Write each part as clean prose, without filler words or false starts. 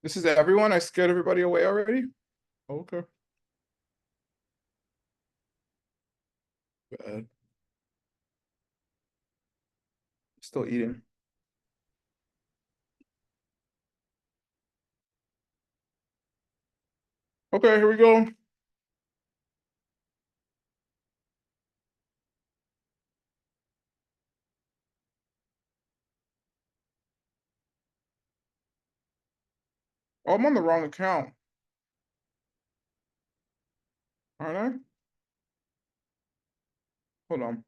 This is everyone. I scared everybody away already. Okay. Bad. Still eating. Okay, here we go. Oh, I'm on the wrong account. Aren't I? Hold on.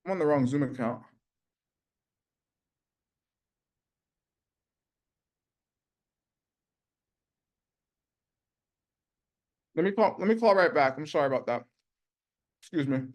I'm on the wrong Zoom account. Let me call right back. I'm sorry about that. Excuse me.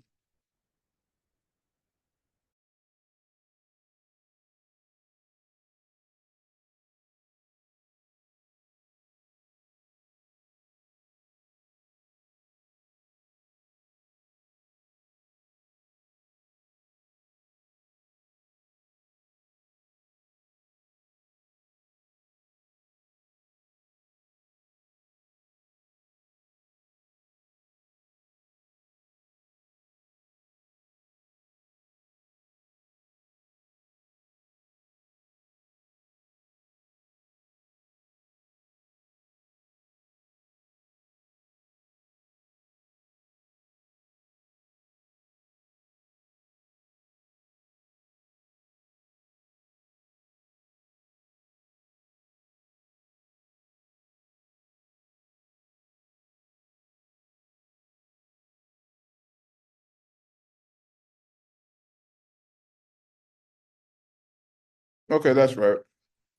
Okay, that's right.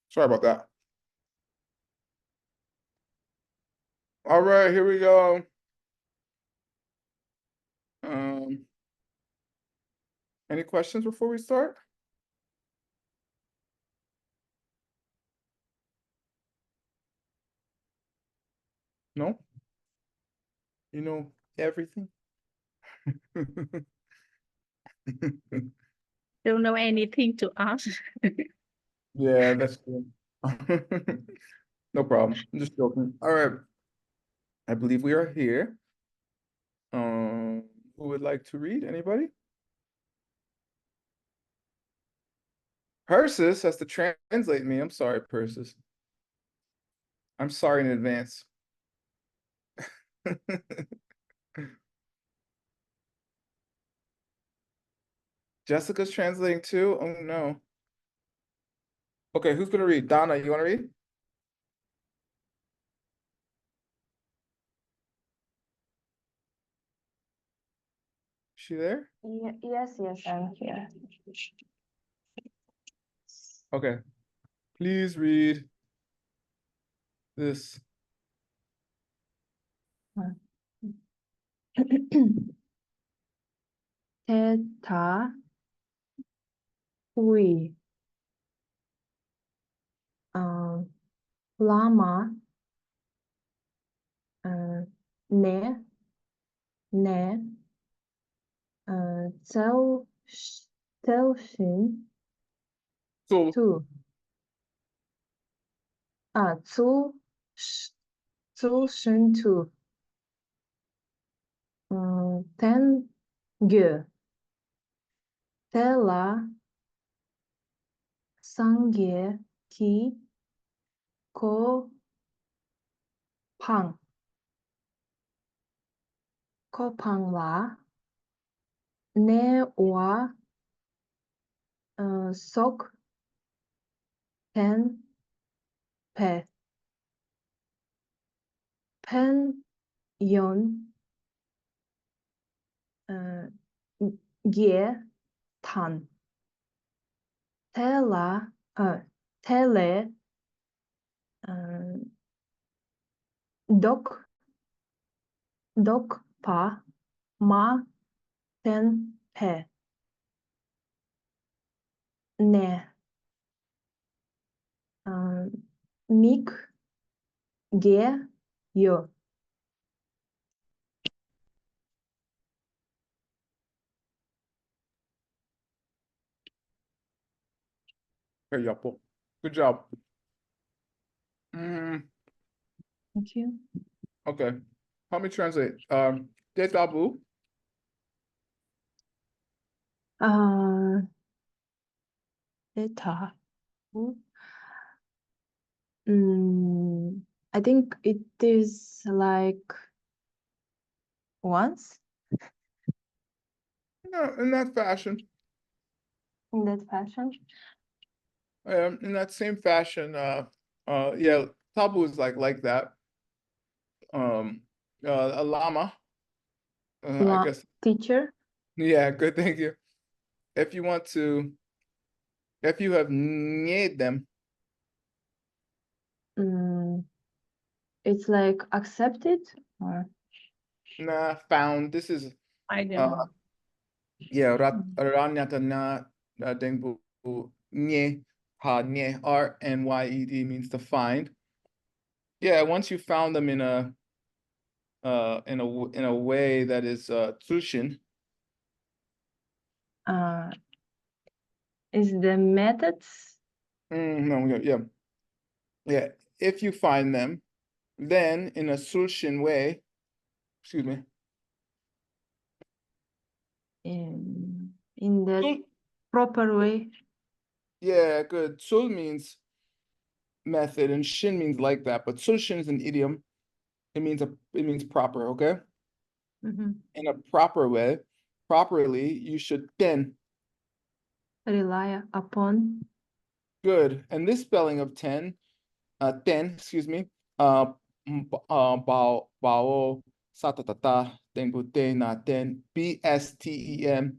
Sorry about that. All right, here we go. Um, any questions before we start? No? You know everything? Don't know anything to ask. Yeah, that's good. No problem. I'm just joking. All right. I believe we are here. Who would like to read? Anybody? Persis has to translate me. I'm sorry, Persis. I'm sorry in advance. Jessica's translating too? Oh no. Okay, who's gonna read? Donna, you wanna read? Is she there? Yes, I'm here. Okay. Please read this. Theta Ui Lama Ne Ne Zell Zellshin So, Tu Zu Shin Tu Ten Ge Tela Sangye Ki Ko Pang Ko Pang La Ne Wa Sok Pen Pe Pen Yon Gie Tan Tela Tele Dok Pa Ma Ten Pe Ne Mik Ge Yo. here, Yapo. Good job. Mm, Thank you. okay. Help me translate. Detabu. Data. I think it is like once Yeah, in that fashion. in that fashion. In that same fashion, yeah, tabu is like that. A llama, I guess. Teacher. Yeah, good, thank you. If you want to, if you have need them, It's like accepted or nah, found. This is, I don't uh, know. yeah, Mm. ranyata na dengbu nye ha nye RNYED means to find. Yeah, once you found them in a way that is tsushin. Is the methods No, yeah. If you find them, then in a tsushin way, excuse me. in that Sul, proper way? yeah, good. Sul means method, and shin means like that. But tsushin is an idiom. It means proper. Okay, in a proper way, properly, you should ten. Rely upon. Good. And this spelling of ten, excuse me, bao, satatata, tengute, na ten, BSTEM.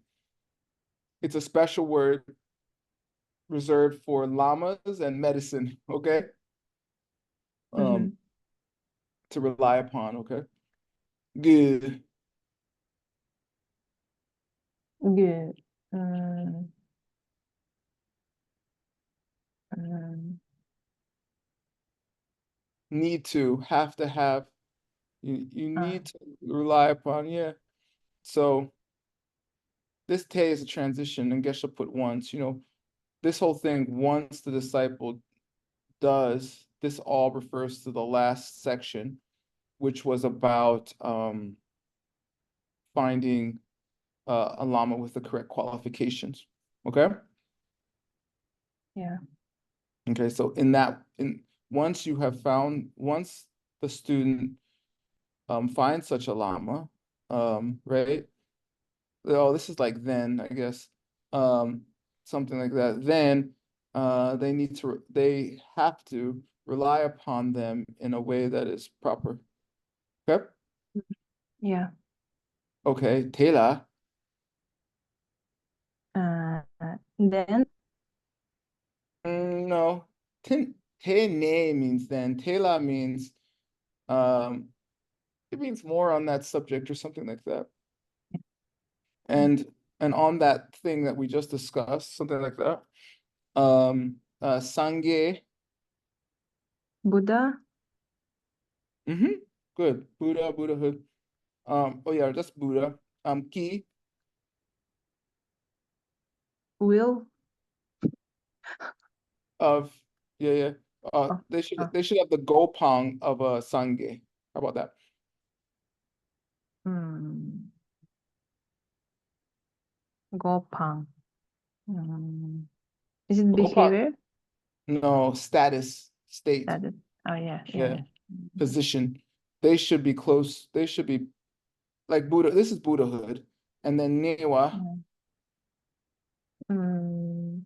It's a special word reserved for llamas and medicine, okay? To rely upon, okay? Good. Good. Um, um, Need to, have to have. You Ah. need to rely upon, yeah. So this te is a transition, and Geshe put once, this whole thing, once the disciple does, this all refers to the last section, which was about finding a lama with the correct qualifications. Okay. Yeah. Okay. So once you have found, once the student finds such a lama, right? Oh, this is like then, I guess, something like that. Then they have to rely upon them in a way that is proper. Okay. Yeah. Okay, Taylor. Then No, Tene means then. Taylor means um it means more on that subject or something like that. And on that thing that we just discussed, something like that. Sangye. Buddha Good. Buddha, Buddhahood. Oh yeah, that's Buddha. Ki. will. Of, yeah. Oh, They should oh, they should have the gopang of a Sangye. How about that? Gopang. Is it Gopang. behavior? No, status, state. That is, oh yeah, Yeah. Position. They should be close. They should be like Buddha. This is Buddhahood. And then Newa, Mm,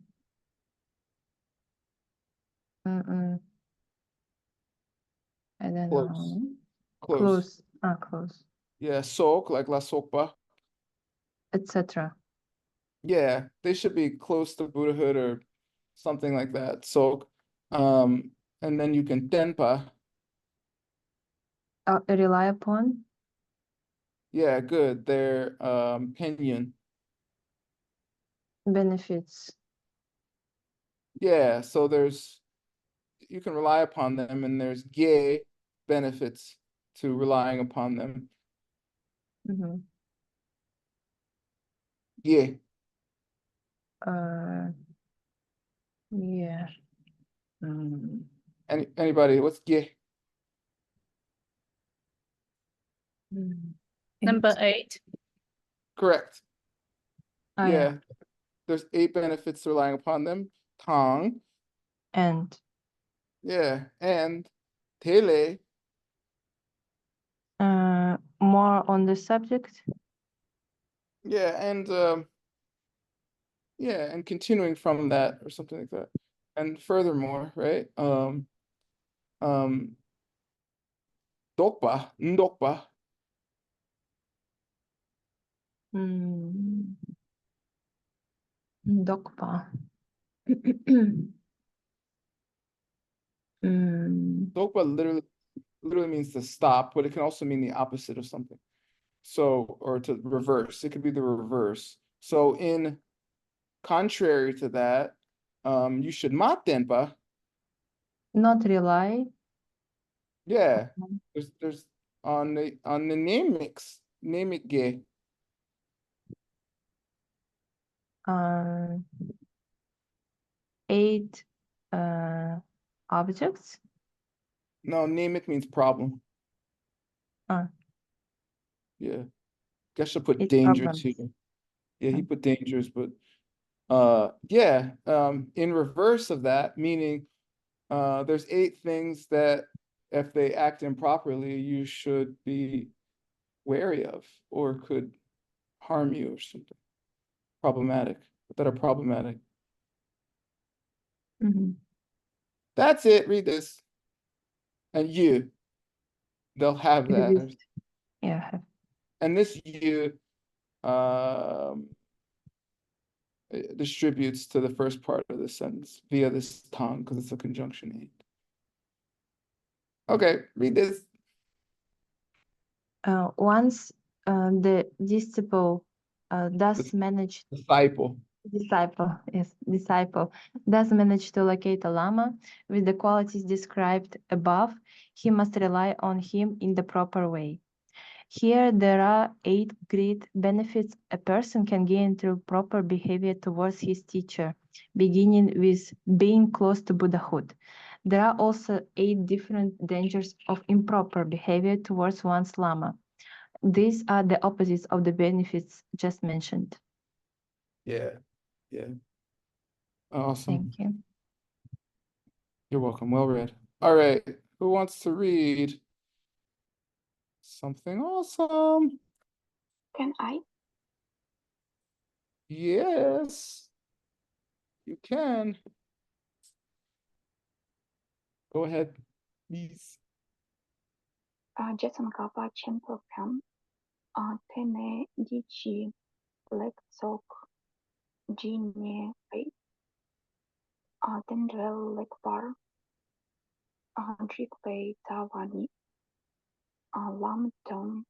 I don't close. know. Close. Close, Yeah, Sok, like La Sokpa. etc. Yeah, they should be close to Buddhahood or something like that. Sok. And then you can Tenpa. Rely upon. Yeah, good. They're Penyon. Benefits. Yeah, so you can rely upon them, and there's gay benefits to relying upon them. Yeah. Yeah. Anybody? What's ge? Number 8. Correct. Oh, Yeah. There's 8 benefits relying upon them. Tang. And Yeah. And tele. more on the subject. Yeah. And continuing from that or something like that. And furthermore, right? Dokpa. Ndokpa. Dokpa. Dokpa literally means to stop, but it can also mean the opposite of something. So, or to reverse. It could be the reverse. So in contrary to that, you should matenpa. Not rely. Yeah. There's on the name mix. Name it gay. Uh, 8 objects. No, name it means problem. Ah. Yeah. Geshe put 8 danger problems. too. Yeah, he Mm. put dangers, but yeah, in reverse of that, meaning there's 8 things that if they act improperly, you should be wary of or could harm you or something problematic, that are problematic. Mhm. That's it. Read this. And you, they'll have that. Exist. Yeah. And this you it distributes to the first part of the sentence via this tongue because it's a conjunction aid. Okay, read this. Once the disciple does manage Disciple. disciple does manage to locate a lama with the qualities described above, he must rely on him in the proper way. Here there are 8 great benefits a person can gain through proper behavior towards his teacher, beginning with being close to Buddhahood. There are also 8 different dangers of improper behavior towards one's lama. These are the opposites of the benefits just mentioned. Yeah. Awesome. Thank you. You're welcome. Well read. All right. Who wants to read something awesome? Can I? Yes, you can. Go ahead, please. Jason Kapa Champion, Tene Dici Lekzok, Gine Fei, Dendrel Lekbar, Drikpei Tawani, Lamton,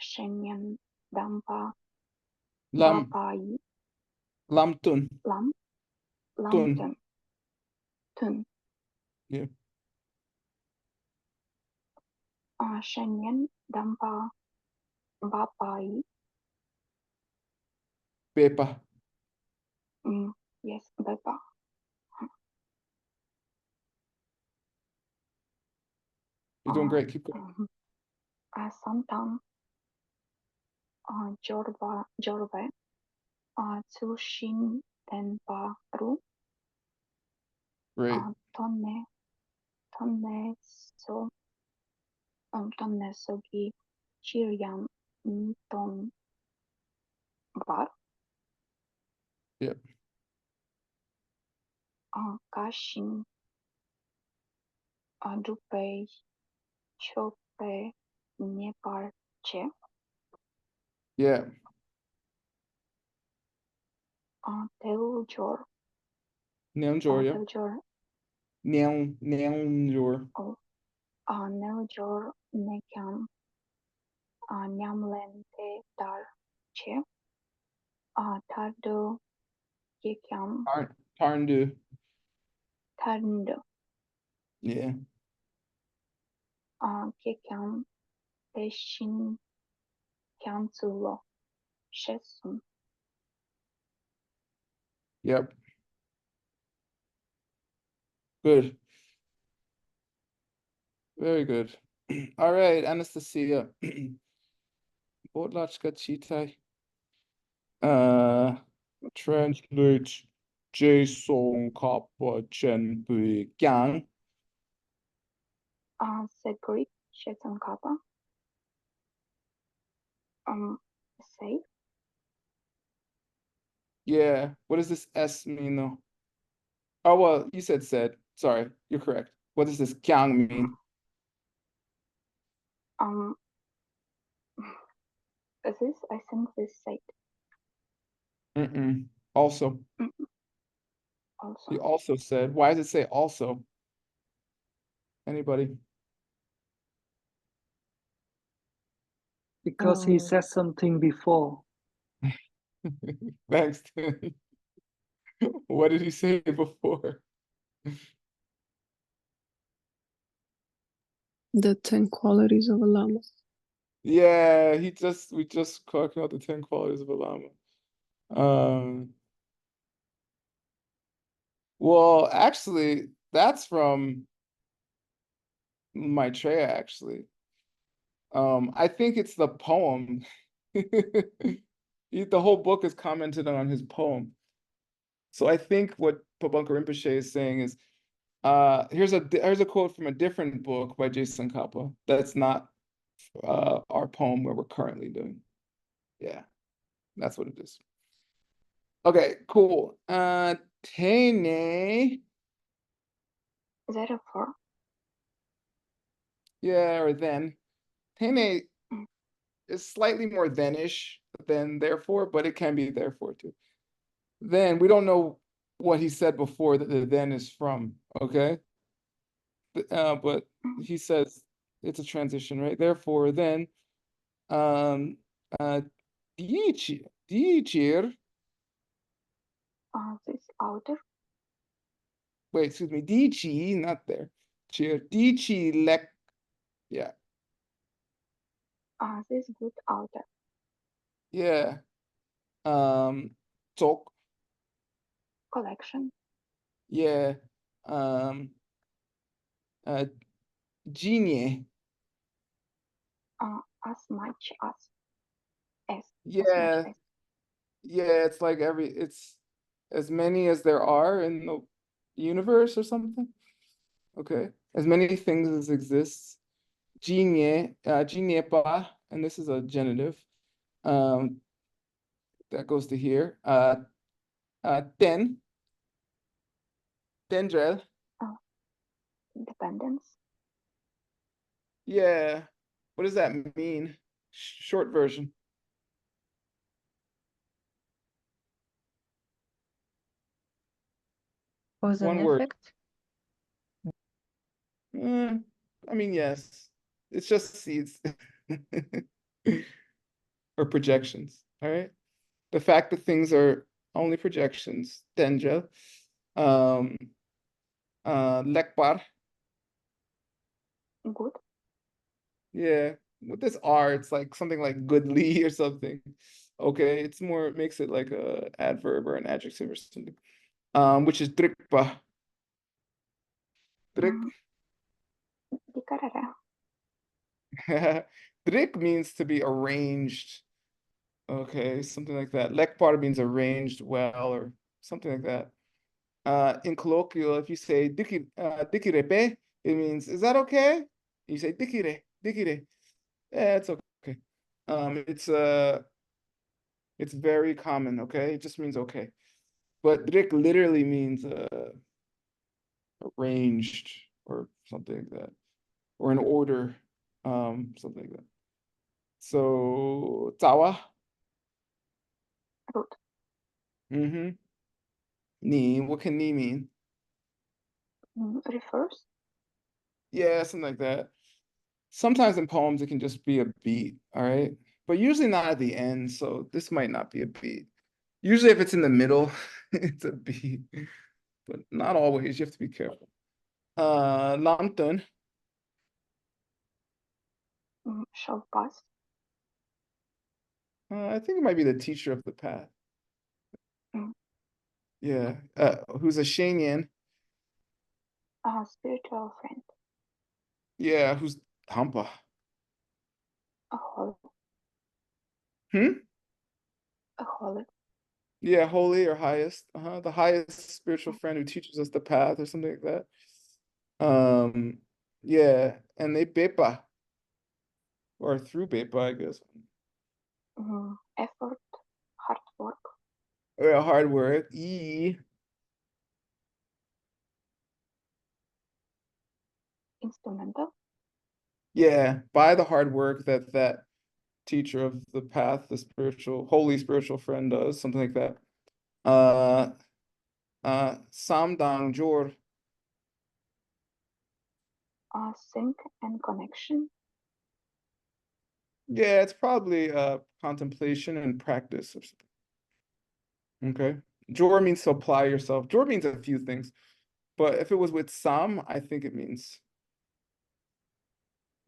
Shenyan Dampa, Babai, Lamtun. Lamton, Tun. Yeah. Shenyan Dampa, Babai, Pepa. yes, Beba. You're doing great. Keep going. Santan, Jorve, Tsushin Tenpa Ru, Great. Tonne Sogi Chirian Niton Bar, Yep. Kashin Dupe Chope Nepar Che, Yeah. Teljor, Neonjor, yeah. Teljor, Neonjor. Neljor Nekam, Nyamlente Dar Che, Tardo Yekam, Tarndu. Tarndo, Yeah. Kekam, Peshin Kansulo, Shesun, Yep. Good. Very good. All right, Anastasia. Bodlachka Chitai. Translate Jason Kappa Chen Bui Gang. The Greek Shetan Kappa. Say. Yeah, what does this S mean though? Oh, well, you said. Sorry, you're correct. What does this Gang mean? This, I think this said. Also. Also. He also said. Why does it say also? Anybody? Because he said something before. Thanks, Timmy. What did he say before? The 10 qualities of a Lama. Yeah, we just talking about the 10 qualities of a Lama. Well, actually, that's from Maitreya, actually. I think it's the poem. The whole book is commented on his poem. So I think what Pabunka Rinpoche is saying is, here's a quote from a different book by Jason Kappa. That's not our poem where we're currently doing. Yeah, that's what it is. Okay, cool. Tene. Is that a for? Yeah, or then. Tene is slightly more then-ish than therefore, but it can be therefore too. Then we don't know what he said before that the then is from, okay? But he says it's a transition, right? Therefore, then, dichir, This outer. wait, excuse me, dichi, not there. Cheer, dichi lek, yeah, This good outer. yeah. Tok, Collection. yeah. Genie, As much as. As. yeah. As much as. Yeah, it's like it's as many as there are in the universe or something. Okay, as many things as exists. Genie, geniepa, and this is a genitive. That goes to here. Dendrel. Independence. Yeah. What does that mean? Short version. Cause and One word. effect. I mean, yes. It's just seeds. Or projections. All right. The fact that things are only projections. Dendrel. Lekbar. Good. Yeah, with this R, it's like something like goodly or something. Okay, it's more, it makes it like a adverb or an adjective or something. Which is drikpa. Drik. Dikarara. Drik means to be arranged. Okay, something like that. Lekpar means arranged well or something like that. In colloquial, if you say dikirepe, it means, is that okay? You say dikire. Yeah, it's okay. It's very common, okay? It just means okay. But drik literally means arranged or something like that. Or in order, something like that. So tawa. Root. Mm-hmm. Ni, what can ni mean? Refers. Yeah, something like that. Sometimes in poems it can just be a beat, all right? But usually not at the end, so this might not be a beat. Usually if it's in the middle, it's a beat. But not always, you have to be careful. Lamton. Shall pass. I think it might be the teacher of the path. Mm. Yeah. Who's a Shanian. Spiritual friend. Yeah, who's Hampa? A holy. Hmm? A holy. Yeah, holy or highest. The highest spiritual friend who teaches us the path or something like that. Yeah, and they bepa or through bepa, I guess. Effort. Hard work. Or hard work. Instrumental. Yeah, by the hard work that teacher of the path, the holy spiritual friend does, something like that. Samdang Jor. Sync and connection. Yeah, it's probably contemplation and practice or something. Okay. Jor means to apply yourself. Jor means a few things, but if it was with Sam, I think it means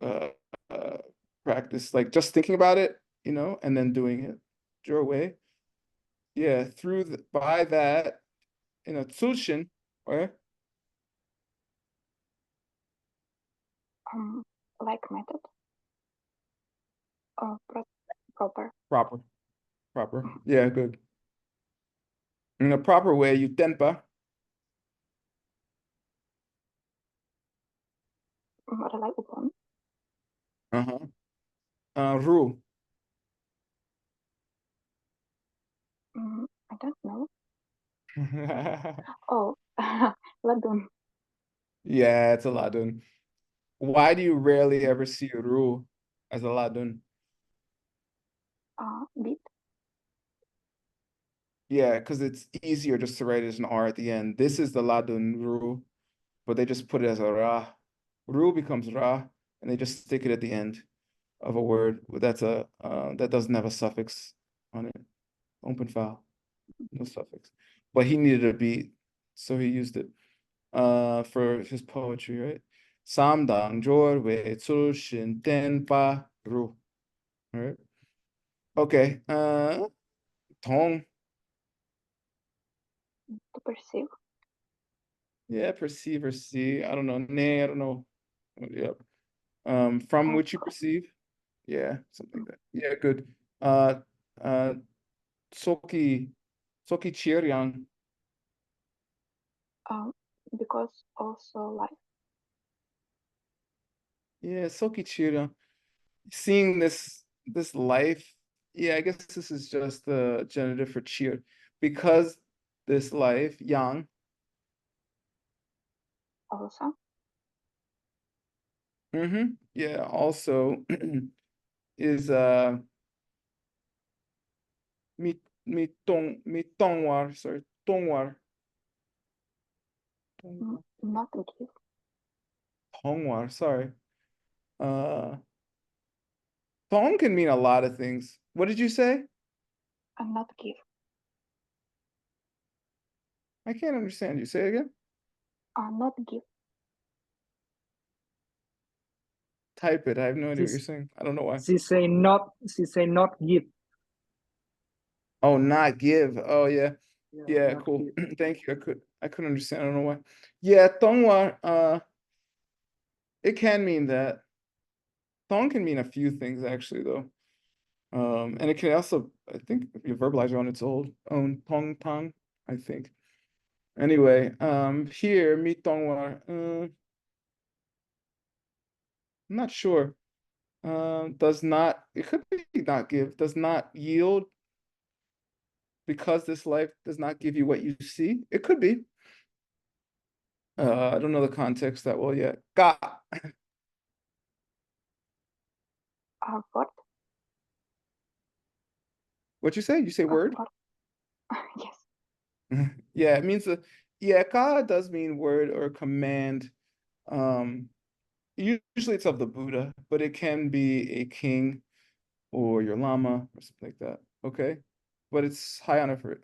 uh, uh practice, like just thinking about it, and then doing it. Jor way. Yeah, by that, Tsushin, or Like method. Proper. proper. Yeah, good. In a proper way, you tenpa. Rely upon. Ru. I don't know. Oh, Ladun. Yeah, it's a ladun. Why do you rarely ever see Ru as a ladun? Beat. Yeah, because it's easier just to write it as an R at the end. This is the ladun Ru, but they just put it as a Ra. Ru becomes Ra, and they just stick it at the end of a word that doesn't have a suffix on it. Open file, no suffix. But he needed a beat, so he used it for his poetry, right? Samdang jorwe tsulshin tenpa ru. All right. Okay. Tong. To perceive. Yeah, perceive or see. I don't know. Nay, I don't know. Yep. From which you perceive. Yeah, something like that. Yeah, good. Uh Soki Chiryang. Because also life. Yeah, Soki Chiryang. Seeing this life. Yeah, I guess this is just the genitive for cheer. Because this life, yang, Also. yeah, also is tongwar, sorry, tongwar. Not give. Tongwar, sorry. Tong can mean a lot of things. What did you say? Not give. I can't understand you. Say it again. Not give. Type it. I have no idea what you're She's, saying. I don't know why. she say not give. Oh, not give. Oh, yeah. Yeah, Not cool. give. Thank you. I couldn't understand. I don't know why. Yeah, tongwar, it can mean that. Tong can mean a few things actually though. And it can also, I think, be a verbalizer on its own tong tong, I think. Anyway, here mi tongwar, I'm not sure. Does not, it could be not give, does not yield because this life does not give you what you see. It could be. I don't know the context that well yet. Ga. What? What you say? You say word? What? Yes. Yeah, it means yeah, ka does mean word or command. Usually it's of the Buddha, but it can be a king or your lama or something like that. Okay, but it's high honorific.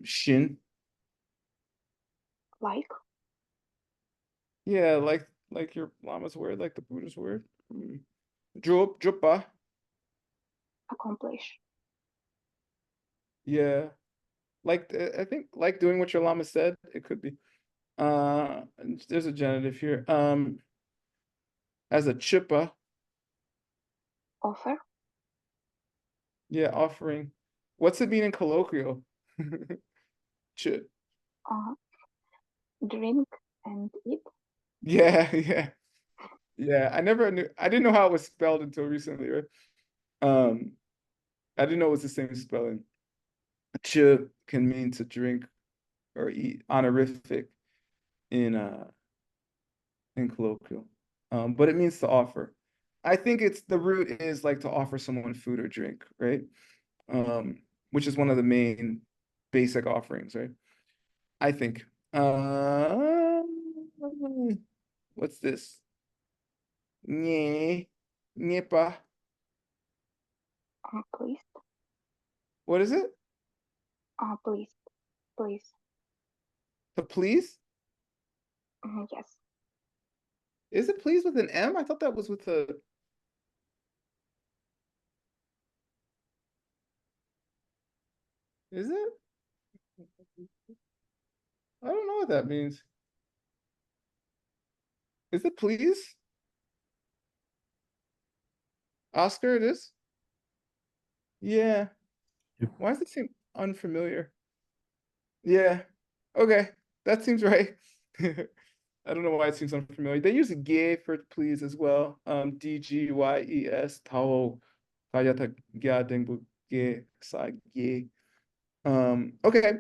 Shin. Like. Yeah, like your lama's word, like the Buddha's word. Drupa. Accomplish. Yeah, like I think like doing what your lama said. It could be. There's a genitive here. As a chuppah, Offer. yeah, offering. What's it mean in colloquial? Ch Drink and eat. Yeah, yeah, yeah. I didn't know how it was spelled until recently, right? I didn't know it was the same spelling. Ch can mean to drink or eat, honorific in colloquial. But it means to offer. I think it's the root is like to offer someone food or drink, right? Which is one of the main basic offerings, right? I think. What's this? Nye, Nyepa. Please. What is it? Please. Please. To please? Yes. Is it please with an M? I thought that was with a. Is it? I don't know what that means. Is it please? Oscar, it is? Yeah. Yep. Why does it seem unfamiliar? Yeah. Okay. That seems right. I don't know why it seems unfamiliar. They use gay for please as well. DGYES, Tao, Kayata Gyadengbu Ge Sa Ge. Okay.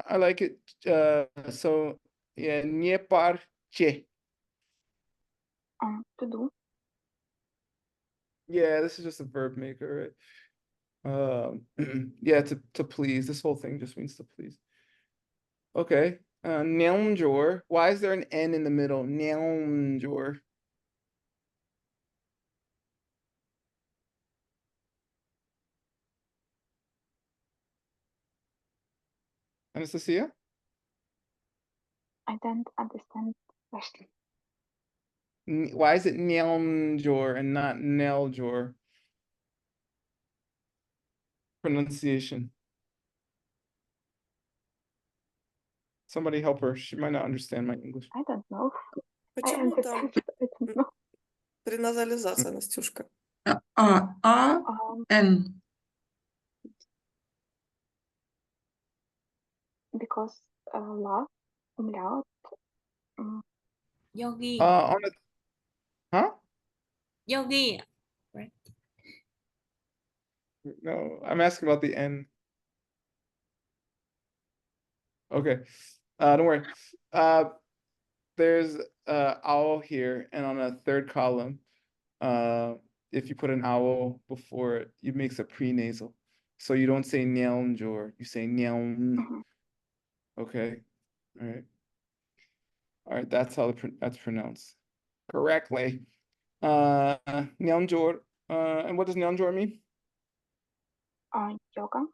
I like it. So yeah, Nieparche. To do. Yeah, this is just a verb maker, right? Yeah, to please. This whole thing just means to please. Okay. Neonjor. Why is there an N in the middle? Neonjor. Anastasia? I don't understand the question. Why is it Neonjor and not Neljor? Pronunciation. Somebody help her. She might not understand my English. I don't know. I Почему там understand. I don't know. преназализация, Настюшка? N. Because la, umlaut. Yogi. On the, huh? Yogi. Right. No, I'm asking about the N. Okay. Don't worry. There's owl here, and on a third column, if you put an owl before it, it makes a prenasal. So you don't say Neonjor, you say Neon. Okay. All right. All right, that's how that's pronounced correctly. Neonjor. And what does Neonjor mean? Yoga.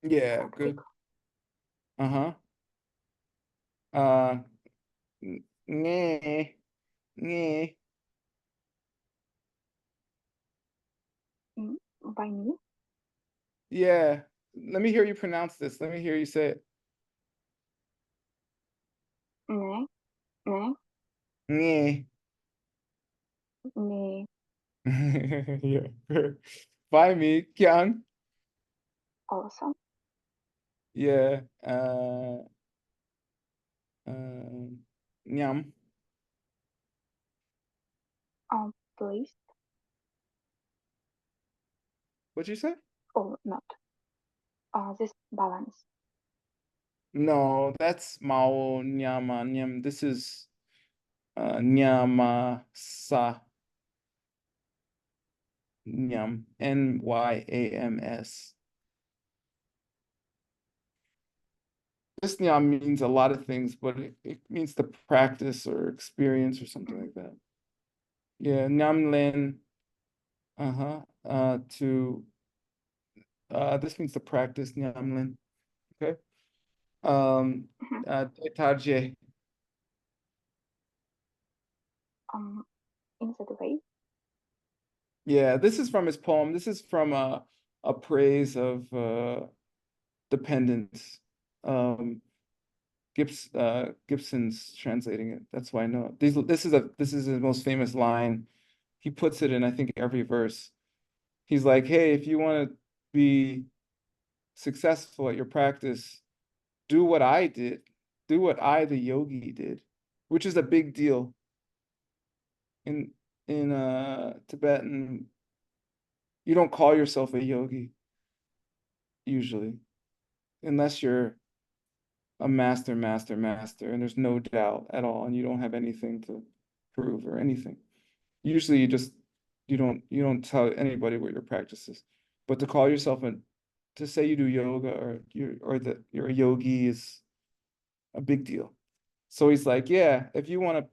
Yeah, good. Uh-huh. Nye. Nye. By me. Yeah. Let me hear you pronounce this. Let me hear you say it. Ne. Ne. Nye. Ne. Yeah. By me, Kyung. Also. Yeah. Nyam. Please. What'd you say? Oh, not. This balance. No, that's Mao Nyama Nyam. This is Nyama Sa Nyam. Nyams. This Nyam means a lot of things, but it means to practice or experience or something like that. Yeah, Nyamlen. To this means to practice Nyamlen. Okay. Detarje. In that way. Yeah, this is from his poem. This is from a praise of dependence. Gibson's translating it. That's why I know it. This is his most famous line. He puts it in, I think, every verse. He's like, hey, if you want to be successful at your practice, do what I did. Do what I, the yogi, did, which is a big deal. In Tibetan, you don't call yourself a yogi, usually, unless you're a master, and there's no doubt at all, and you don't have anything to prove or anything. Usually you don't tell anybody what your practice is. But to call yourself to say you do yoga that you're a yogi is a big deal. So he's like, yeah, if you want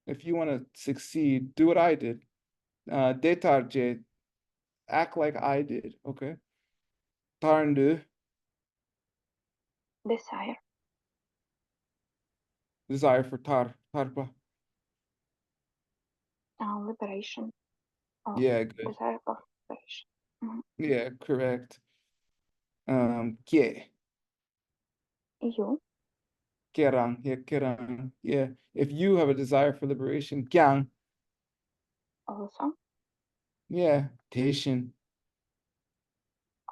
to succeed, do what I did. Detarje, act like I did, okay? Tarndu, desire for tarpa. Liberation. Yeah, good. Desire of liberation. Yeah, correct. Kye, You kerang, yeah, kerang. Yeah, if you have a desire for liberation, kyang, also yeah, teishin.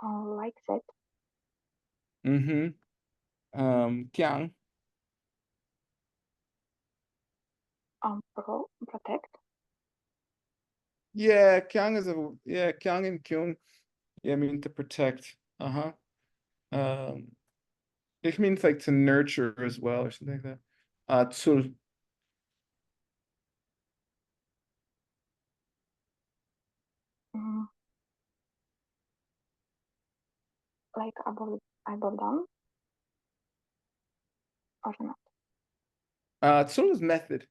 like that. Kyang, Protect. yeah, kyang kyang and kyung, yeah, mean to protect. It means like to nurture as well, or something like that. Tsul, Like above down or not. tsul is method.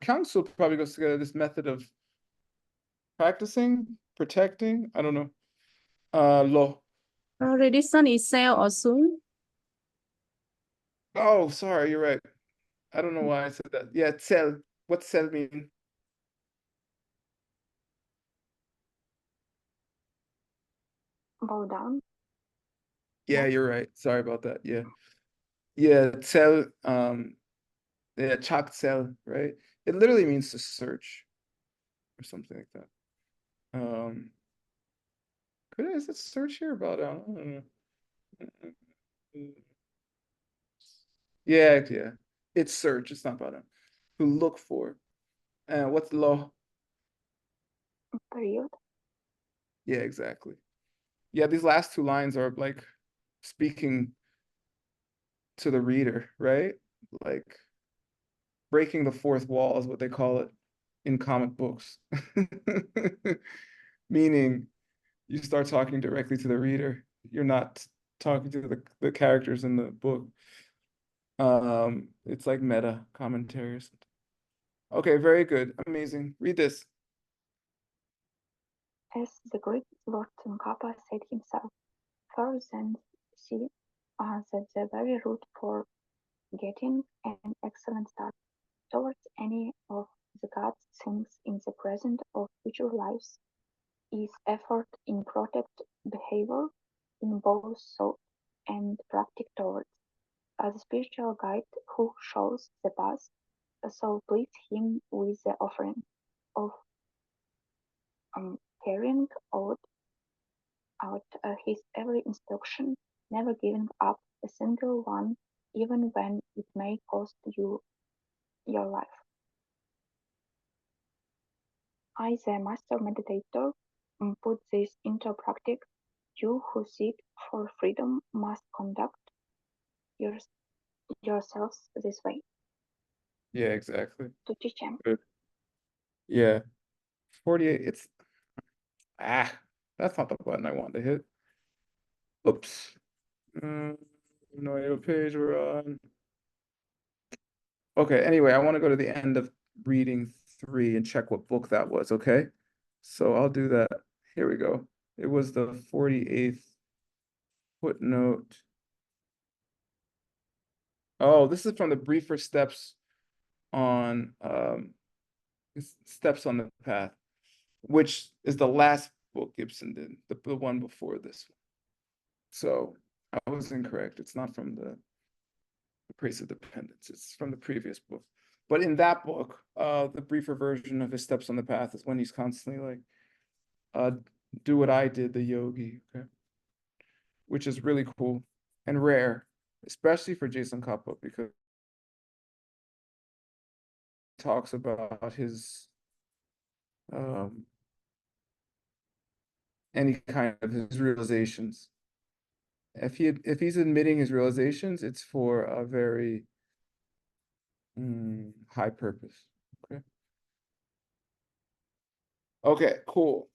Counsel probably goes together, this method of practicing, protecting, I don't know. Lo. Reddition is sell or soon. Oh, sorry, you're right. I don't know why I said that. Yeah, tsel. What's tsel mean? Bow down. Yeah, you're right. Sorry about that. Yeah. Yeah, tsel, yeah, chak tsel, right? It literally means to search or something like that. Is it search here about I don't know. Yeah, it's search, it's not about to look for. What's lo? Period. Yeah, exactly. Yeah, these last two lines are like speaking to the reader, right? Like breaking the fourth wall is what they call it in comic books. Meaning you start talking directly to the reader. You're not talking to the characters in the book. It's like meta commentaries. Okay, very good. Amazing. Read this. As the great Lord Tsongkhapa said himself, first then see that the very root for getting an excellent start towards any of the God's things in the present or future lives is effort in protect behavior in both thought and practice towards the spiritual guide who shows the path. So please him with the offering of carrying out his every instruction, never giving up a single one, even when it may cost you your life. I, the master meditator, put this into practice. You who seek for freedom must conduct yourselves this way. Yeah, exactly. To teach him. Good. Yeah. 48. That's not the button I wanted to hit. Oops. No idea what page we're on. Okay, anyway, I want to go to the end of reading 3 and check what book that was, okay? So I'll do that. Here we go. It was the 48th footnote. Oh, this is from the briefer steps on the path, which is the last book Gibson did, the one before this one. So I was incorrect. It's not from the Praise of Dependence. It's from the previous book. But in that book, the briefer version of his Steps on the Path is when he's constantly like, do what I did, the yogi, okay? Which is really cool and rare, especially for Jason Kappa, because he talks about his any kind of his realizations. If he's admitting his realizations, it's for a very high purpose. Okay. Okay, cool.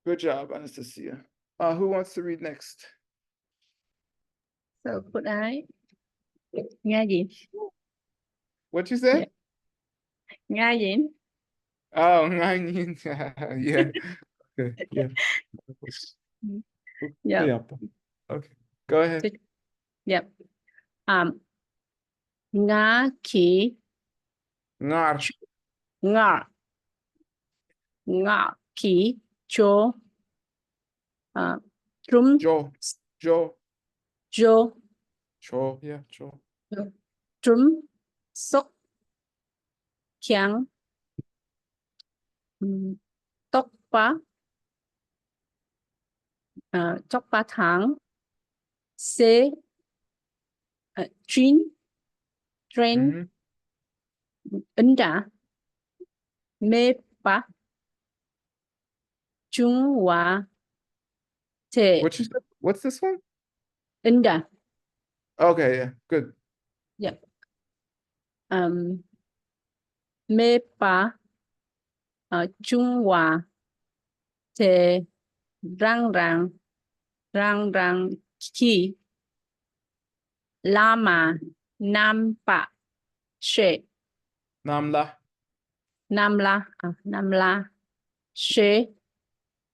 Good job, Anastasia. Who wants to read next? So could I? Nghe gì? What'd you say? Yeah. Nghe gì? Oh, nine years. Yeah. Okay. Yeah. Yeah. Yeah. Okay. Go ahead. Yeah. Ngã khí Ngar. ngã ngã khí cho trúng Joe. cho Cho. Yeah. Cho. trúng xúc kháng tốc phá chốc phá tháng xế chuyến train ấn trả mê phá trung hòa thể What's this one? ấn trả. Okay. Yeah. Good. Yeah. Mê phá trung hòa thể rang rang khi lama nam pa she Namla. nam la she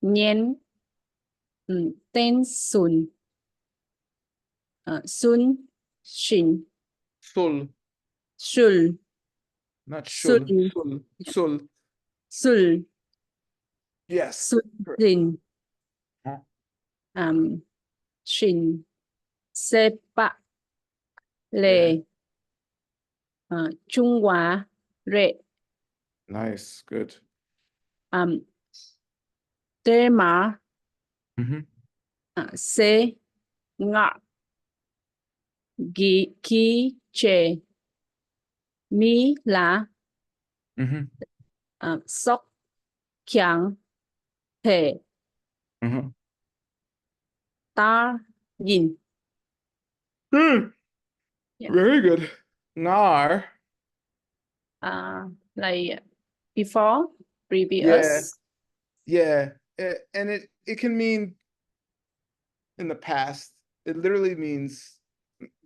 nhiên tên sun sun shin Sul. sul Not shul. Sul. Sul. sul Yes. sul din shin sepa le Trung Hoa re Nice. Good. tema Mm-hmm. se ngã gi ki che mi là sóc kyang thể ta yin. Yeah. Very good. Ngar. Like before, previous. Yeah. And it can mean in the past. It literally means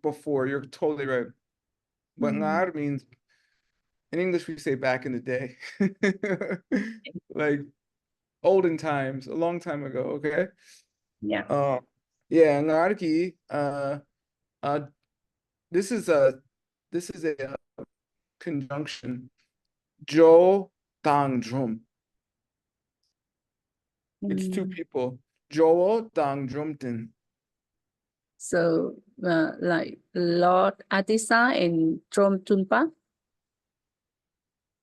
before. You're totally right. But ngar means, in English we say back in the day. Like olden times, a long time ago, okay? Yeah. Yeah, ngarki. This is a conjunction. Jo dang drum. It's two people. Jo dang drumten. So like Lord Atisa and Trom Tunpa.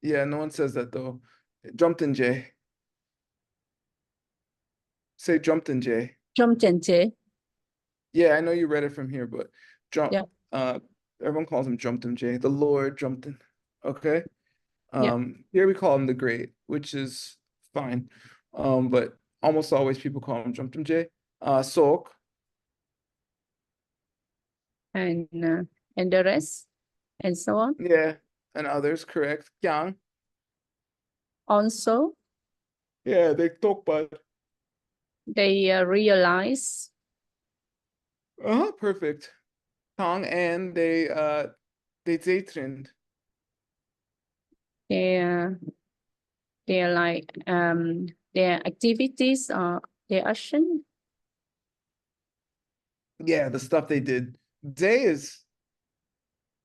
Yeah, no one says that though. Drumten J. Say Drumten J. Tromchen. Yeah, I know you read it from here, but Yeah. everyone calls him Drumten J. The Lord Drumten. Okay. Yeah. Here we call him the Great, which is fine. But almost always people call him Drumten J. Sok. And the rest and so on. Yeah, and others, correct. Kyang. Also, Yeah, they talk about. they realize. Perfect. Tang, and they trend. They're like their activities or their action. Yeah, the stuff they did. Day is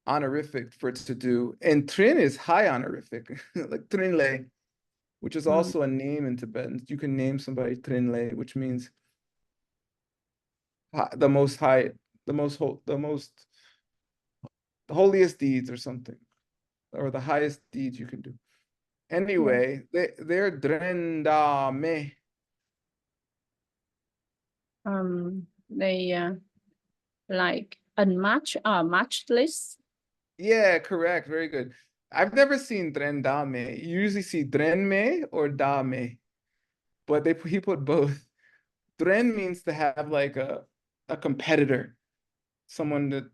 honorific for it to do, and Trin is high honorific, like Trinle, which is also a name in Tibetan. You can name somebody Trinle, which means the most high, the most the holiest deeds or something, or the highest deeds you can do. Anyway, they're drendame. They like unmatched or matchless. Yeah, correct. Very good. I've never seen drendame. You usually see drenme or dame, but he put both. Dren means to have like a competitor, someone that,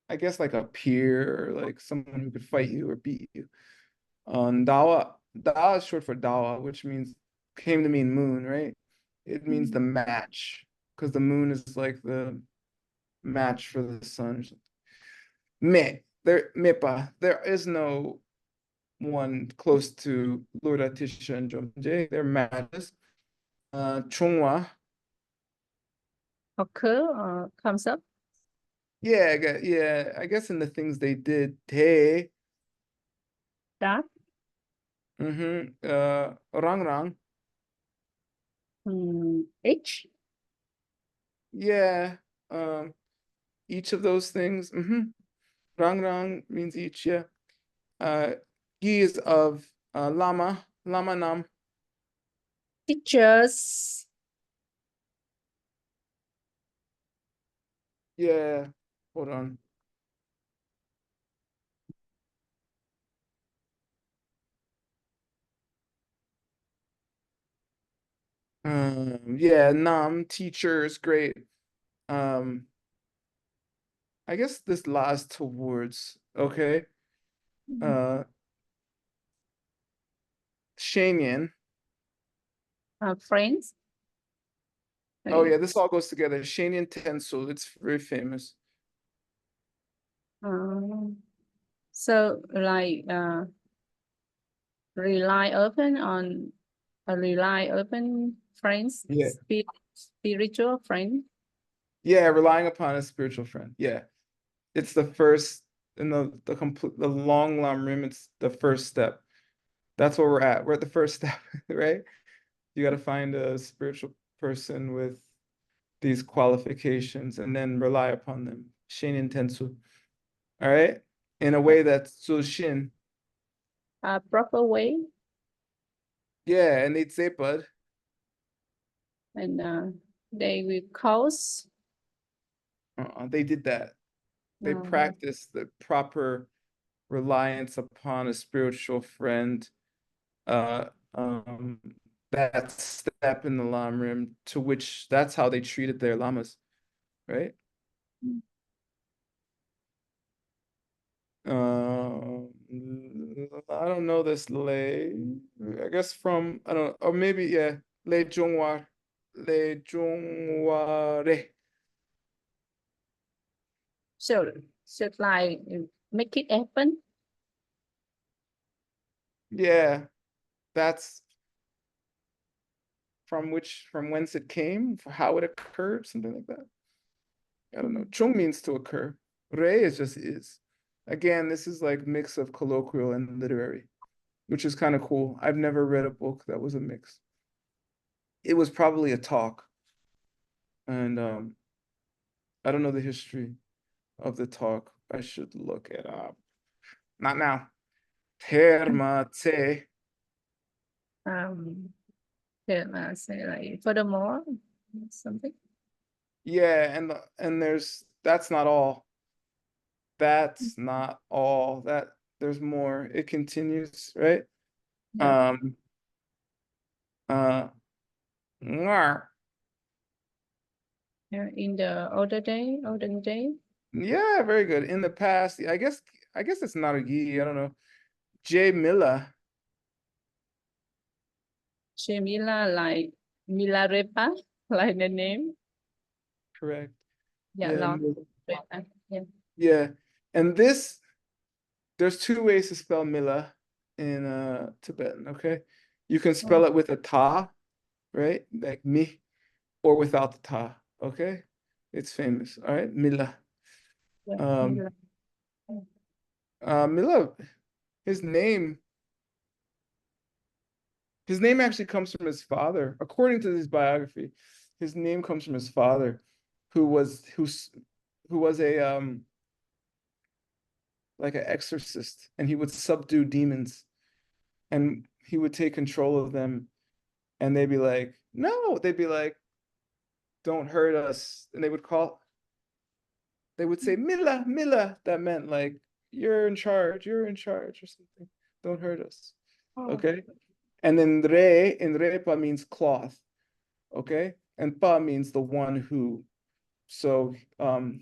I guess, like a peer, or like someone who could fight you or beat you. Dawa is short for dawa, which means, came to mean moon, right? It means the match, because the moon is like the match for the sun or something. There is no one close to Lord Atisha and Jomje. They're matches. Chungwa. Occur or comes up. Yeah, I guess in the things they did, Te. That. Rang. H. Yeah. Each of those things. Rang means each, yeah. He is of Lama Nam. Teachers. Yeah. Hold on. Yeah, Nam, teachers, great. I guess this last two words, okay. Shanyan. Friends. Oh yeah, this all goes together. Shanyan Tensul, it's very famous. So like rely open friends. Yeah. Spiritual friend. Yeah, relying upon a spiritual friend. Yeah. It's the first in the long lam rim, it's the first step. That's where we're at. We're at the first step, right? You got to find a spiritual person with these qualifications and then rely upon them. Shin intensu. All right? In a way that's sushin. Proper way. Yeah, and it's sepad. And they will cause. They did that. They practiced the proper reliance upon a spiritual friend. That step in the lamrim, to which that's how they treated their lamas, right? I don't know this lay. I guess from, I don't know, or maybe, yeah, le jungwar, le jungware. So should like make it happen. Yeah, that's from whence it came, how it occurred, something like that. I don't know. Chung means to occur. Re is just is. Again, this is like mix of colloquial and literary, which is kind of cool. I've never read a book that was a mix. It was probably a talk. And I don't know the history of the talk. I should look it up. Not now. Termate. Say like furthermore something. Yeah, and that's not all. That's not all. That there's more. It continues, right? Yeah. Ngar. Yeah, in the olden day. Yeah, very good. In the past, I guess it's not a yi, I don't know. J Miller. Shemila like Milarepa, like the name. Correct. Yeah, Yeah, Lord. Mila. Yeah. Yeah. And there's two ways to spell Mila in Tibetan, okay? You can spell it with a ta, right? Like mi, or without the ta, okay? It's famous, all right? Mila. Yeah, Mila, his name actually comes from his father. According to his biography, his name comes from his father, who was a like an exorcist, and he would subdue demons, and he would take control of them, and they'd be like, no, they'd be like, don't hurt us, and they would say, Mila, Mila, that meant like, you're in charge, or something, don't hurt us, okay? And then in repa means cloth, okay? And pa means the one who. So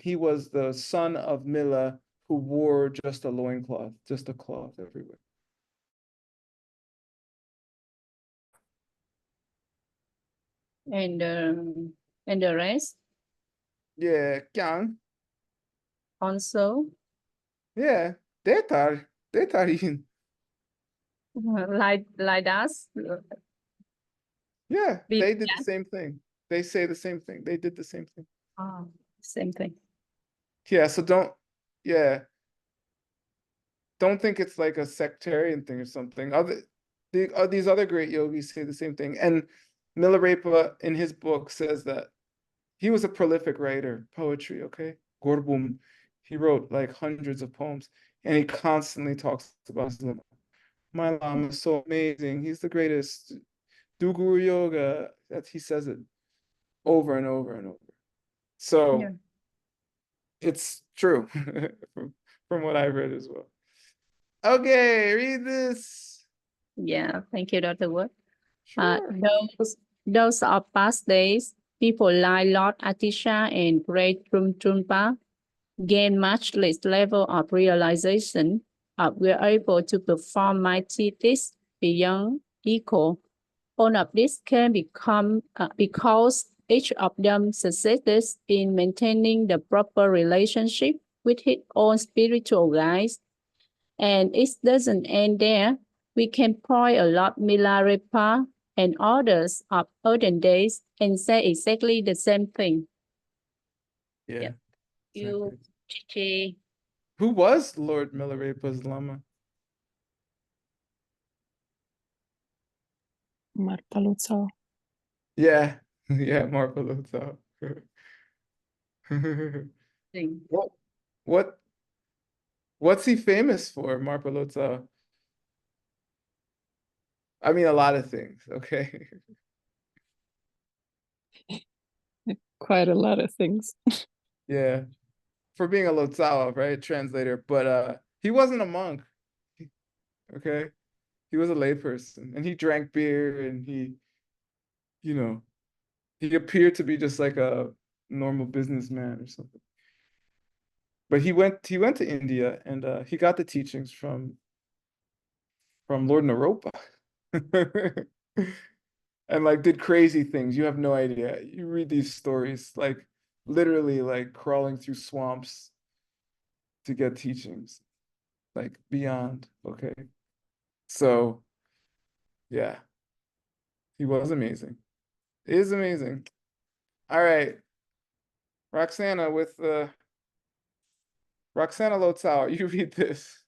he was the son of Mila, who wore just a loincloth, just a cloth everywhere. And the rest Yeah, kyang. also Yeah, detar yin. like us. Yeah, Be- they did the same thing. They say the same thing. They did the same thing. Same thing. Yeah, so don't think it's like a sectarian thing or something. These other great yogis say the same thing. And Milarepa in his book says that he was a prolific writer, poetry, okay? Gorbum. He wrote like hundreds of poems, and he constantly talks about his Lama. My Lama is so amazing. He's the greatest. Do Guru Yoga. He says it over and over and over. So Yeah. it's true from what I've read as well. Okay, read this. Yeah, thank you, Dr. Wood. Sure. Those are past days. People like Lord Atisha and Great Trungpa gain much less level of realization. We are able to perform mighty deeds beyond equal. All of this can become because each of them succeeds in maintaining the proper relationship with his own spiritual guides. And it doesn't end there. We can point a lot Milarepa and others of olden days and say exactly the same thing. Yeah. You, Chichi, Who was Lord Milarepa's Lama? Marpalozzo. Yeah, yeah, Marpalozzo. thing. What's he famous for, Marpalozzo? I mean, a lot of things, okay? Quite a lot of things. Yeah, for being a Lotsawa, right? Translator, but he wasn't a monk, okay? He was a layperson, and he drank beer, and he appeared to be just like a normal businessman or something. But he went to India, and he got the teachings from Lord Naropa. And like did crazy things. You have no idea. You read these stories, like literally like crawling through swamps to get teachings, like beyond, okay? So yeah, he was amazing. He is amazing. All right. Roxana Roxana Lotau, you read this.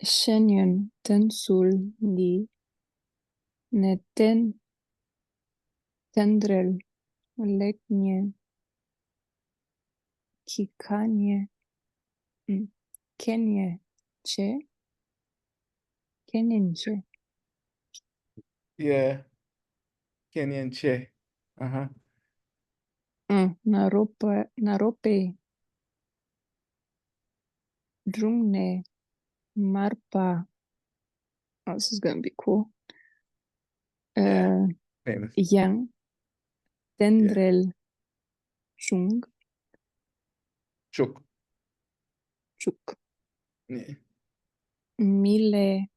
Shenyon tensul li neten tendrel leknye kikanye kenye che kenyenche Yeah. Kenyan Che. Uh-huh. narope drumne marpa. Oh, this is gonna be cool. Yeah. Famous. Yang tendrel chung Chuk. chuk Yeah. mile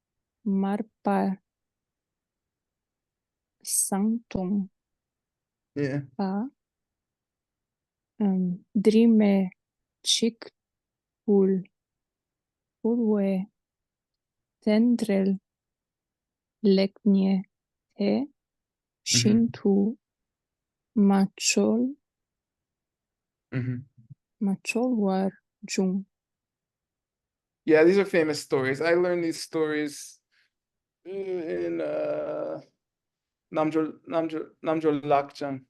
marpa sanctum Yeah. pa drime chic pulwe tendrel leknie te shintu machol war jung. Yeah, these are famous stories. I learned these stories in Namjo Lakchang.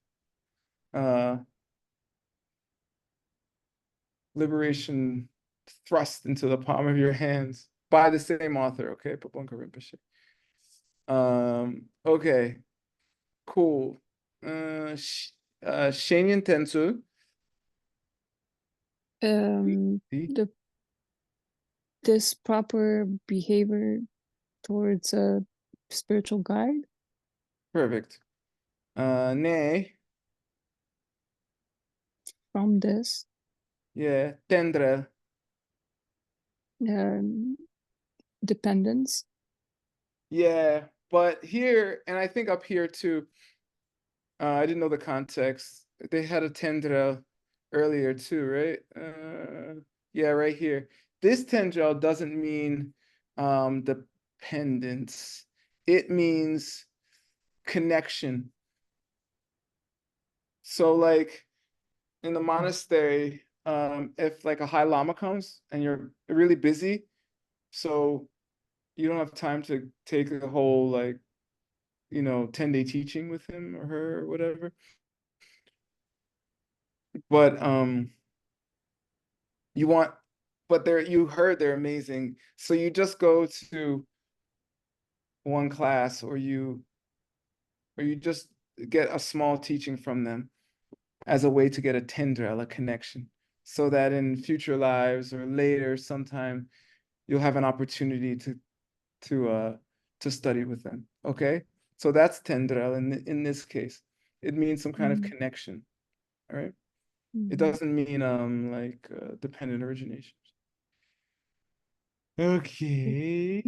Liberation Thrust into the Palm of Your Hands by the same author, okay? Pabonka Rinpoche. Okay, cool. Shenyan Tensu. See? This proper behavior towards a spiritual guide. Perfect. Ne. From this. Yeah, tendrel. Dependence. Yeah, but here, and I think up here too, I didn't know the context. They had a tendrel earlier too, right? Yeah, right here. This tendrel doesn't mean dependence. It means connection. So like in the monastery, if like a high lama comes and you're really busy, so you don't have time to take a whole like 10-day teaching with him or her or whatever. But you heard they're amazing. So you just go to one class or you just get a small teaching from them as a way to get a tendril, a connection, so that in future lives or later sometime you'll have an opportunity to study with them. Okay? So that's tendril in this case. It means some kind of connection. All right? It doesn't mean like dependent origination. Okay.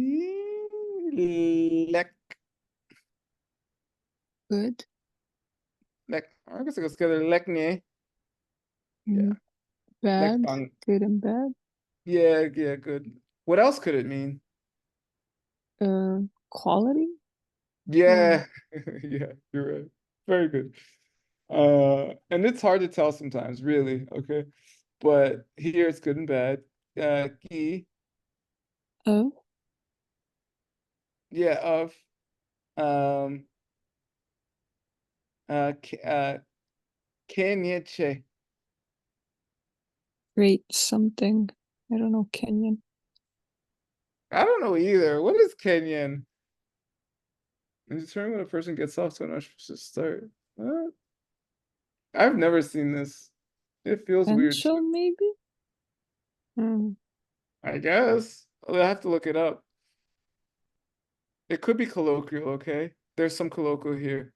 Good. I guess it goes together. Lekne. Yeah. Bad. Lekpang. Good and bad. Yeah, good. What else could it mean? Quality. Yeah. Yeah, you're right. Very good. And it's hard to tell sometimes, really. Okay. But here it's good and bad. Ki. Of. Yeah, of. Kenyeche. Great something. I don't know Kenyan. I don't know either. What is Kenyan? Determine when a person gets off to an auspicious start. I've never seen this. It feels weird. Potential, maybe? I guess. I'll have to look it up. It could be colloquial, okay? There's some colloquial here.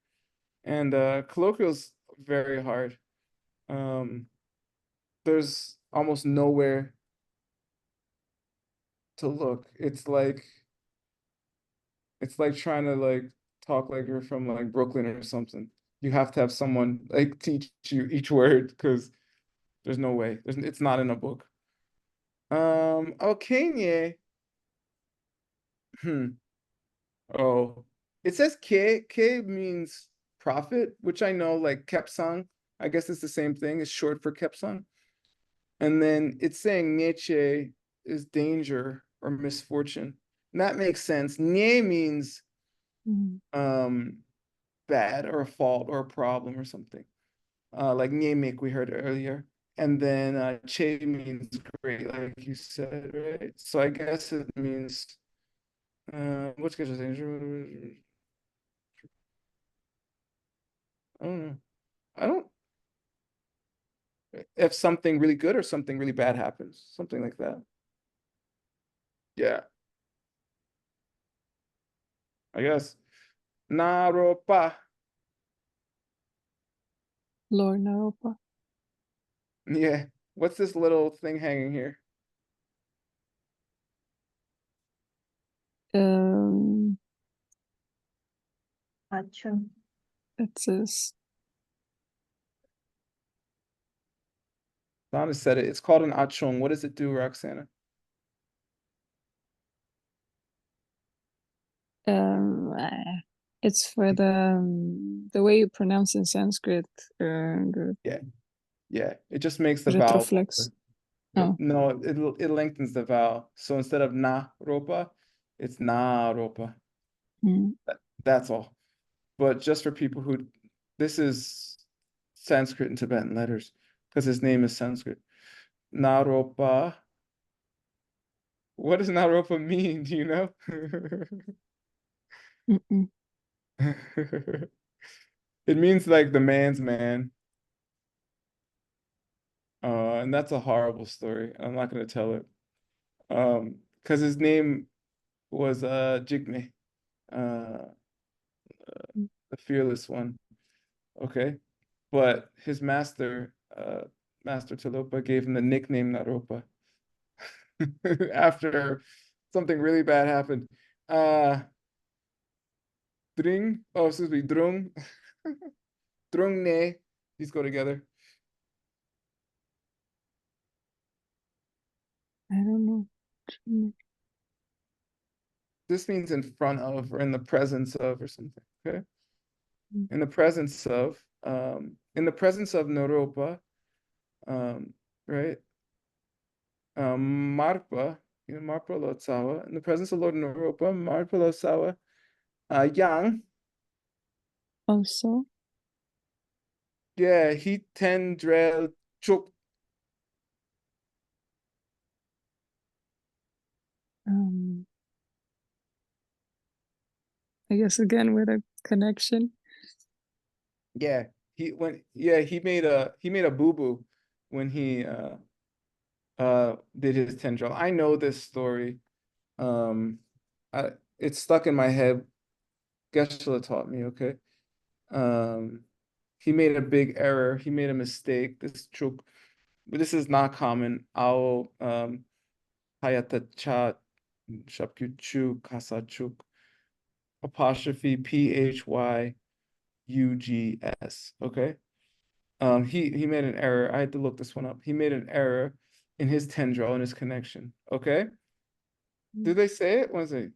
And colloquial's very hard. There's almost nowhere to look. It's like trying to like talk like you're from like Brooklyn or something. You have to have someone like teach you each word because there's no way. It's not in a book. Okay. Oh, it says K. K means prophet, which I know, like Kepsang. I guess it's the same thing. It's short for Kepsang. And then it's saying Nietzsche is danger or misfortune. And that makes sense. Nye means bad or a fault or a problem or something. Like Nyemik we heard earlier. And then Che means great, like you said, right? So I guess it means what's Geshe danger? I don't know. I don't. If something really good or something really bad happens, something like that. Yeah. I guess. Naropa. Lord Naropa. Yeah. What's this little thing hanging here? Achun. It's this. Donna said it. It's called an achong. What does it do, Roxana? It's for the way you pronounce in Sanskrit. Yeah. It just makes the vowel. Retroflex. Oh. No, it lengthens the vowel. So instead of na ropa, it's na ropa. That's all. But just for people who, this is Sanskrit and Tibetan letters because his name is Sanskrit. Naropa. What does Naropa mean? Do you know? Mm-mm. It means like the man's man. And that's a horrible story. I'm not gonna tell it. Because his name was Jigme, uh, the fearless one. Okay, but his master, Master Talopa, gave him the nickname Naropa after something really bad happened. Excuse me, Drung, Drung Ne. These go together. I don't know. This means in front of or in the presence of or something. Okay. Mm. In the presence of Naropa, right? Marpa, Marpa Lotsawa, in the presence of Lord Naropa, Marpa Lotsawa, Yang, Also, yeah, he tendrel chuk. I guess again with a connection. Yeah, he made a boo-boo when he did his tendril. I know this story. It's stuck in my head. Geshe taught me, okay? He made a big error. He made a mistake. This is not common. I'll Hayata cha shapkyuchu kasachuk apostrophe PHYUGS. Okay. He made an error. I had to look this one up. He made an error in his tendril, in his connection. Okay. Did they say it? Was it?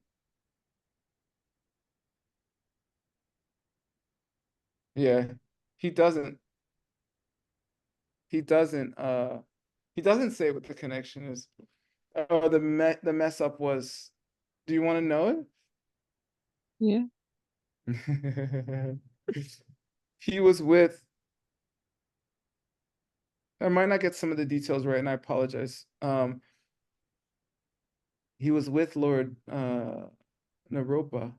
Yeah. He doesn't. He doesn't. He doesn't say what the connection is. Oh, the mess up was. Do you want to know Yeah. it? He was with. I might not get some of the details right, and I apologize. He was with Lord Naropa,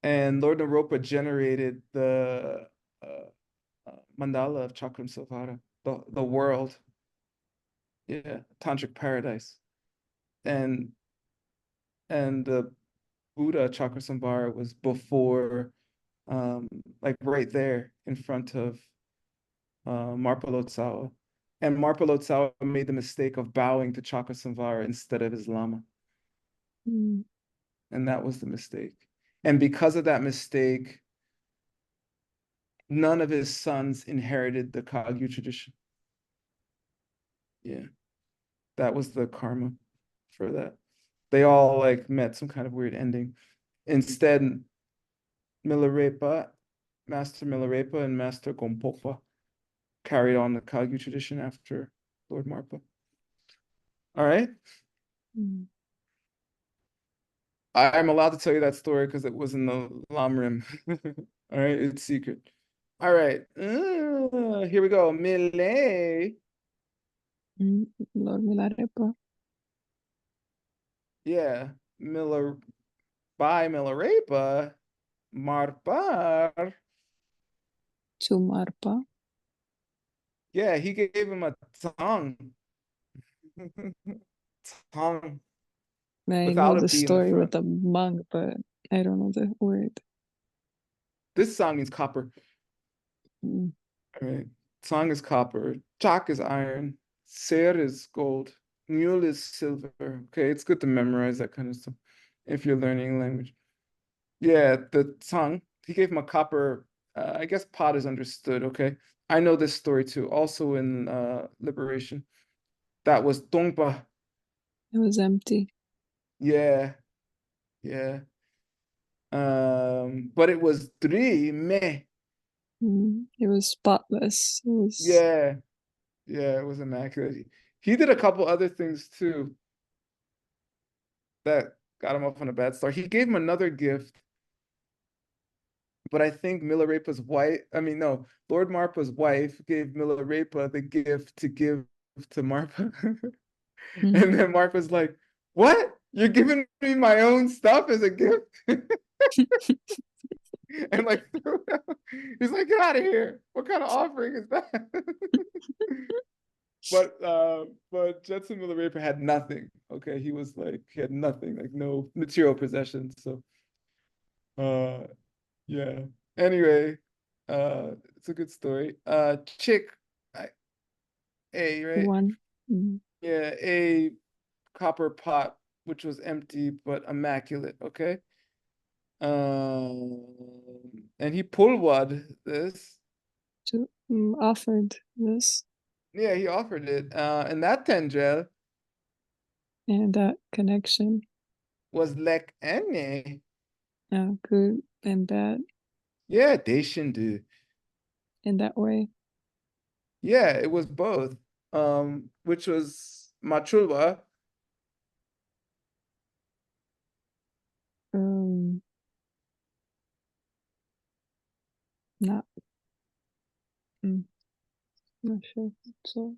and Lord Naropa generated the mandala of Chakram Savara, the world, yeah, tantric paradise, and the Buddha Chakrasamvara was before, like right there in front of Marpa. And Marpa made the mistake of bowing to Chakrasamvara instead of his Lama. Mm. And that was the mistake. And because of that mistake, none of his sons inherited the Kagyu tradition. Yeah, that was the karma for that. They all like met some kind of weird ending. Instead, Milarepa, Master Milarepa and Master Gompopa carried on the Kagyu tradition after Lord Marpa. All right. Mm. I'm allowed to tell you that story because it was in the Lamrim. All right, it's secret. All right, here we go. Mile. Lord Milarepa. Yeah, by Milarepa, Marpar. To Marpa. Yeah, he gave him a tongue. Tongue I know without a the B in the story with front. the monk, but I don't know the word. This song means copper. Mm. All right. Song is copper. Chak is iron. Ser is gold. Mule is silver. Okay, it's good to memorize that kind of stuff if you're learning language. Yeah, the song, he gave him a copper, I guess pot is understood, okay? I know this story too, also in Liberation. That was Tongpa. It was empty. Yeah, yeah. But it was Dri Me. It was spotless. It was Yeah, yeah, it was immaculate. He did a couple other things too that got him off on a bad start. He gave him another gift, but I think Milarepa's wife, I mean, no, Lord Marpa's wife gave Milarepa the gift to give to Marpa. Mhm. And then Marpa's like, what? You're giving me my own stuff as a gift? And like, he's like, get out of here. What kind of offering is that? But Jetson Milarepa had nothing. Okay, he was like, he had nothing, like no material possessions. So yeah. Anyway, it's a good story. Chick, A, right? One. Mhm. Yeah, a copper pot, which was empty but immaculate, okay? And he pulwad this. Offered this Yeah, he offered it. And that tendril and that connection, was lek ene. good and bad Yeah, deshindu. in that way. Yeah, it was both. Which was machulwa. Not, not sure. So,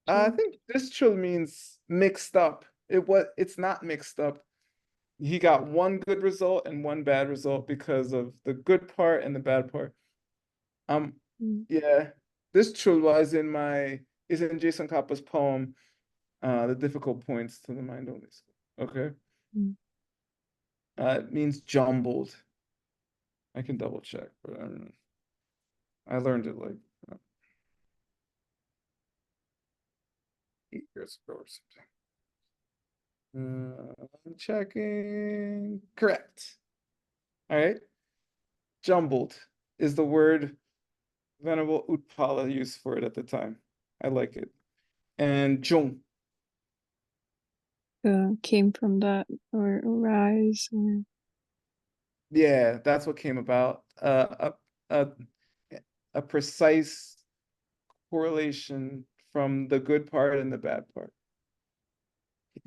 I think this chul means mixed up. It's not mixed up. He got one good result and one bad result because of the good part and the bad part. Yeah, this chulwa is in Jason Kappa's poem, The Difficult Points to the Mind Only School. Okay. It means jumbled. I can double check, but I don't know. I learned it like 8 years ago or something. I'm checking. Correct. All right. Jumbled is the word Venerable Utpala used for it at the time. I like it. And Jung. came from that or arise or Yeah, that's what came about. A precise correlation from the good part and the bad part.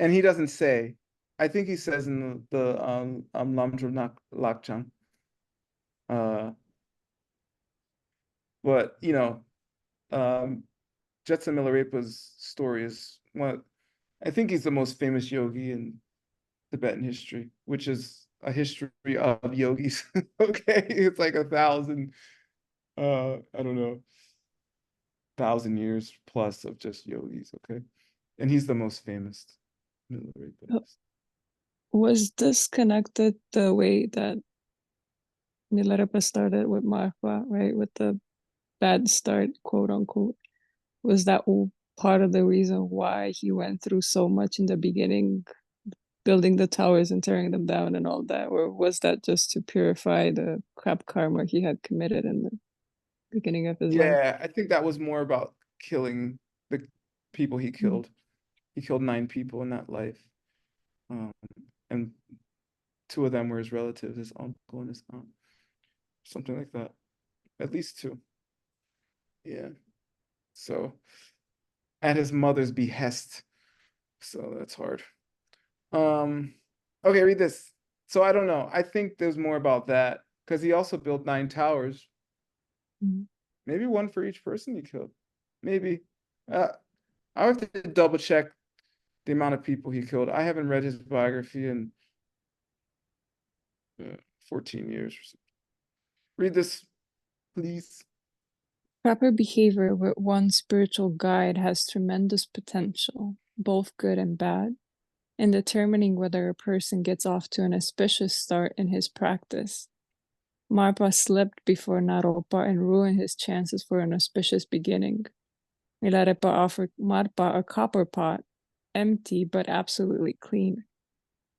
And he doesn't say. I think he says in the Lamdro Lakchang. But Jetson Milarepa's story is I think he's the most famous yogi in Tibetan history, which is a history of yogis. Okay, it's like 1,000, I don't know, 1,000 years plus of just yogis. Okay, and he's the most famous. Milarepa is. was this connected the way that Milarepa started with Marfa, right? With the bad start, quote unquote. Was that part of the reason why he went through so much in the beginning, building the towers and tearing them down and all that? Or was that just to purify the crap karma he had committed in the beginning of his life? Yeah, I think that was more about killing the people he killed. He killed 9 people in that life. And 2 of them were his relatives, his uncle and his aunt. Something like that. At least 2. Yeah. So at his mother's behest. So that's hard. Okay, read this. So I don't know. I think there's more about that because he also built 9 towers. Maybe one for each person he killed. Maybe. I have to double check the amount of people he killed. I haven't read his biography in 14 years or something. Read this, please. Proper behavior with one's spiritual guide has tremendous potential, both good and bad, in determining whether a person gets off to an auspicious start in his practice. Marpa slipped before Naropa and ruined his chances for an auspicious beginning. Milarepa offered Marpa a copper pot, empty but absolutely clean.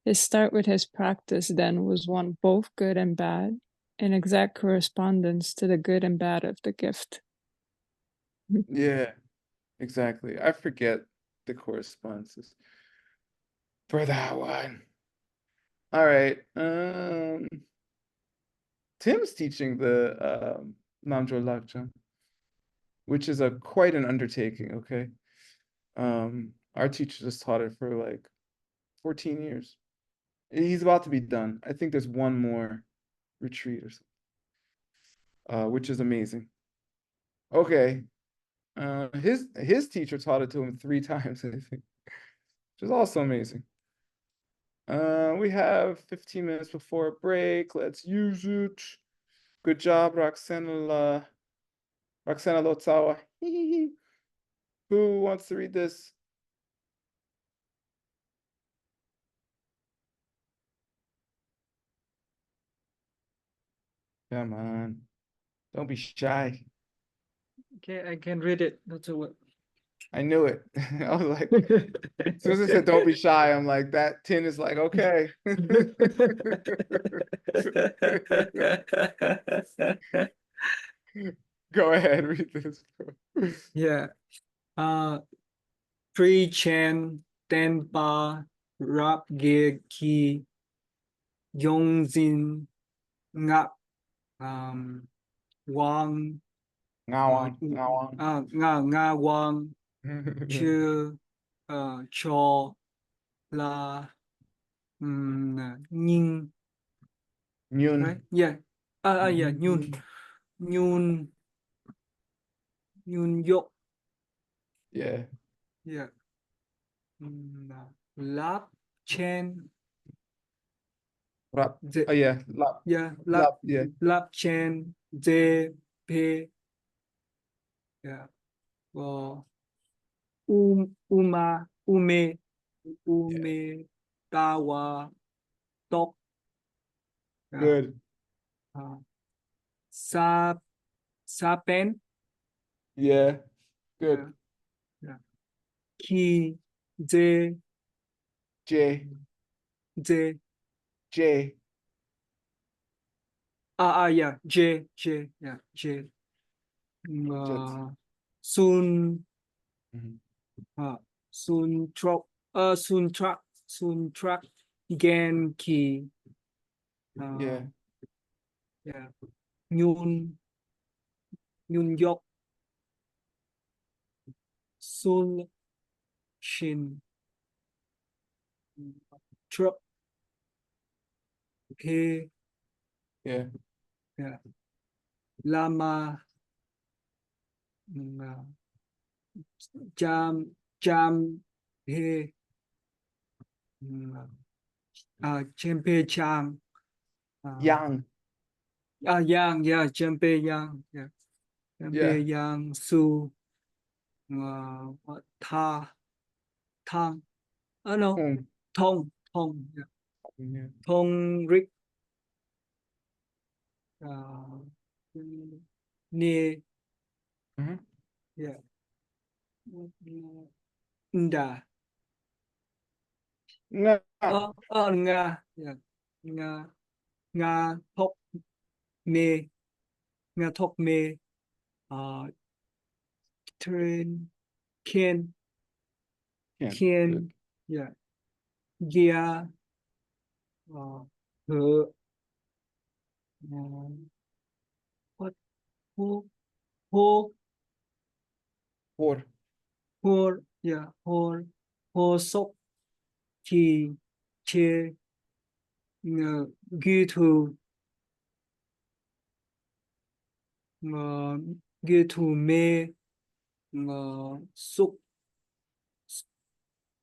His start with his practice then was one both good and bad, in exact correspondence to the good and bad of the gift. Yeah, exactly. I forget the correspondences for that one. All right. Tim's teaching the Namjo Lakchang, which is quite an undertaking, okay? Our teacher just taught it for like 14 years. He's about to be done. I think there's one more retreat or something, which is amazing. Okay. His teacher taught it to him 3 times, I think, which is also amazing. We have 15 minutes before a break. Let's use it. Good job, Roxana Lotsawa. Who wants to read this? Come on. Don't be shy. Okay, I can read it. That's what. I knew it. I was like, as soon as I said don't be shy, I'm like, that tin is like, okay. Go ahead, read this. Yeah. Pre Chen Tenpa Rap Ge Ki Yongzin Ngap Wang Ngawang, Nga Wang ngawang. Chư Cho La Ning, Myun. right? Yeah. Yeah, Nyun Yok. Yeah. Yeah. Lap Chen. Rap. The, Oh yeah. Lap. yeah, Lap. Yeah. Lap Chen De Pe. Yeah. Ume Tawa Tok. Good. Sapen. Yeah. Good. Yeah. Ki Je J. Je. J. Yeah, J, yeah, J. Sun Trak Gen Ki. Yeah. Yeah. Nyun Yok Sul Shin Truck He. Yeah. Yeah. Lama Jam He. Chempe Chang. Yang. Yang, yeah, Chempe Yang, yeah. Chempe Yang Su Tha Thang. Oh no. Thong, yeah. Yeah. Thong Rick. Ne. Yeah. Nda. Nga. Nga. Yeah. Nga Thok Me. Nga Thok Me. Train. Ken. Yeah. Gia. What? Ho. Yeah. Ho Sok. Ki. Che. Ghi Thu. Ghi Thu Me. Suk.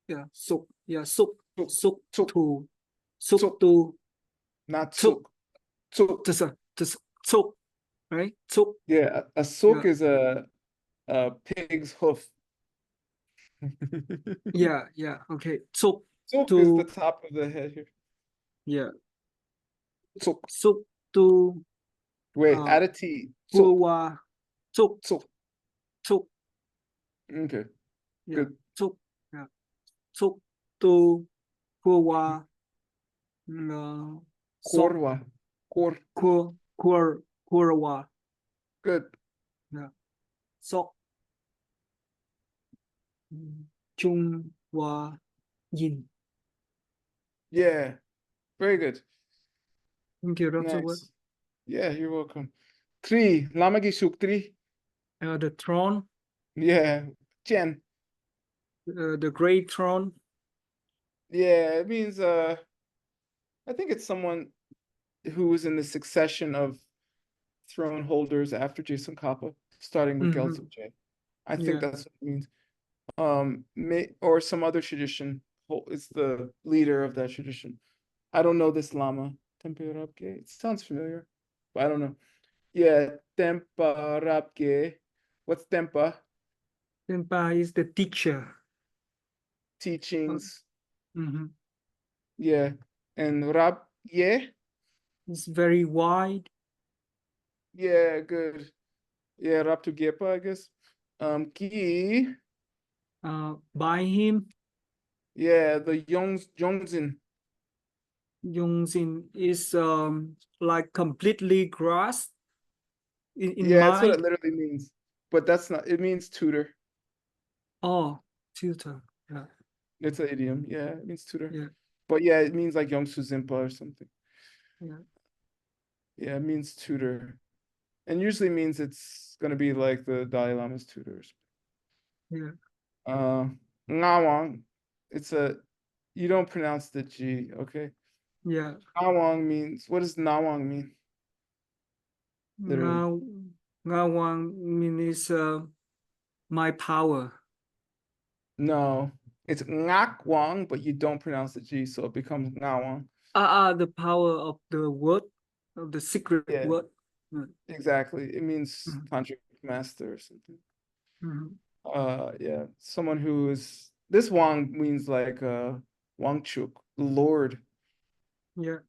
Yeah. Suk. Yeah. Suk. Suk. Tu. Suk Tu. Not Tsuk. Tsuk. Tsuk. Right? Tsuk. Yeah. A suk is a pig's hoof. Yeah. Okay. Tsuk. Tsuk is the top of the head here. Yeah. Tsuk. Suk Tu. Wait, add a T. Tsuk. Tsuk. Tsuk. Okay. Yeah. Good. Tsuk. Yeah. Tsuk Tu. Kuwa. Korwa. Kurwa. Good. Yeah. Sok. Chung Wa Yin. Yeah. Very good. Thank you, Dr. Nice. Yeah, you're welcome. 3. Lamagi Suk 3. The throne. Yeah. Chen. The great throne. Yeah, it means I think it's someone who was in the succession of throne holders after Jason Kappa, starting with Gelso J. I think Yeah. that's what it means. Or some other tradition is the leader of that tradition. I don't know this Lama. Tempa Rabge. It sounds familiar, but I don't know. Yeah, Tempa Rabge. What's Tempa? Tenpa is the teacher. Teachings. Mhm. Yeah. And Rab, yeah. It's very wide. Yeah, good. Yeah, Rab to Gepa, I guess. Ki. By him, Yeah, the Yongzin. Yongzin is like completely grasped in Yeah, that's what it mind. literally means. But that's not, it means tutor. Oh, tutor. Yeah. It's an idiom. Yeah, it means tutor. Yeah. But yeah, it means like Yongsu Zimpa or something. Yeah. Yeah, it means tutor. And usually means it's gonna be like the Dalai Lama's tutors. Yeah. Ngawang. You don't pronounce the G, okay? Yeah. Ngawang means, what does Nawang mean? Literally. Ngawang means my power. No, it's Ngakwang, but you don't pronounce the G, so it becomes Ngawang. The power of the word, of the secret Yeah. word. Exactly. It means Mhm. tantric master or something. Mhm. Yeah, someone who is, this Wang means like Wangchuk, Lord, Yeah.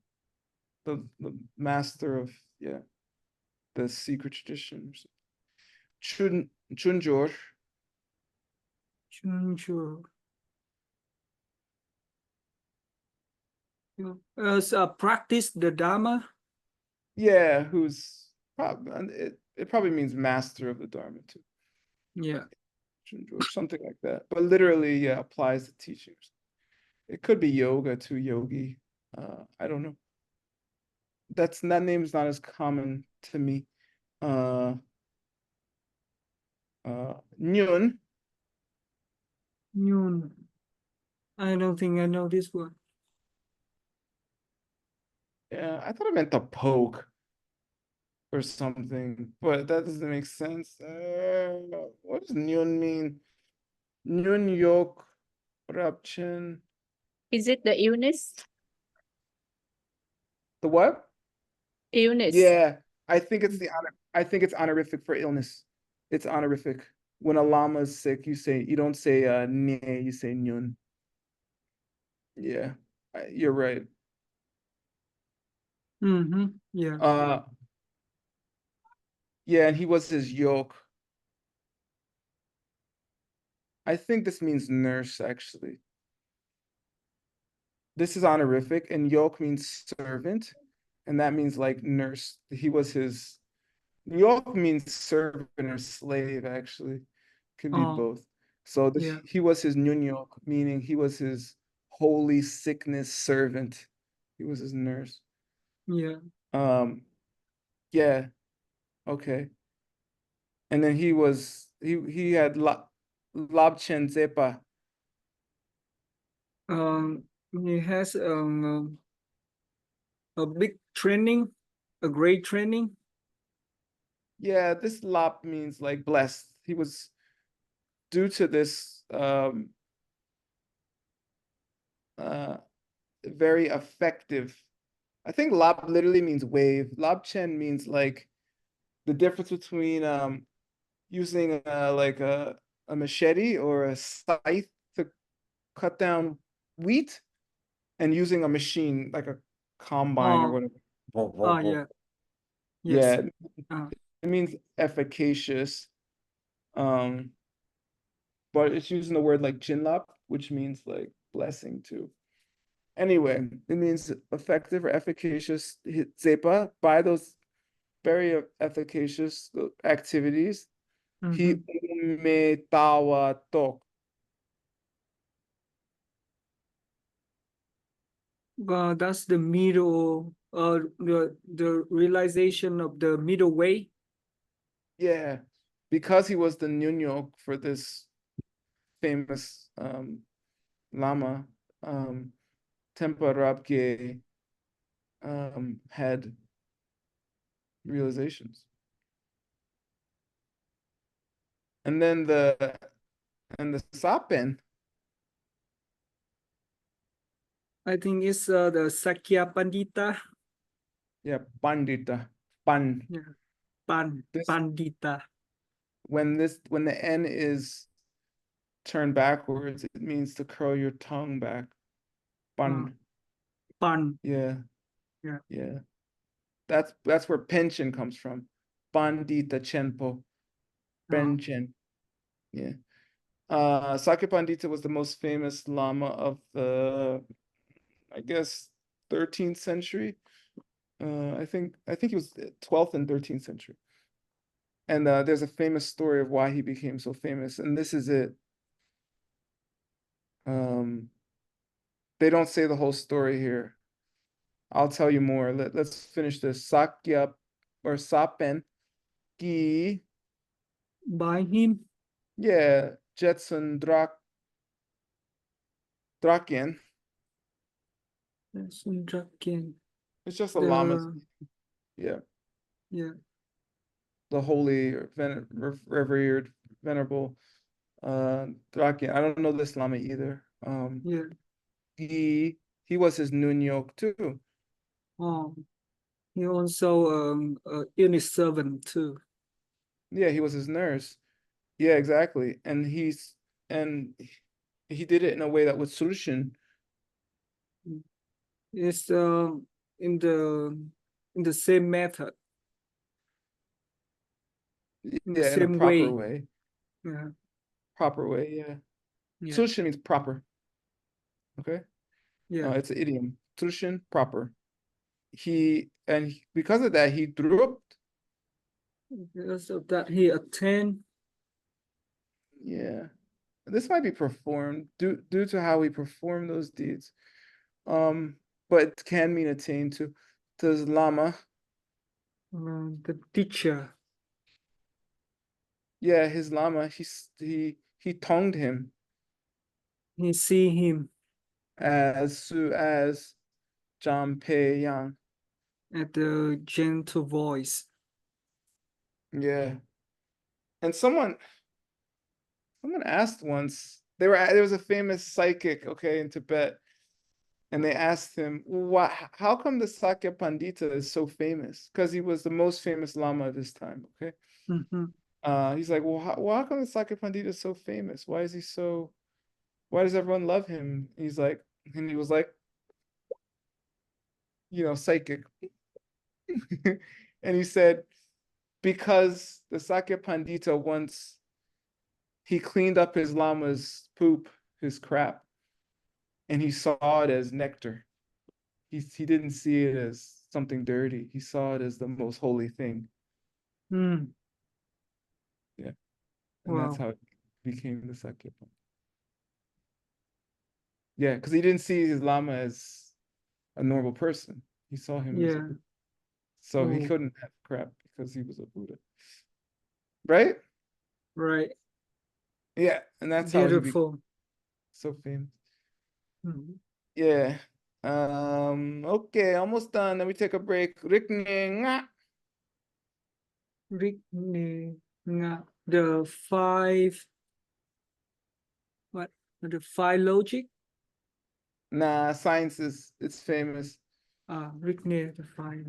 the master of, yeah, the secret traditions. Chunjor. Sure. Practice the Dharma. Yeah, who's probably, it probably means master of the Dharma too. Yeah. Chunjor, something like that. But literally, yeah, applies to teachings. It could be yoga to yogi. I don't know. That name is not as common to me. Nyun. Noon. I don't think I know this one. Yeah, I thought it meant to poke or something, but that doesn't make sense. What does Nyun mean? Nyun Yok Rapchen. Is it the illness? The what? Illness. Yeah, I think it's I think it's honorific for illness. It's honorific. When a lama is sick, you don't say ne, you say Nyun. Yeah, you're right. Mm-hmm. Yeah. Yeah, and he was his yoke. I think this means nurse, actually. This is honorific, and yoke means servant, and that means like nurse. He was his, yoke means servant or slave, actually. Can be Oh, both. So yeah. he was his nyunyok, meaning he was his holy sickness servant. He was his nurse. Yeah. Yeah, okay. And then he had Labchen Zepa. He has a big training, a great training. Yeah, this Lap means like blessed. He was, due to this very effective. I think Lap literally means wave. Lap Chen means like the difference between using like a machete or a scythe to cut down wheat and using a machine like a combine or whatever. Yeah. Yeah, Yes. it means efficacious. But it's using the word like jinlap, which means like blessing too. Anyway, it means effective or efficacious zepa by those very efficacious activities. He Mhm. umetawa tok. That's the middle, the realization of the middle way. Yeah, because he was the nyunyok for this famous lama, Tempa Rabge had realizations. And then the Sapen, I think it's the Sakya Pandita. yeah, Pandita, Pan. Yeah. This Pandita. when the N is turned backwards, it means to curl your tongue back. Pan. Pan. Yeah. Yeah. Yeah. That's where pension comes from. Pandita Chenpo. Pension. Yeah. Sakya Pandita was the most famous Lama of the, I guess, 13th century. I think it was 12th and 13th century. And there's a famous story of why he became so famous, and this is it. They don't say the whole story here. I'll tell you more. Let's finish this. Sakya or Sapen Ki, By him. yeah, Jetson Drakian. Sundraken. It's just a lama. Yeah. Yeah. The holy, revered, venerable Drakian. I don't know this lama either. Yeah. He was his nunyok too. He also unit servant too. Yeah, he was his nurse. Yeah, exactly. And he did it in a way that was solution. It's in the same method. In the Yeah, in a same proper way. Yeah. Proper way, yeah. Yeah. Solution means proper. Okay? Yeah. It's an idiom. Solution, proper. Because of that, he dropped. Because of that, he attained. Yeah. This might be performed due to how he performed those deeds. But it can mean attain to his lama. The teacher. Yeah, his lama, he tongued him He see him as Jampe Yang. at the gentle voice. Yeah. And someone asked once, there was a famous psychic, okay, in Tibet, and they asked him, how come the Sakya Pandita is so famous? Because he was the most famous lama of his time, okay? He's like, well, how come the Sakya Pandita is so famous? Why does everyone love him? He was like, psychic. And he said, because the Sakya Pandita once, he cleaned up his lama's poop, his crap, and he saw it as nectar. He didn't see it as something dirty. He saw it as the most holy thing. Yeah. And that's how it became the Sakya Pandita. Yeah, because he didn't see his lama as a normal person. He saw him as a Buddha. So he couldn't have crap because he was a Buddha. Right? Right. Yeah, and that's how he became so famous. Yeah. Okay, almost done. Then we take a break. Rikning. The five logic? Nah, science it's famous. The five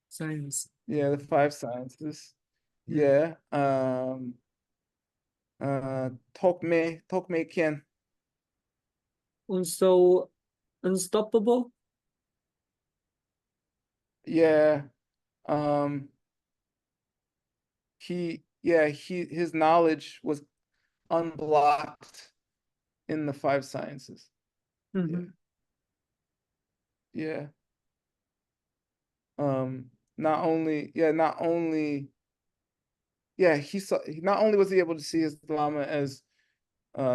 science. Yeah, the 5 sciences. Yeah. Tokme Kien. Also unstoppable. Yeah. His knowledge was unblocked in the 5 sciences. Yeah. Not only was he able to see his lama as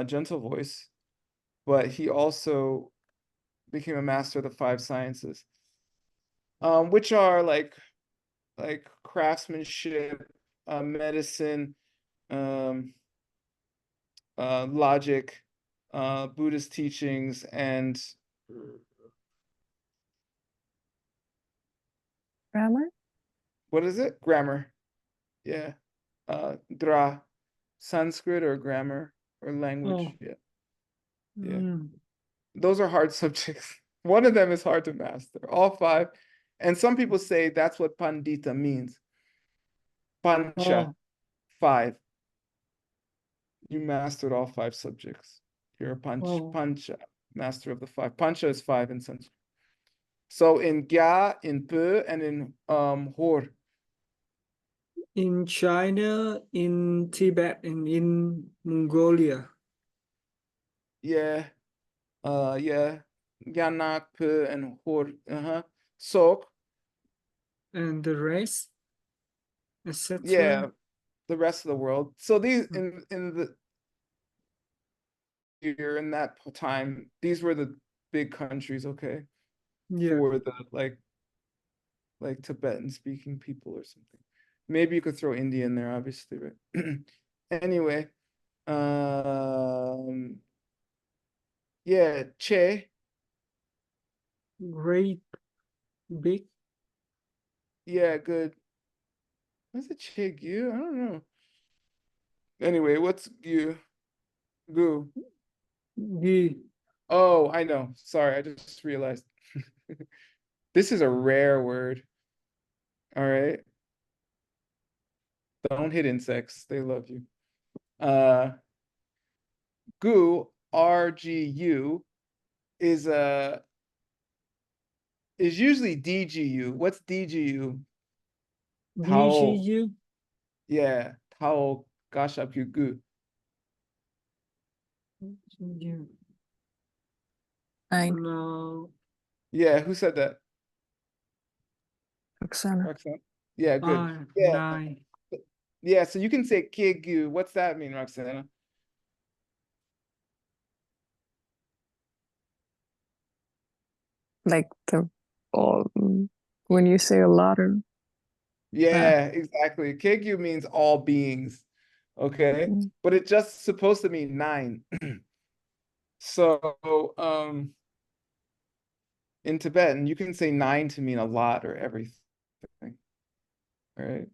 gentle voice, but he also became a master of the 5 sciences, which are like craftsmanship, medicine, logic, Buddhist teachings, and Grammar? what is it? Grammar. Yeah. Dra. Sanskrit or grammar or language. Oh. Yeah. Yeah. Mm. Those are hard subjects. One of them is hard to master. All five. And some people say that's what pandita means. Pancha, Oh. 5. You mastered all 5 subjects. You're a Oh. pancha, master of the 5. Pancha is 5 in Sanskrit. So in Gya, in Pe, and in Hor. In China, in Tibet, and in Mongolia. Yeah. Yeah. Gyanak, Pe, and Hor. Sok. And the rest, etc. Yeah. The rest of the world. So these in the year in that time, these were the big countries, okay? Yeah. For the like Tibetan speaking people or something. Maybe you could throw India in there, obviously, right? Anyway, yeah, Che, Great, big. yeah, good. What's it, Che Gu? I don't know. Anyway, what's Gu? Gu. Gi. Oh, I know. Sorry, I just realized. This is a rare word. All right. Don't hit insects. They love you. Gu, RGU, is usually DGU. What's DGU? Tao. DGU. Yeah, Tao Gashapyu Gu. No. Yeah, who said that? Roxana. Roxanne? Yeah, good. 5, Yeah. 9. Yeah, so you can say Kigu. What's that mean, Roxana? Like the all when you say a lot of Yeah, exactly. Kigu means all beings. Okay. Mm. But it's just supposed to mean 9. So in Tibetan, you can say 9 to mean a lot or everything. Right?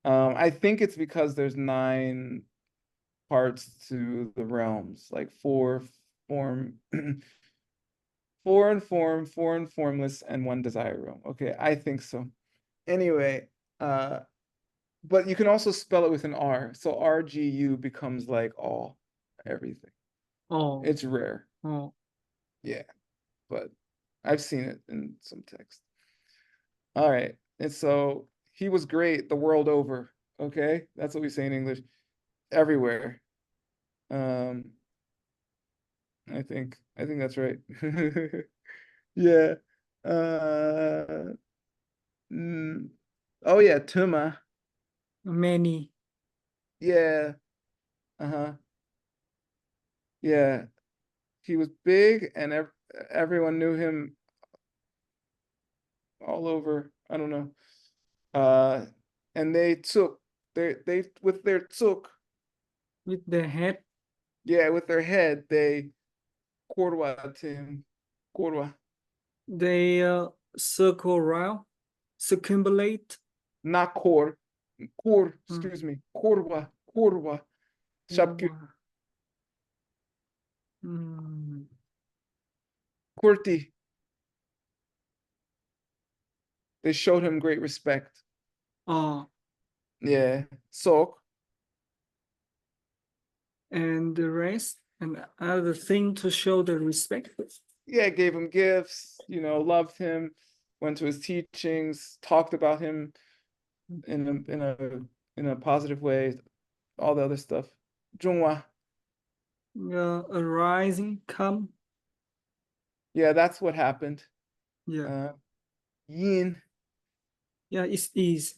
I think it's because there's 9 parts to the realms, like 4 form, 4 in form, 4 in formless, and 1 desire realm. Okay, I think so. Anyway, but you can also spell it with an R. So RGU becomes like all, everything. Oh. It's rare. Oh. Yeah, but I've seen it in some text. All right, and so he was great the world over. Okay, that's what we say in English. Everywhere. I think that's right. Yeah. Oh yeah, Tuma. Many. Yeah. Yeah. He was big and everyone knew him all over. I don't know. And they took they with their took. With the head. Yeah, with their head, they korwa to him. Korwa. They circle around, circumambulate. Not kor. Excuse me. Korwa. Shapku. Kurti. They showed him great respect. Yeah. Sok. And the rest, and other thing to show the respect. Yeah, gave him gifts, loved him, went to his teachings, talked about him in a positive way, all the other stuff. Zhongwa. Arising, come. Yeah, that's what happened. Yeah. Yin. Yeah, it is.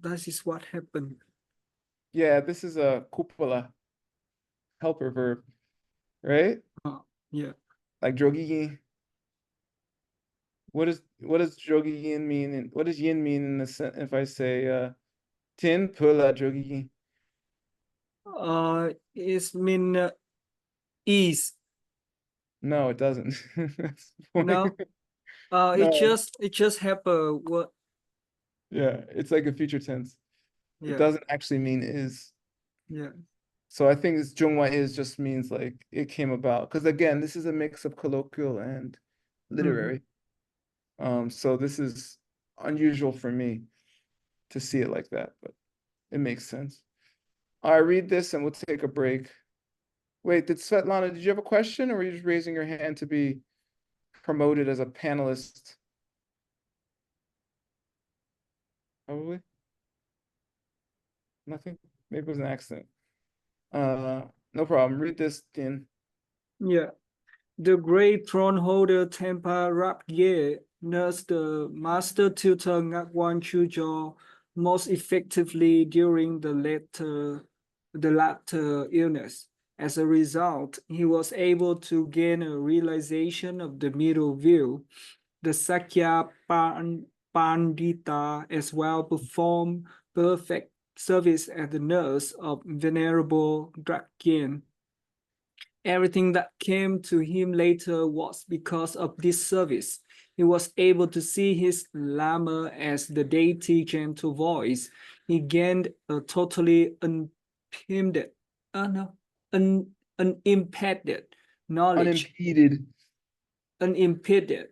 That is what happened. Yeah, this is a kupala, helper verb, right? Yeah. Like drogi yin. What does drogi yin mean? And what does yin mean in the if I say tin pula drogi yin? It's mean ease. No, it doesn't. No. No. It just have a what? Yeah, it's like a future tense. Yeah. It doesn't actually mean is. Yeah. So I think this Zhonghua is just means like it came about. Because again, this is a mix of colloquial and literary. So this is unusual for me to see it like that, but it makes sense. I read this and we'll take a break. Wait, Svetlana, did you have a question or were you just raising your hand to be promoted as a panelist? Probably. Nothing? Maybe it was an accident. No problem. Read this, Dean. Yeah. The great throne holder Tempa Rapye nursed the master tutor Ngakwan Chujo most effectively during the latter illness. As a result, he was able to gain a realization of the middle view. The Sakya Pandita as well performed perfect service as the nurse of Venerable Drakyen. Everything that came to him later was because of this service. He was able to see his Lama as the deity gentle voice. He gained a totally unimpeded knowledge. Unimpeded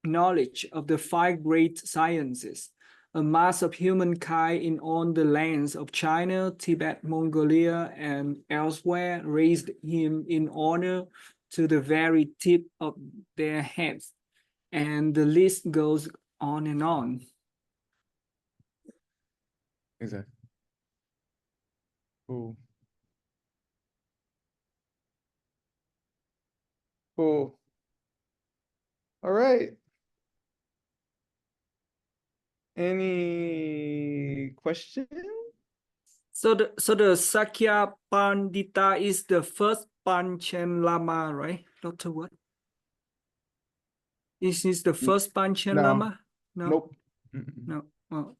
knowledge of the 5 great sciences. A mass of humankind in all the lands of China, Tibet, Mongolia, and elsewhere raised him in honor to the very tip of their heads. And the list goes on and on. Exactly. Cool. Cool. All right. Any questions? So the Sakya Pandita is the first Panchen Lama, right, Dr. Wood? Is this the first Panchen No. Lama? No. Nope. No. Oh.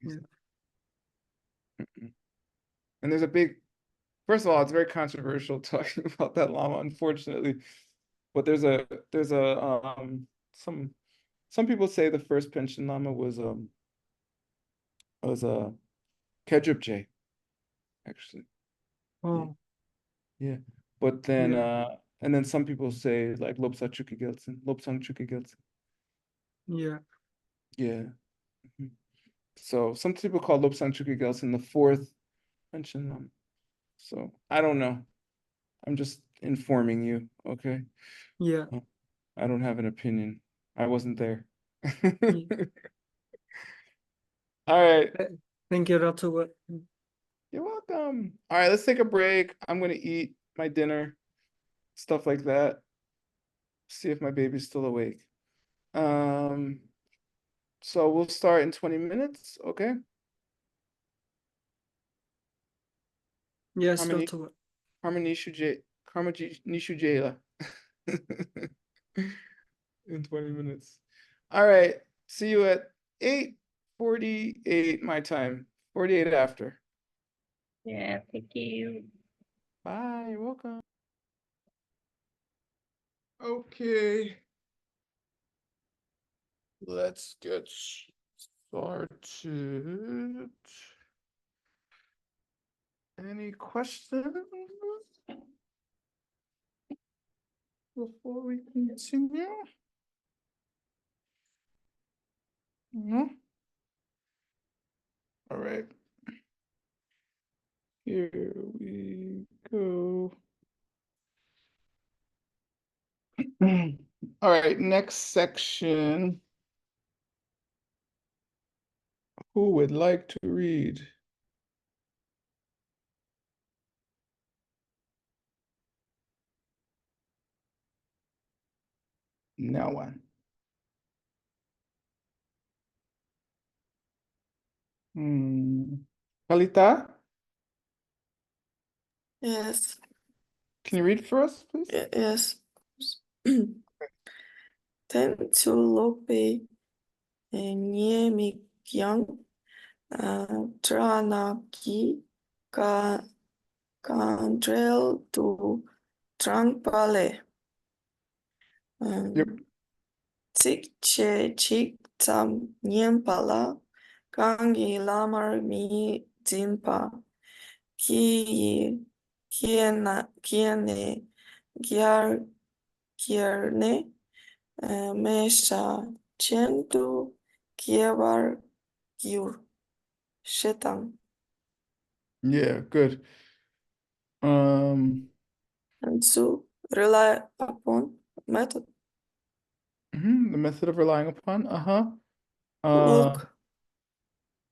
Yeah. And there's a big, first of all, it's very controversial talking about that Lama, unfortunately. But there's some people say the first Panchen Lama was Kedrupje, actually. Oh. Yeah. But then Yeah. and then some people say like Lobsang Chuki Gelsen. Yeah. Yeah. So some people call Lobsang Chuki Gelsen the fourth Panchen Lama. So I don't know. I'm just informing you, okay? Yeah. I don't have an opinion. I wasn't there. All right. Thank you, Dr. Wood. You're welcome. All right, let's take a break. I'm gonna eat my dinner, stuff like that. See if my baby's still awake. So we'll start in 20 minutes, okay? Yes, Harmony, Dr. Wood. Harmony Nishu Jayla. In 20 minutes. All right. See you at 8:48 my time. 48 after. Yeah, thank you. Bye. You're welcome. Okay. Let's get started. Any questions before we continue? No? All right. Here we go. All right, next section. Who would like to read? No one. Kalita, Yes. can you read for us, please? Yes. Tensulope Niemikyang Tranaki Kandrel to Trangpale. Yep. Chik che chik tam nyen pala kangi lamar mi jimpa kiene, gierne, mesha, chentu, kievar, giur, shetan. Yeah, good. And to rely upon method. The method of relying upon. Look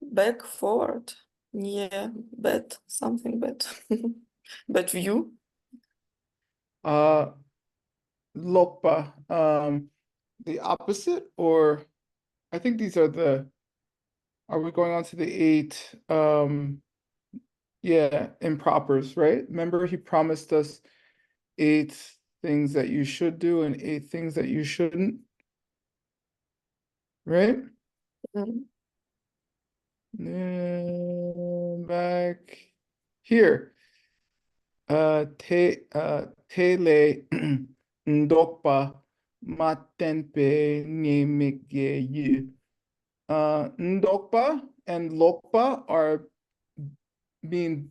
back, forward. Yeah, bad, something bad. Bad view. Lopa. The opposite, or I think these are we going on to the 8 yeah, impropers, right? Remember he promised us 8 things that you should do and 8 things that you shouldn't, right? Mm. Back here. Tele ndokpa matenpe nyemekye. Ndokpa and lokpa are mean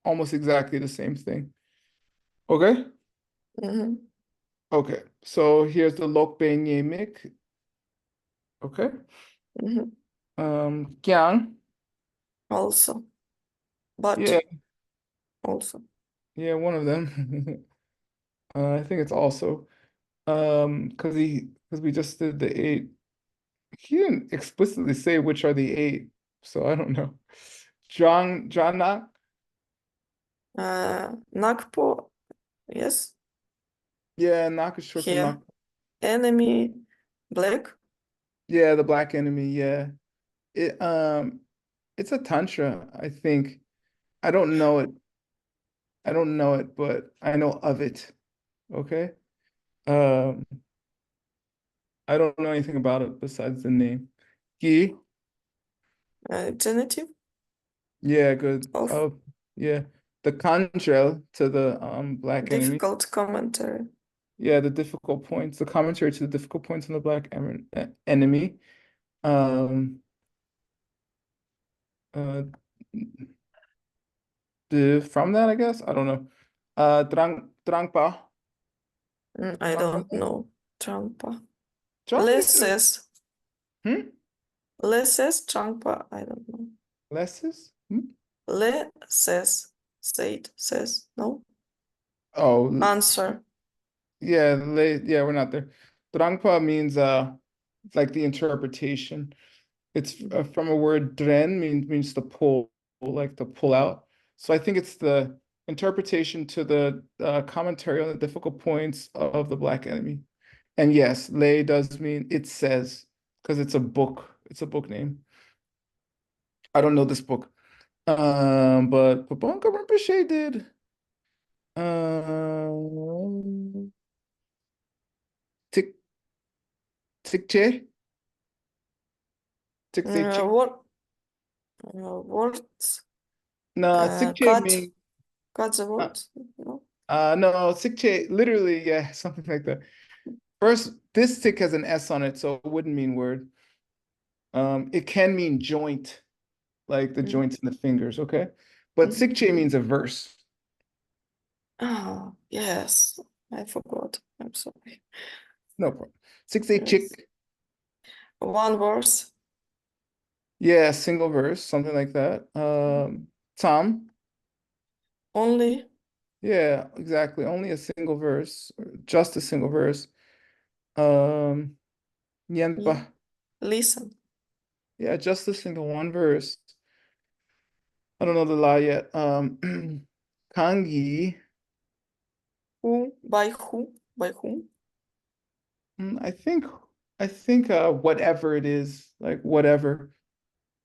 almost exactly the same thing. Okay? Mhm. Okay. So here's the lokpe nyemik. Okay. Mhm. Kyang. Also, but Yeah, also. yeah, one of them. I think it's also because we just did the 8. He didn't explicitly say which are the 8, so I don't know. Janak. Nakpo, yes. Yeah, Nak is short for Here. Nak. Enemy, black. Yeah, the black enemy, yeah. It's a tantra, I think. I don't know it. I don't know it, but I know of it. Okay. Um, I don't know anything about it besides the name. Gi. Genitive Yeah, good. of Oh, yeah. The contrail to the black enemy. difficult commentary. Yeah, the difficult points, the commentary to the difficult points in the black enemy. Uh, from that, I guess. I don't know. Drangpa. I don't know. Trampa. Drang means Leses. hmm? Leses, trampa. I don't know. Lesses? Leses. Said, says. No. Oh, Answer. yeah, yeah, we're not there. Drangpa means like the interpretation. It's from a word dren means to pull, like to pull out. So I think it's the interpretation to the commentary on the difficult points of the black enemy. And yes, lay does mean it says, because it's a book. It's a book name. I don't know this book. But Paponka Rinpoche did. Tik Tikche? Tikche? What? Words. No, Tikche Cut. means Cut the uh, word. No. no, Sikche, literally, yeah, something like that. First, this tick has an S on it, so it wouldn't mean word. It can mean joint, like the joints in the fingers, okay? But Sikche means a verse. Oh, yes. I forgot. I'm sorry. No problem. Sikse Yes. chick, One verse. yeah, single verse, something like that. Tom, Only. yeah, exactly. Only a single verse, or just a single verse. Um, Nyenpa, Listen. yeah, just a single one verse. I don't know the lie yet. Kangi, Who? By who? By whom? I think whatever it is, like whatever,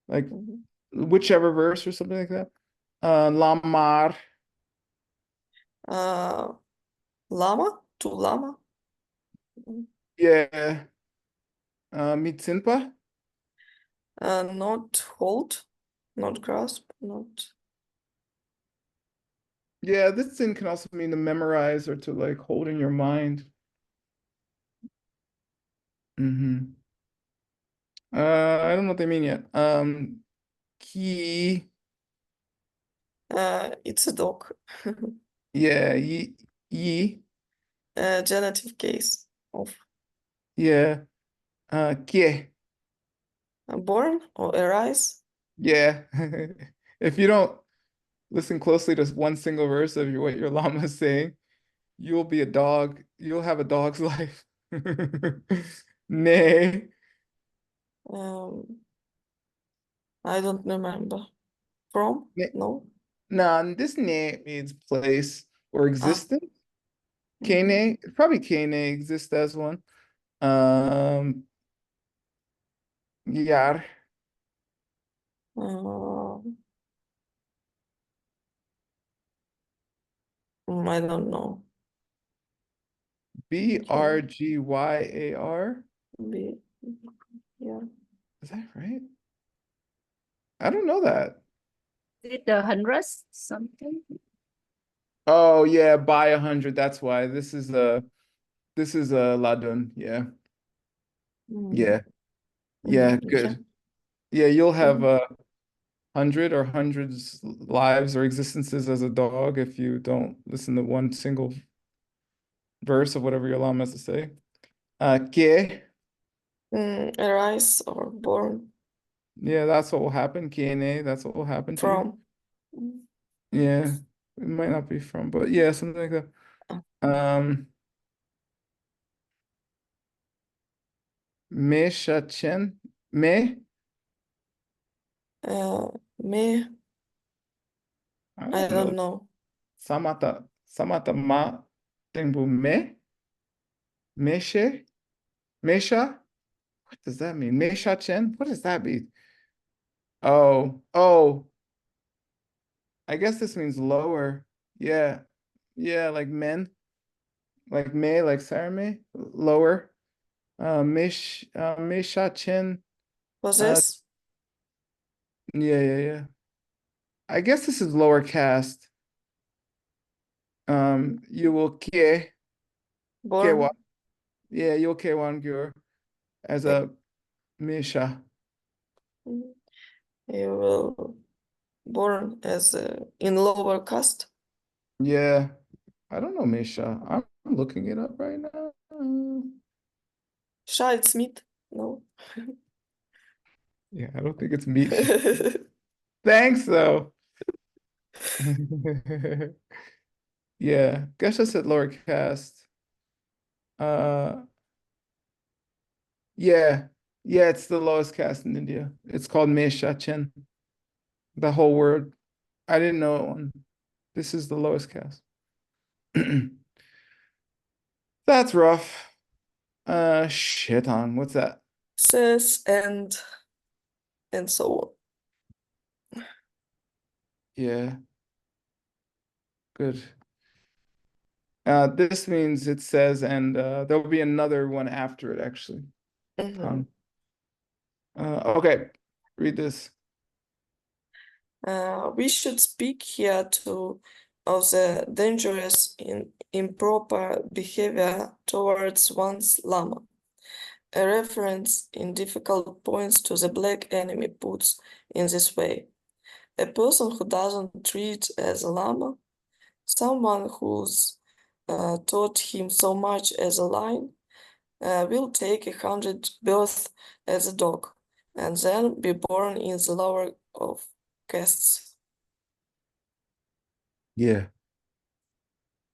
like whichever verse or something like that. Lamar, Lama? To lama? yeah. Mitsinpa, Not hold, not grasp, not. yeah. This thing can also mean to memorize or to like hold in your mind. I don't know what they mean yet. Ki, It's a dog. Yeah, yi. Genitive case of Yeah. Kie. born or arise. Yeah. If you don't listen closely to one single verse of what your Lama is saying, you'll be a dog. You'll have a dog's life. Nay. I don't remember. From? Ne- No. Nah, this ne means place or existence. Mhm. Kene, probably Kene exists as one. Yar. I don't know. Brgyar. Be, yeah. Is that right? I don't know that. Is it the hundreds something? Oh yeah, by 100. That's why this is a ladun. Yeah, yeah, yeah. Yeah. Good. Yeah, you'll have 100 or hundreds lives or existences as a dog if you don't listen to one single verse of whatever your Lama has to say. Que. Arise or born Yeah, that's what will happen. Kene, that's what will happen to you. from. Yeah, it might not be from, but yeah, something like that. Me shachen, me. Me. I don't know. Samata ma tembu me. Meshe, mesha. What does that mean? Mesha chen. What does that mean? Oh. I guess this means lower. Yeah, yeah, like men, like me, like Sarame, lower. Mesha chen. Possess. Yeah. I guess this is lower caste. You will ke Born. wa. Yeah, you'll ke one gur as a Misha. You will born as in lower caste. Yeah, I don't know Misha. I'm looking it up right now. Child Smith. No. Yeah, I don't think it's meat. Thanks though. Yeah, Geshe said lower caste. Yeah, it's the lowest caste in India. It's called Meshachen. The whole word. I didn't know it one. This is the lowest caste. That's rough. Shit on. What's that? Says and so on. Yeah. Good. This means it says, and there'll be another one after it, actually. Okay, read this. We should speak here too of the dangerous improper behavior towards one's lama. A reference in difficult points to the black enemy puts in this way. A person who doesn't treat as a lama, someone who's taught him so much as a lion, will take 100 births as a dog and then be born in the lower of castes. Yeah.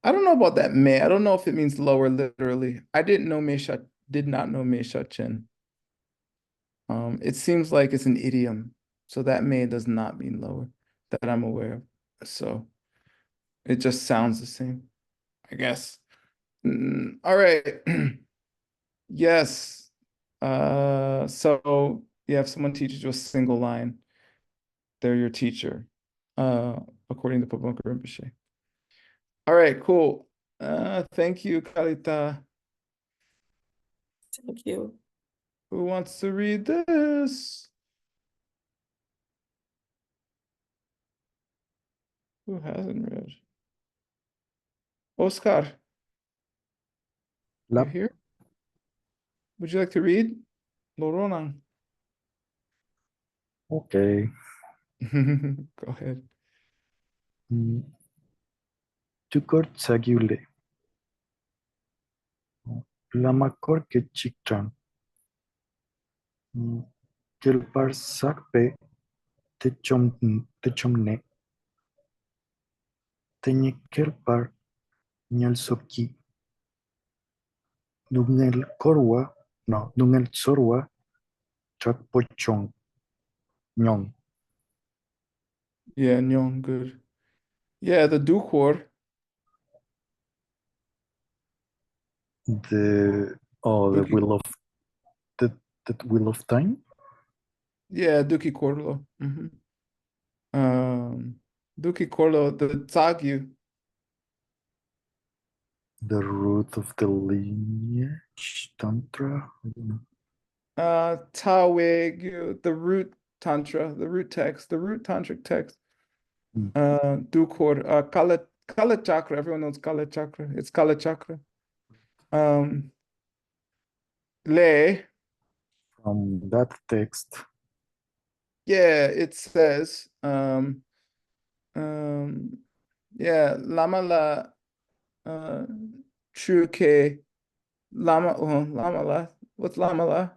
I don't know about that me. I don't know if it means lower literally. I did not know Mesha Chen. It seems like it's an idiom. So that may does not mean lower that I'm aware of. So it just sounds the same, I guess. All right. Yes. So you have someone teaches you a single line. They're your teacher, according to Pabunka Rinpoche. All right, cool. Thank you, Kalita. Thank you. Who wants to read this? Who hasn't read? Oscar, you here? Would you like to read? Lorona. Okay. Go ahead. Tukor Tsagiule. Lamakor ke Chikran. Kelpar Sakpe Techomne. Teñekelpar Nyalsoki. Nungel Korwa. No, Nungel Sorwa Chakpochong. Nyong. Yeah, Nyong, good. Yeah, the Dukhor. The Duki, wheel of the wheel of time. yeah, Duki Korlo. Duki Korlo, the Tsagyu. The root of the lineage tantra. I don't know. Tawegyu, the root tantra, the root text, the root tantric text. Dukhor, Kala Chakra. Everyone knows Kala Chakra. It's Kala Chakra. Le. From that text, Yeah, it says, yeah, Lama la, Chuke, Lama la, what's Lama la?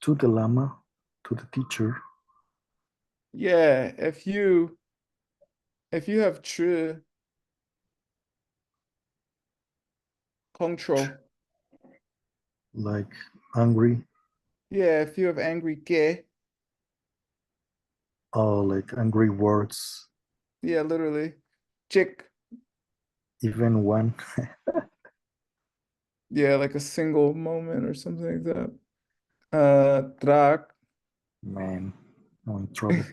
to the Lama, to the teacher, Yeah, if you have true control, like angry, yeah, if you have angry ke, like angry words, yeah, literally, chick, even one. yeah, like a single moment or something like that. Drak. Man, I'm in trouble.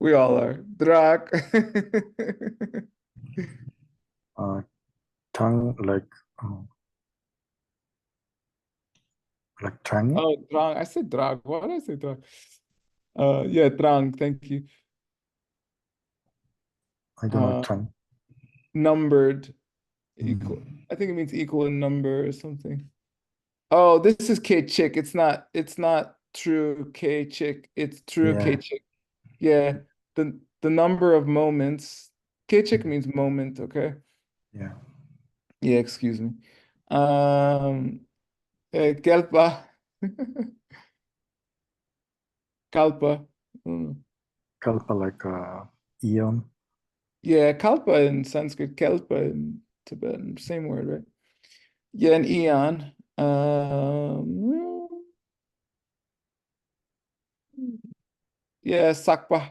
We all are. Drak. Tongue like tongue. Oh, drang. I said drag. Why did I say drag? Yeah, drang. Thank you. I don't know tongue. Numbered. Equal. I think it means equal in number or something. Oh, this is K chick. It's not true K chick. It's true K Yeah. chick. Yeah. The number of moments. K chick means moment, okay? Yeah. Yeah, excuse me. Kalpa. Kalpa. Kalpa like eon. Yeah, kalpa in Sanskrit, kalpa in Tibetan, same word, right? Yeah, an eon. Yeah, sakpa.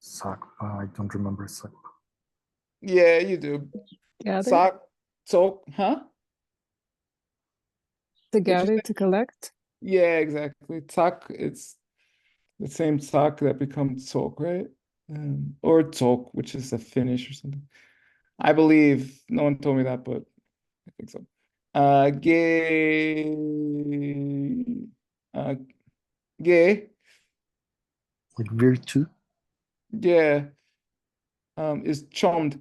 Sakpa, I don't remember Sakpa. Yeah, you do. Gather Sak, sok, huh? to What'd you gather say? to collect. Yeah, exactly. Sak, it's the same sak that becomes sok, right? Or tok, which is a finish or something. I believe, no one told me that, but I think so. Gay, gay, Like virtue, yeah, is chommed,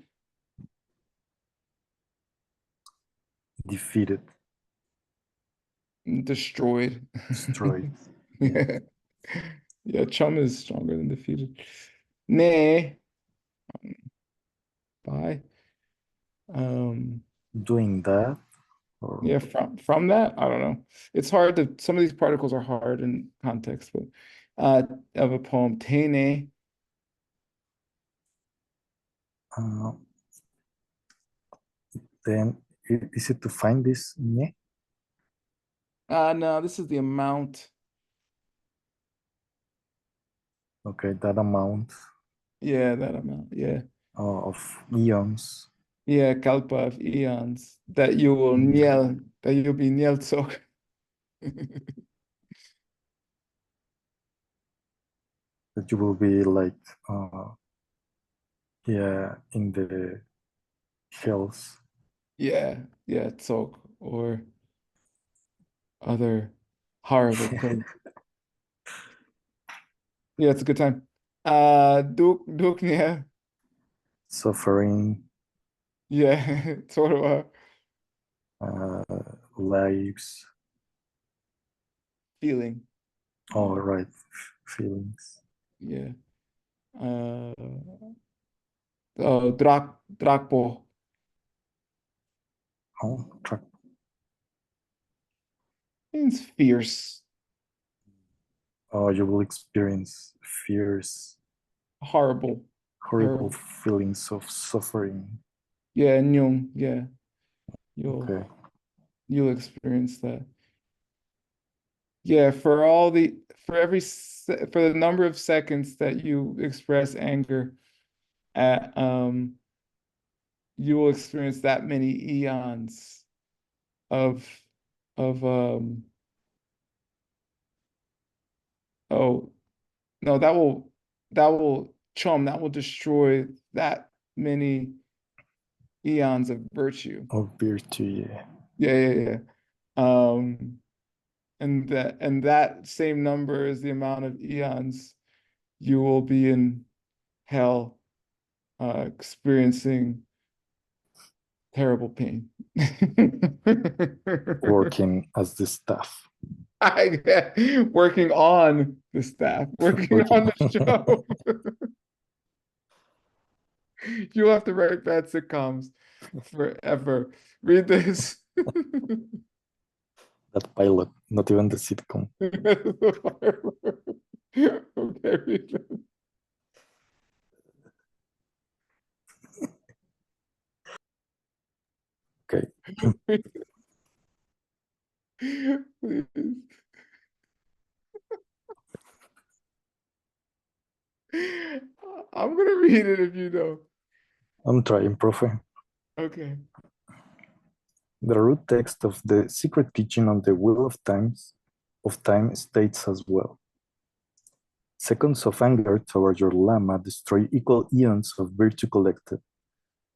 defeated, destroyed. destroyed. Yeah. Yeah, chum is stronger than defeated. Ne, by. Doing that, or Yeah, from that, I don't know. It's hard to, some of these particles are hard in context, but of a poem, Tene. then is it to find this nye? No, this is the amount. Okay, that amount Yeah, that amount. Yeah. of eons. Yeah, kalpa of eons that you will niel, that you'll be nielzok. That you will be like yeah, in the hills. Yeah, tzok or other horrible place. Yeah, it's a good time. Duknia. Suffering, Yeah, sort of. lives, feeling. All right, feelings. Yeah. Drakpo. Oh, Means fierce, oh, you will experience fierce, horrible. horrible Terrible. feelings of suffering. Yeah, Nyung, yeah. Okay. You'll experience that. Yeah, for the number of seconds that you express anger at you will experience that many eons of oh no, that will destroy that many eons of virtue. Of virtue, yeah. Yeah. And that same number is the amount of eons you will be in hell, experiencing terrible pain. Working as the staff. Working on the staff, working on the show. You'll have to write bad sitcoms forever. Read this. That pilot, not even the sitcom. Okay, read this. Okay. Please. I'm gonna read it if you know. I'm trying, profe. Okay. The root text of the secret teaching on the wheel of time states as well. Seconds of anger toward your Lama destroy equal eons of virtue collected,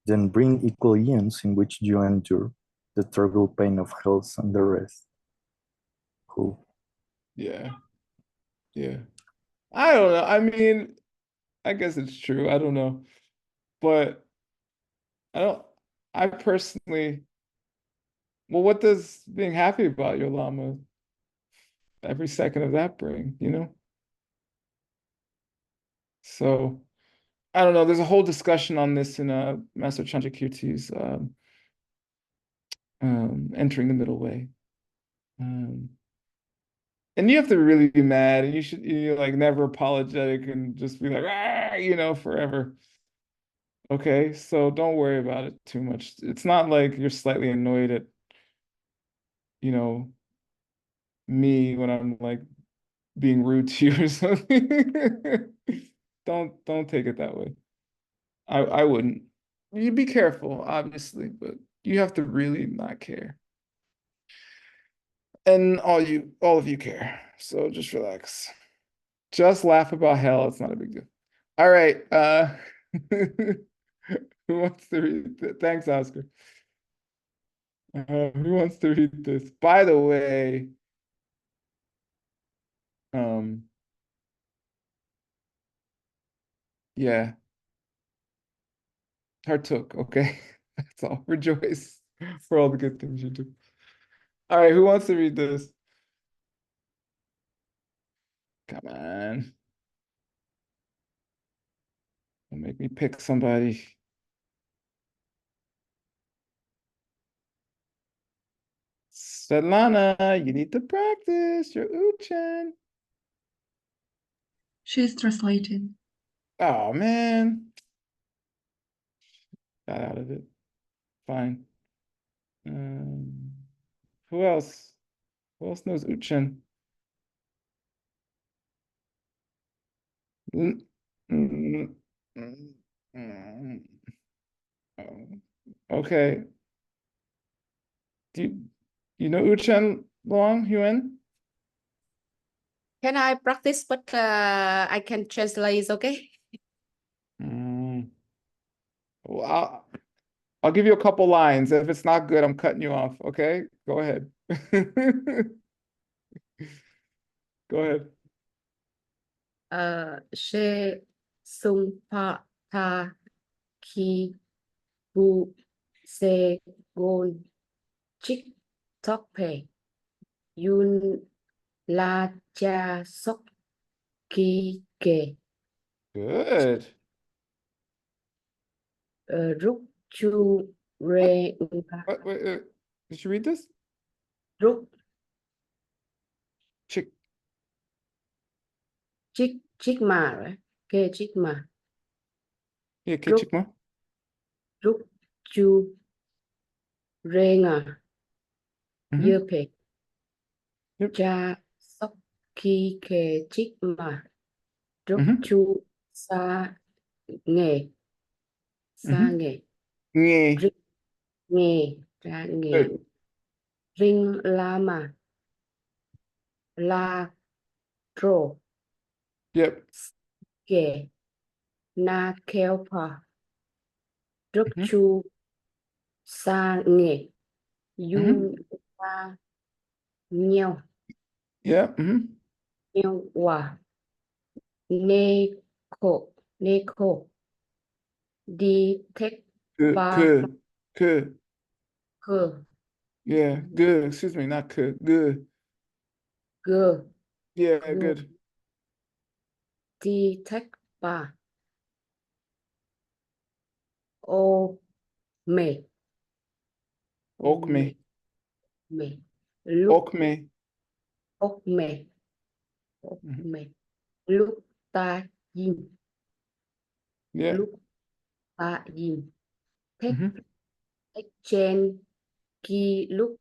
then bring equal eons in which you endure the terrible pain of hell and the rest. Cool. Yeah. I don't know. I mean, I guess it's true. I don't know. But I personally, well, what does being happy about your Lama every second of that bring, you know? So I don't know. There's a whole discussion on this in Master Chandrakirti's Entering the Middle Way. And you have to really be mad, and you're like never apologetic and just be like, forever. Okay, so don't worry about it too much. It's not like you're slightly annoyed at, me when I'm like being rude to you or something. Don't take it that way. I wouldn't. You be careful, obviously, but you have to really not care. And all of you care. So just relax. Just laugh about hell. It's not a big deal. All right. Who wants to read it? Thanks, Oscar. Who wants to read this? By the way, yeah, Tartuk, okay? That's all. Rejoice for all the good things you do. All right, who wants to read this? Come on. Don't make me pick somebody. Svetlana, you need to practice your Uchan. She's translating. Oh, man. Got out of it. Fine. Who else? Who else knows Uchan? Okay. Do you know Uchan Long, Huan? Can I practice, but I can translate, okay? Well, I'll give you a couple lines. If it's not good, I'm cutting you off. Okay, go ahead. Go ahead. She sung pa tha ki bu se gon chik tok pe yun La cha sok ki ke. Good. Ruk chu re nga. Wait. Did you read this? Ruk Chick. chik ma right? Ke chik ma. Yeah, Ruk Chikma. ruk chu re nga. Yơ pe. Yep. Cha sok ki ke chik ma. Ruk Mhm. chu sa nghề. Sa Mhm. nghề. Nghe. Ring nghề. Ra nghề. Good. Ring lama. La tro. Yep. Ke. Na kelpa. Ruk Mhm. chu sa nghề. Mhm. Yu sa nheo. Yep. Mhm. Nheo wa. Neko. Di tek Good. ba Good. Good. cơ. Yeah. Good. Excuse me. Not good. Good. Gơ. Yeah. Gơ. Good. Di tek ba. O me. O me. Okme. Me. Lúc Okme. ốc me. Ốc Mhm. me. Lúc ta yin. Yeah. Lúc ta yin. Tek Mhm. chen ki lúc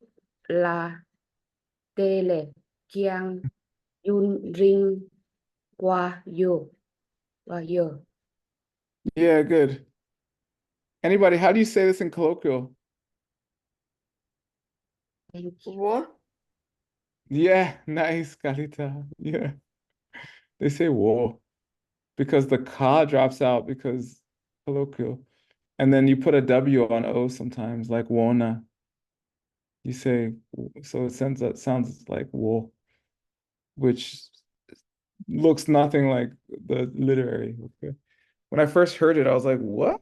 la tê lệ chiang yun ring qua yo. Qua yo. Yeah. Good. Anybody? How do you say this in colloquial? Thank you. War? Yeah. Nice, Carlita. Yeah. They say war because the ka drops out because colloquial. And then you put a W on O sometimes, like Wona. You say, so it sounds like war, which looks nothing like the literary. Okay. When I first heard it, I was like, what?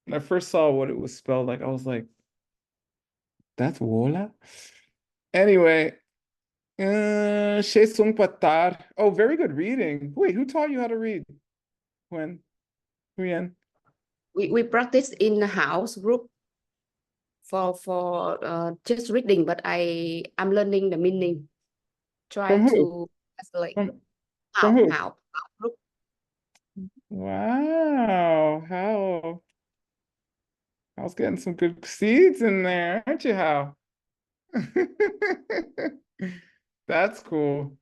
When I first saw what it was spelled like, I was like, that's Wola? Anyway, Chez Sung Patar. Oh, very good reading. Wait, who taught you how to read? When? Huyen? We practice in the house group for just reading, but I'm learning the meaning. Try From who? to translate. From who? How group. Wow, how? I was getting some good seeds in there, aren't you, Hal? That's cool.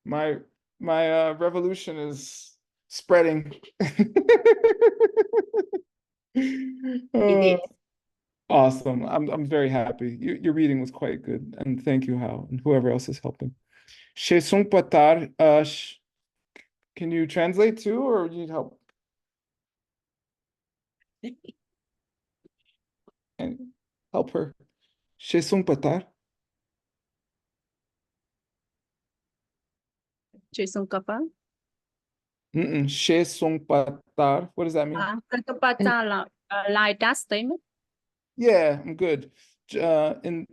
My revolution is spreading. It Uh, awesome. I'm very happy. Your reading was quite good. And thank you, Hal, and whoever else is helping. Chez son patar, can you translate too, or you need help? And help her. Chez son patar. Jason Kappa. Chez son patar. What does that mean? Kapata là like that statement. Yeah, I'm good. In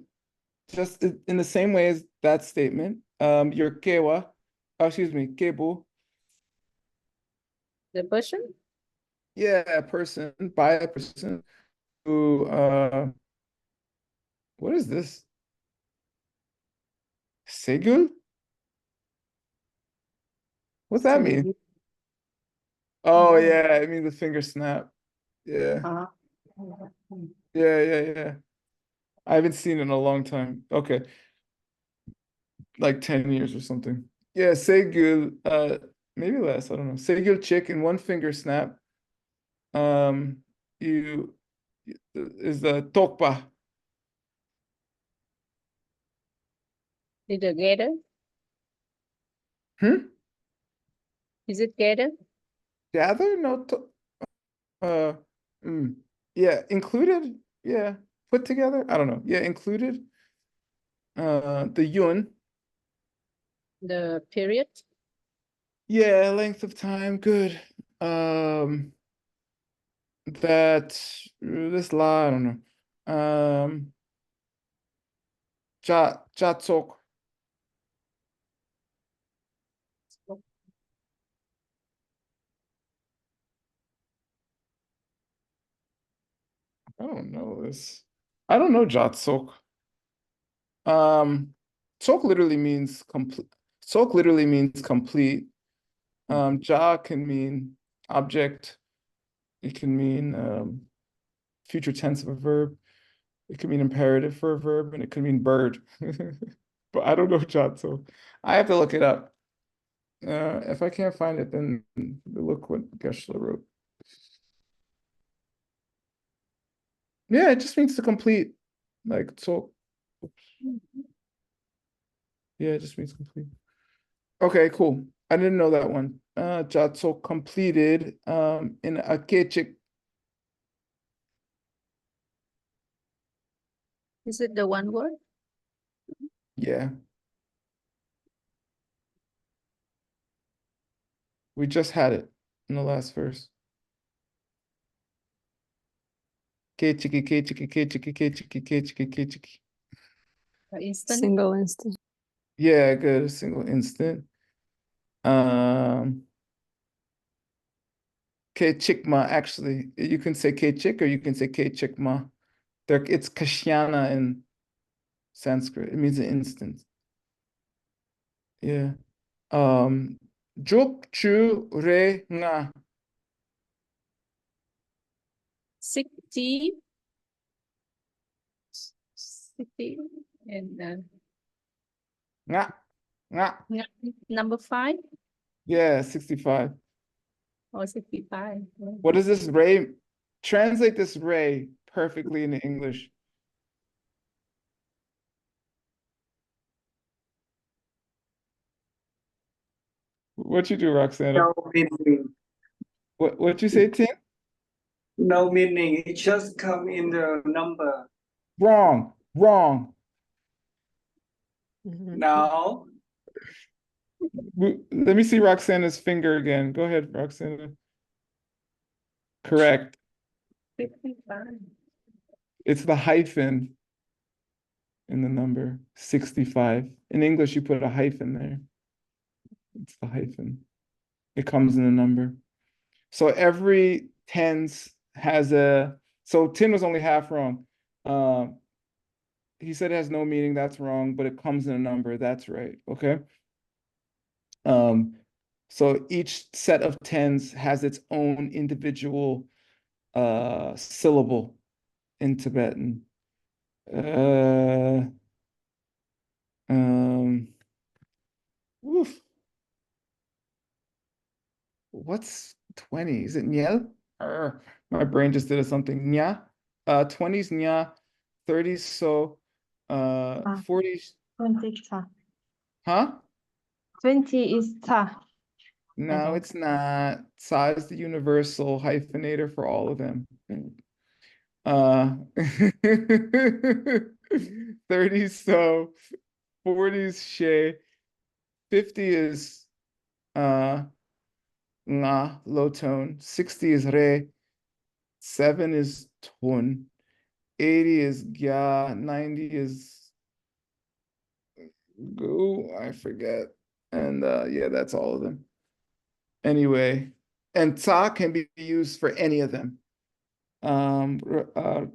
just in the same way as that statement, your kewa, excuse me, kebu, The person. yeah, a person, by a person who, what is this? Segul? What's that mean? Oh yeah, it means a finger snap. Yeah, yeah. I haven't seen it in a long time. Okay, like 10 years or something. Yeah, Segul, maybe less, I don't know. Segul chick in one finger snap. You is the tokpa. Is it gather? Is it gather? Gather? No, uh, yeah, included. Yeah, put together. I don't know. Yeah, included. The yun. The period. Yeah, length of time. Good. That this la. I don't know. Jatsok. I don't know this. I don't know Jatsok. Sok literally means complete. Sok literally means complete. Ja can mean object. It can mean future tense of a verb. It can mean imperative for a verb, and it can mean bird. But I don't know Jatsok. I have to look it up. If I can't find it, then look what Geshe wrote. Yeah, it just means to complete. Like, so. Yeah, it just means complete. Okay, cool. I didn't know that one. Jatso completed in Akechik. Is it the one word? Yeah. We just had it in the last verse. Kechiki, kechiki, kechiki, kechiki, kechiki, kechiki. Instant. Single instant. Yeah, good. A single instant. Kechikma, actually. You can say kechik or you can say kechikma. It's kashyana in Sanskrit. It means an instant. Yeah. Juk chu re nga. 60. 60 and Nga. Nga. number 5 Yeah, 65. or 65. What is this ray? Translate this ray perfectly into English. What you do, Roxana? No meaning. What you say, Tim? No meaning. It just come in the number. Wrong. Wrong. Now, Let me see Roxana's finger again. Go ahead, Roxana. Correct. 55. It's the hyphen in the number 65. In English, you put a hyphen there. It's the hyphen. It comes in a number. So every tens has a, so 10 was only half wrong. He said it has no meaning, that's wrong, but it comes in a number, that's right, okay? So each set of tens has its own individual syllable in Tibetan. Oof. What's 20? Is it Nyel? My brain just did something. Nya. 20s Nya, 30s so, 40s. 20 ta. Huh? 20 is ta. No, it's not. Sa is the universal hyphenator for all of them. 30s so, 40s she, 50 is nga, low tone, 60 is re, 7 is ton, 80 is gya, 90 is gu, I forget. And yeah, that's all of them. Anyway, and ta can be used for any of them. Ratatata,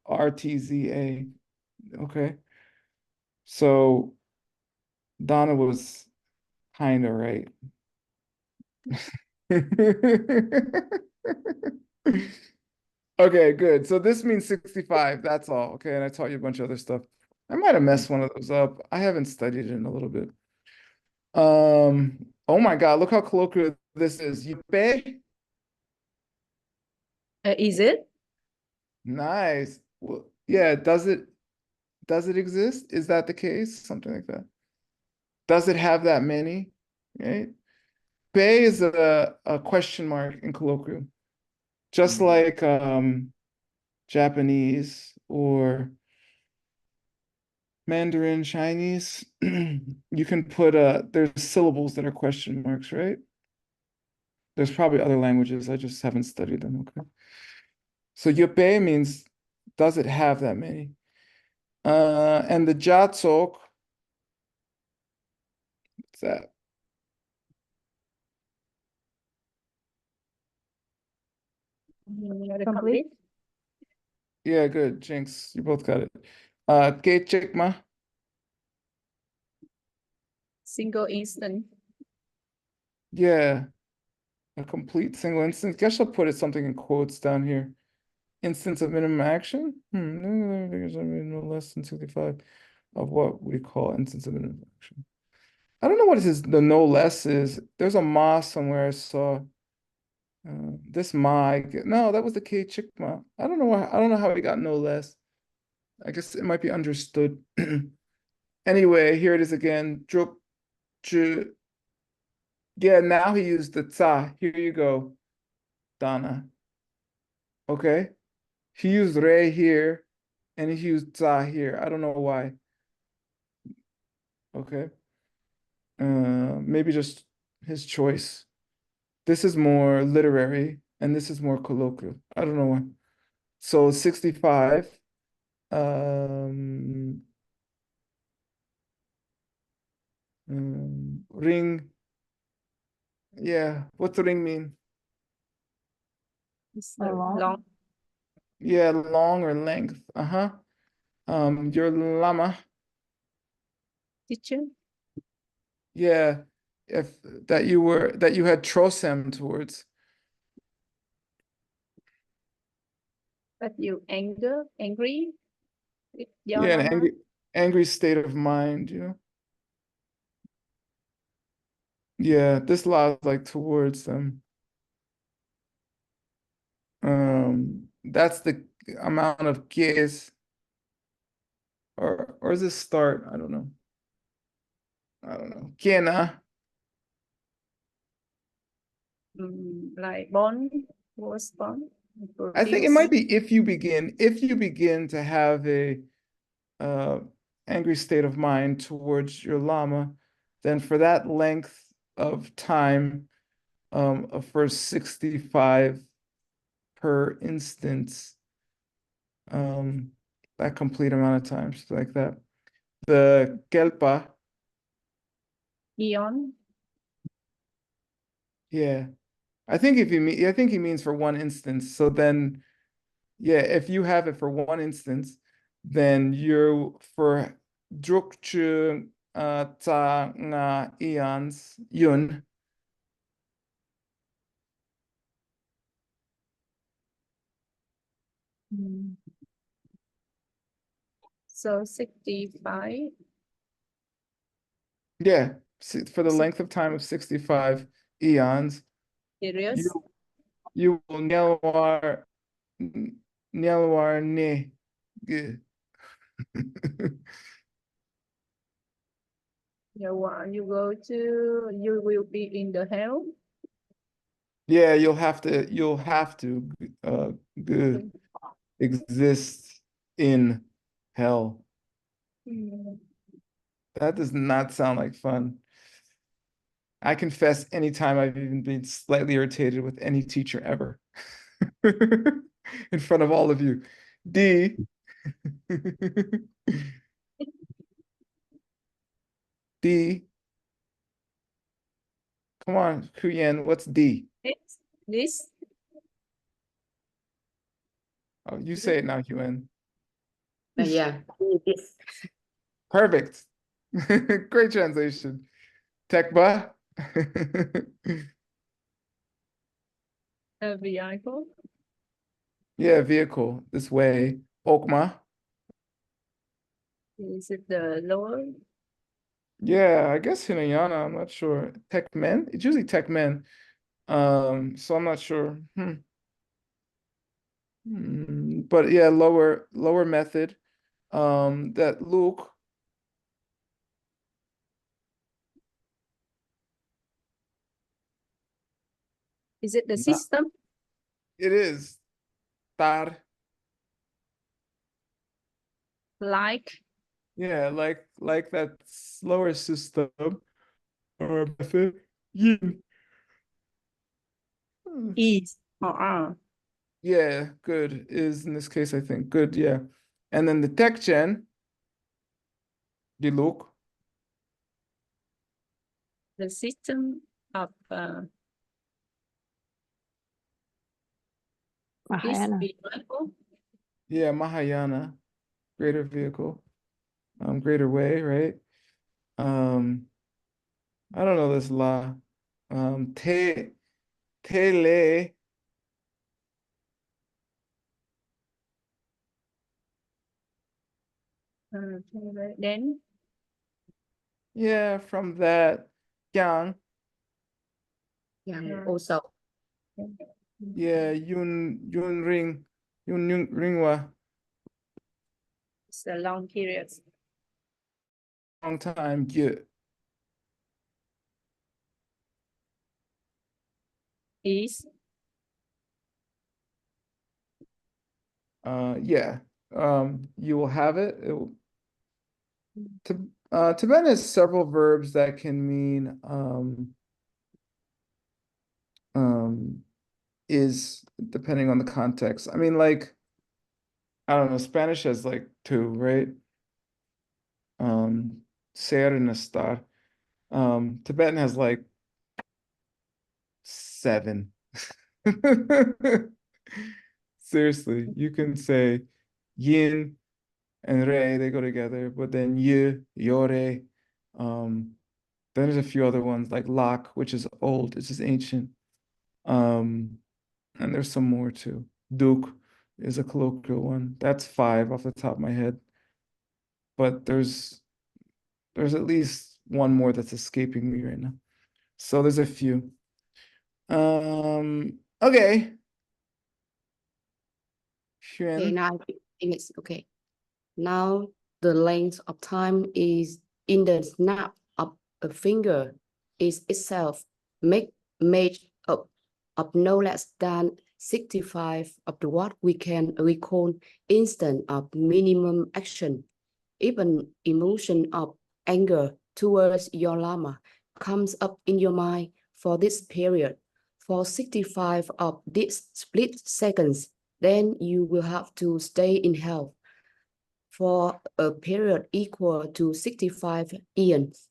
RTZA. Okay. So Donna was kind of right. Okay, good. So this means 65. That's all. Okay. And I taught you a bunch of other stuff. I might have messed one of those up. I haven't studied it in a little bit. Oh my God, look how colloquial this is. Yupe? Is it? Nice. Well, yeah, does it exist? Is that the case? Something like that. Does it have that many? Right? Bei is a question mark in colloquial. Just like Japanese or Mandarin, Chinese, you can put there's syllables that are question marks, right? There's probably other languages, I just haven't studied them, okay? So Yupe means, does it have that many? And the Jatsok, what's that? Complete. Yeah, good. Jinx, you both got it. Ke Chikma. Single instant. Yeah, a complete single instance. Guess I'll put it something in quotes down here. Instance of minimum action? No less than 65 of what we call instance of minimum action. I don't know what the no less is. There's a ma somewhere I saw. This ma, no, that was the K Chikma. I don't know why. I don't know how we got no less. I guess it might be understood. Anyway, here it is again. Druk, chu. Yeah, now he used the tsa. Here you go, Donna. Okay. He used re here, and he used tsa here. I don't know why. Okay. Maybe just his choice. This is more literary, and this is more colloquial. I don't know why. So 65. Ring. Yeah, what's the ring mean? It's Long. long. Yeah, long or length. Uh-huh. Your lama. Teacher. Yeah, if that you had trosem towards. But you angry with your Yeah, an lama. angry state of mind, you know. Yeah, this law is like towards them. That's the amount of gaze, or is this start? I don't know. I don't know. Kiena. Like born, was born. I think it might be if you begin to have a angry state of mind towards your lama, then for that length of time, for 65 per instance, that complete amount of time, something like that. The kelpa, Eon. yeah. I think I think he means for one instance. So then, yeah, if you have it for one instance, then you're for drukchu ta nga eons yun. So 65. Yeah, for the length of time of 65 eons, Serious. you will nyalwar ne. Good. You will be in the hell. Yeah, you'll have to exist in hell. That does not sound like fun. I confess, anytime I've even been slightly irritated with any teacher ever. In front of all of you. D. D. Come on, Kuyen, what's D? This. Oh, you say it now, Huyen. Yeah, this. Perfect. Great translation. Tekba. A vehicle. Yeah, vehicle. This way. Okma. Is it the lower? Yeah, I guess Hinayana, I'm not sure. Tech men? It's usually tech men. So I'm not sure. But yeah, lower method. That Luke. Is it the Nah, system? it is. Tar. Like Yeah, like that slower system or method. Yin. is or are. Yeah, good is in this case, I think. Good, yeah. And then the tech gen, the look. The system of is Mahayana. vehicle. Yeah, Mahayana, greater vehicle, greater way, right? I don't know this La. Tele. Then Yeah, from that. Yang. Also. Yeah, Yun Ringwa. it's a long period. Long time. Yeah. Is Yeah. You will have it. Tibetan has several verbs that can mean is depending on the context. I mean, like, I don't know, Spanish has like two, right? Ser and estar. Tibetan has like 7. Seriously, you can say yin and re, they go together, but then yore. Then there's a few other ones like lak, which is old, it's just ancient. And there's some more too. Duk is a colloquial one. That's 5 off the top of my head. But there's at least one more that's escaping me right now. So there's a few. Okay. Okay, Xuan. now English. Okay. Now the length of time is in the snap of a finger is itself made up of no less than 65 of the what we can recall instant of minimum action. Even emotion of anger towards your lama comes up in your mind for this period. For 65 of these split seconds, then you will have to stay in health for a period equal to 65 eons.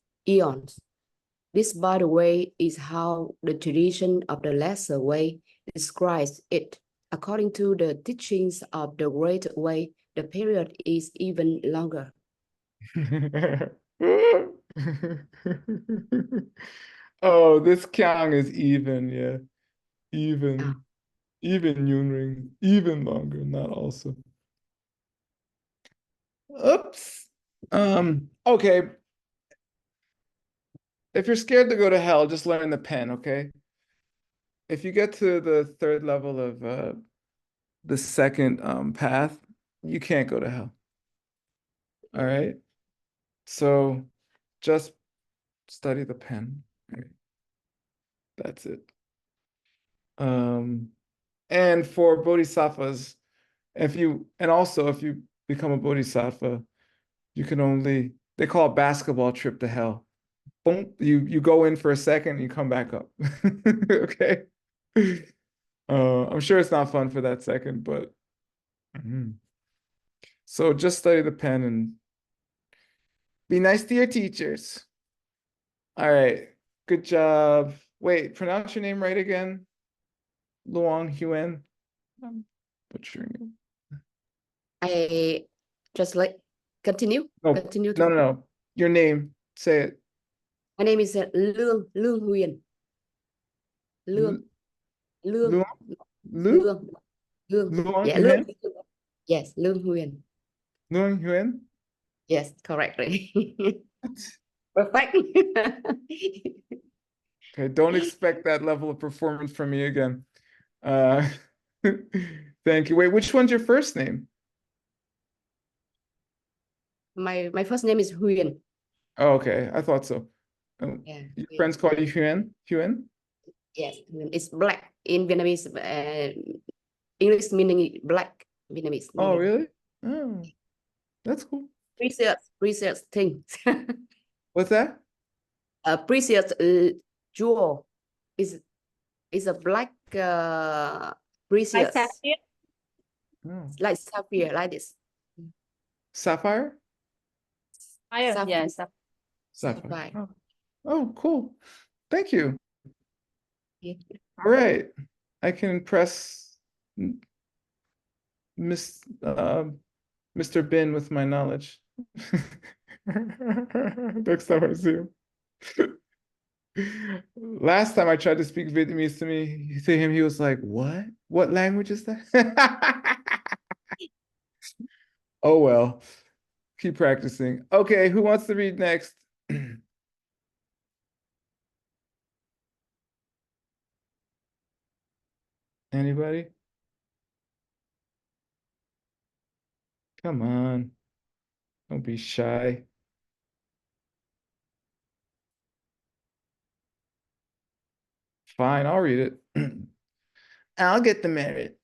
This, by the way, is how the tradition of the lesser way describes it. According to the teachings of the great way, the period is even longer. Oh, this Kyang is even, yeah. Even Yunring, even longer, not also. Oops. Okay. If you're scared to go to hell, just learn the pen, okay? If you get to the 3rd level of the second path, you can't go to hell. All right. So just study the pen. Right? That's it. And for bodhisattvas, if you become a bodhisattva, you can only, they call it basketball trip to hell. Boom, you go in for a second, you come back up. Okay. I'm sure it's not fun for that second, but so just study the pen and be nice to your teachers. All right. Good job. Wait, pronounce your name right again. Luong Huen. I'm butchering it. I just like continue. No, Continue. no. Your name. Say it. My name is Lương Huyền. Lương. Luong. Lương. Luong Yeah, Huen. Yes, Lương Huyền. Luong Huen. Yes, correctly. Perfect. Okay, don't expect that level of performance from me again. Thank you. Wait, which one's your first name? My first name is Huyền. Oh, okay, I thought so. Yeah. Your friends call you Huen? Huen? Yes, it's black in Vietnamese. English meaning black Vietnamese. Oh, really? Oh, that's cool. Precious thing. What's that? A precious jewel is a black precious Oh. like sapphire like this. Sapphire? Yeah, Sapphire. Oh, cool. Thank you. Yeah. All right. I can press Mr. Bin with my knowledge. Next time I see him. Last time I tried to speak Vietnamese to him, he was like, "What? What language is that?" Oh well, keep practicing. Okay, who wants to read next? Anybody? Come on, don't be shy. Fine, I'll read it. I'll get the merit.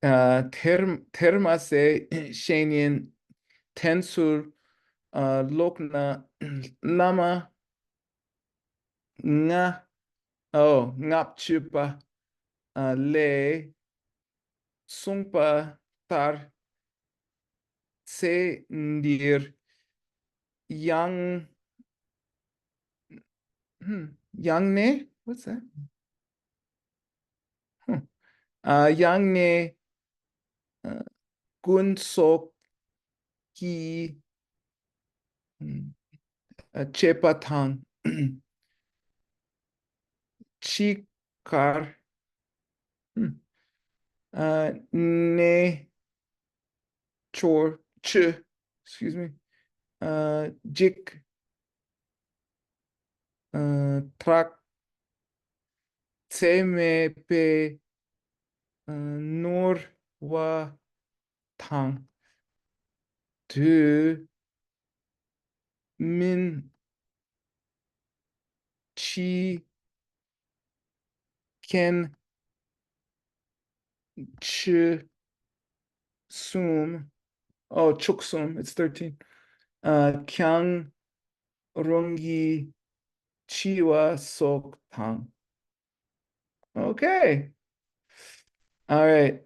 Termase Shenyan Tensur Lokna Nama Nga Ngapchupa Le Sungpa Tar Se Ndir Yang Yang Ne? What's that? Yang Ne Gun Sok Ki Chepatang Chikar Ne Chor Ch, excuse me, Jik Trak Tseme Pe Nor Wa Tang Tu Min Chi Ken Ch Sum. Oh, Chuk Sum, it's 13. Kyang Rungi Chiwa Sok Tang. Okay. All right.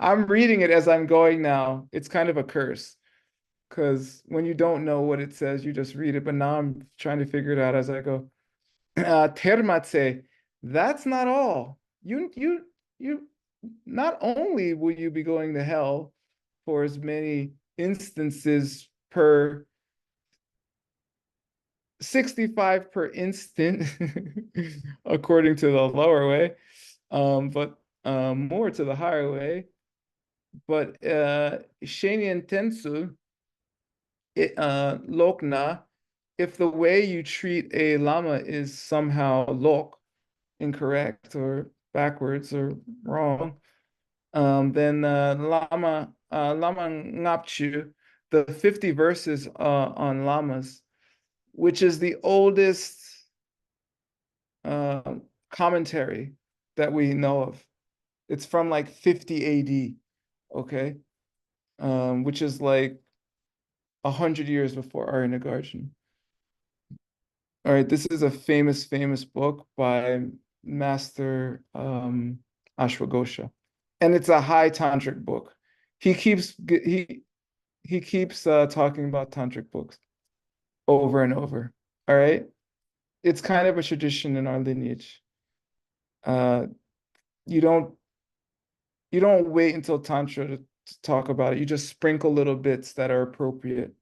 I'm reading it as I'm going now. It's kind of a curse because when you don't know what it says, you just read it. But now I'm trying to figure it out as I go. Termatse, that's not all. You not only will you be going to hell for as many instances per 65 per instant, according to the lower way, but more to the higher way. But Shenyan Tensu, Lokna, if the way you treat a lama is somehow lok, incorrect or backwards or wrong, then Lama Ngapchu, the 50 verses on lamas, which is the oldest commentary that we know of. It's from like 50 AD, okay? Which is like 100 years before Arya-Nagarjuna. All right, this is a famous book by Master Ashwagosha. And it's a high tantric book. He keeps talking about tantric books over and over. All right. It's kind of a tradition in our lineage. You don't wait until tantra to talk about it. You just sprinkle little bits that are appropriate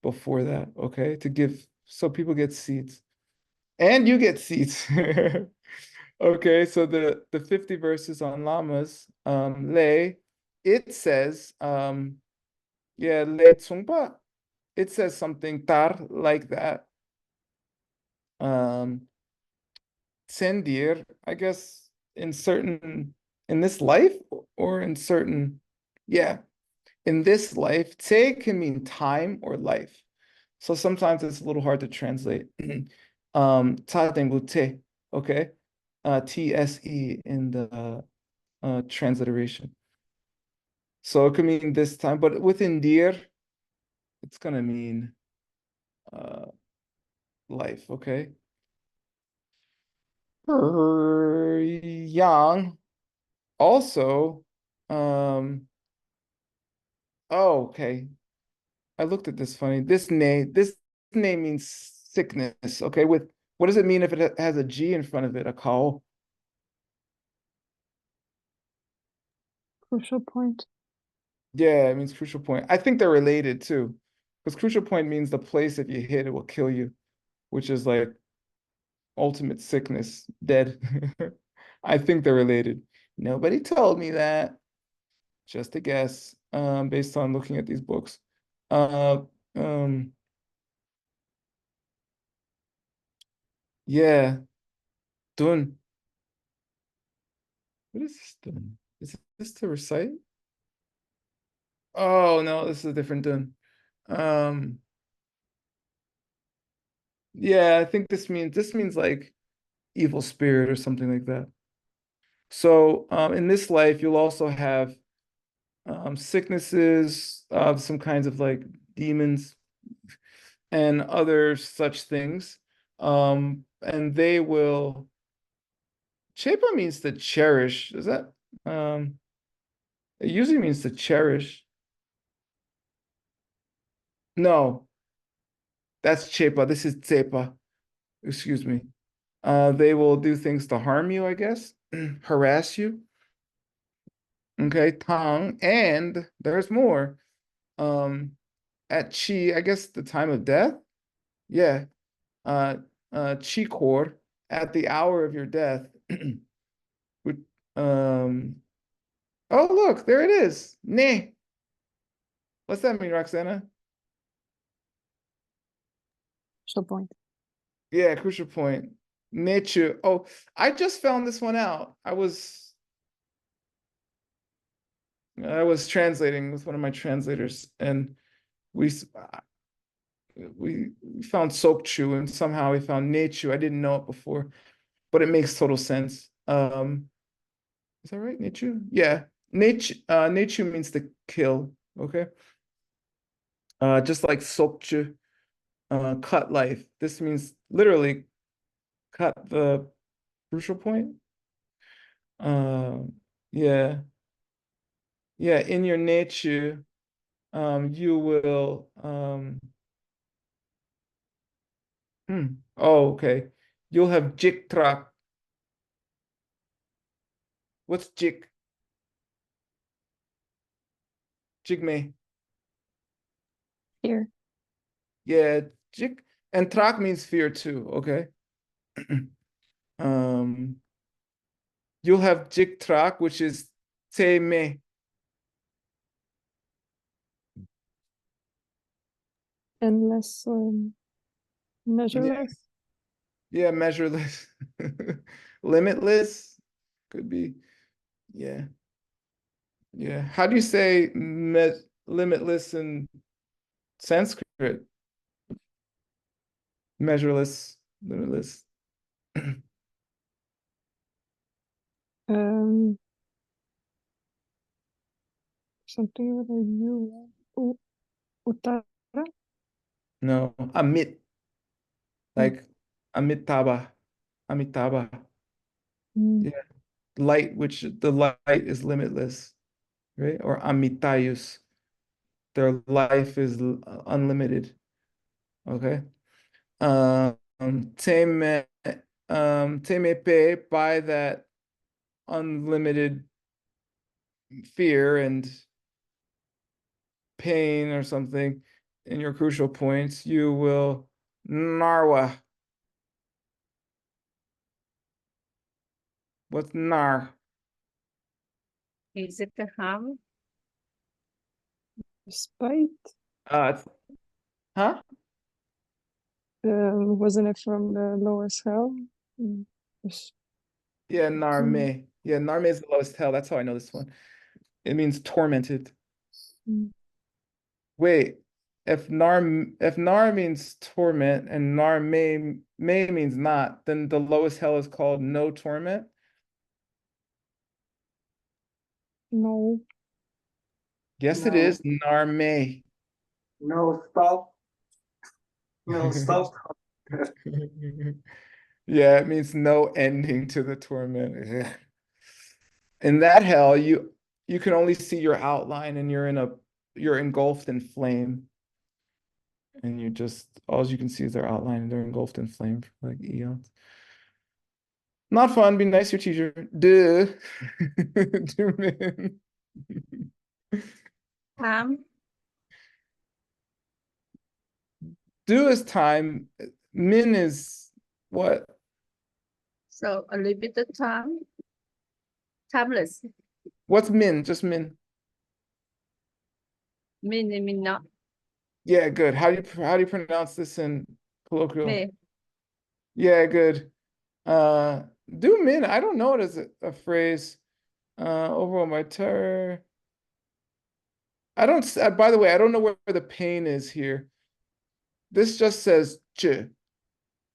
before that, okay? To give so people get seeds. And you get seeds. Okay, so the 50 verses on lamas, lei, it says, yeah, le tsungpa. It says something tar like that. Sendir, I guess in this life or in certain, yeah, in this life, tse can mean time or life. So sometimes it's a little hard to translate. Tse, okay? TSE in the transliteration. So it could mean this time, but with Indir, it's gonna mean life, okay? Yang also, oh, okay. I looked at this funny. This name means sickness, okay? With what does it mean if it has a G in front of it, a kao? Crucial point. Yeah, it means crucial point. I think they're related too. Because crucial point means the place if you hit it will kill you, which is like ultimate sickness, dead. I think they're related. Nobody told me that. Just a guess, based on looking at these books. Uh, yeah, dun. What is this dun? Is this to recite? Oh no, this is a different dun. Yeah, I think this means like evil spirit or something like that. So in this life, you'll also have sicknesses, some kinds of like demons and other such things. And they will, chepa means to cherish. Is that, it usually means to cherish. No, that's chepa. This is tsepa. Excuse me. They will do things to harm you, I guess, harass you. Okay, tang, and there's more. At chi, I guess the time of death. Yeah. Chi core, at the hour of your death. would, oh look, there it is. Ne. What's that mean, Roxana? Crucial point. Yeah, crucial point. Nature. Oh, I just found this one out. I was translating with one of my translators, and we found Sokchu, and somehow we found Nechu. I didn't know it before, but it makes total sense. Is that right? Nechu? Yeah. Nechu means to kill. Okay. Just like Sokchu, cut life. This means literally cut the crucial point. Yeah. Yeah, in your nature, you will oh, okay. You'll have jik trak. What's jik? Jigme. Here. Yeah, jik and trak means fear too, okay? You'll have jik trak, which is te me. Endless, measureless. Yeah, measureless. Limitless could be. Yeah. Yeah. How do you say limitless in Sanskrit? Measureless, limitless. Something with a U. Uttara. No, amit, like Amitabha, Amitabha. Yeah, light, which the light is limitless, right? Or Amitayus, their life is unlimited. Okay. Teme, Temepe, by that unlimited fear and pain or something in your crucial points, you will narwa. What's nar? Is it the harm? Spite. Huh? Wasn't it from the lowest hell? Yeah, narme. Yeah, narme is the lowest hell. That's how I know this one. It means tormented. Wait, if nar means torment and nar may means not, then the lowest hell is called no torment. No. Yes, it is nar may. No, stop. No, stop. Yeah, it means no ending to the torment. In that hell, you can only see your outline and you're engulfed in flame. And you just all you can see is their outline and they're engulfed in flame for like eons. Not fun, be nice to your teacher. Duh. Doom in. Time. Do is time. Min is what? So a limited time. Timeless. What's min? Just min. Mean not. Yeah, good. How do you pronounce this in colloquial? Me. Yeah, good. Do min. I don't know it as a phrase. Overall my terror. I don't, by the way, I don't know where the pain is here. This just says ch.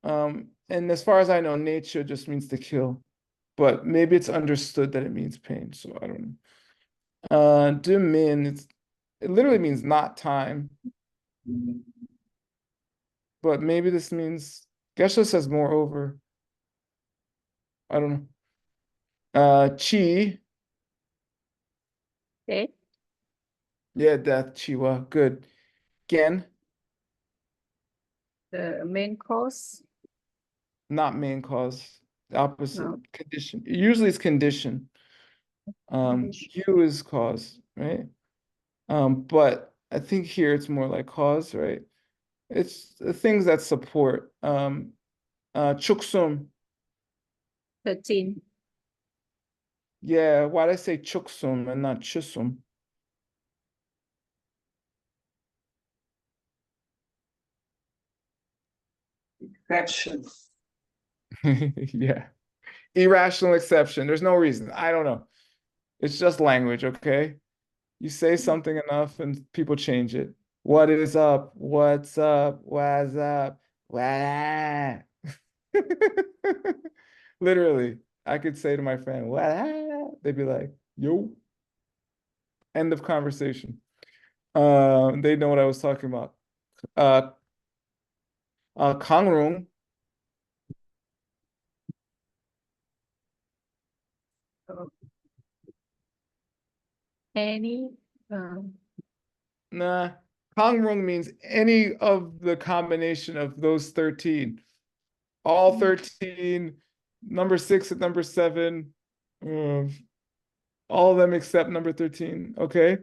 And as far as I know, nature just means to kill. But maybe it's understood that it means pain, so I don't know. Do min, it literally means not time. But maybe this means Geshe says moreover. I don't know. Chi. Okay. Yeah, death, Chiwa. Good. Gen, The main cause. not main cause. Opposite. No. Condition. Usually it's condition. You is cause, right? But I think here it's more like cause, right? It's the things that support. Chuksum. 13. Yeah, why'd I say chuksum and not chusum? Exception. Yeah. Irrational exception. There's no reason. I don't know. It's just language, okay? You say something enough and people change it. What is up? What's up? What's up? What? Literally, I could say to my friend, what? They'd be like, yo. End of conversation. They know what I was talking about. Kangrung. Any. Nah. Kangrung means any of the combination of those 13. All 13, number 6 and number 7. All of them except number 13. Okay.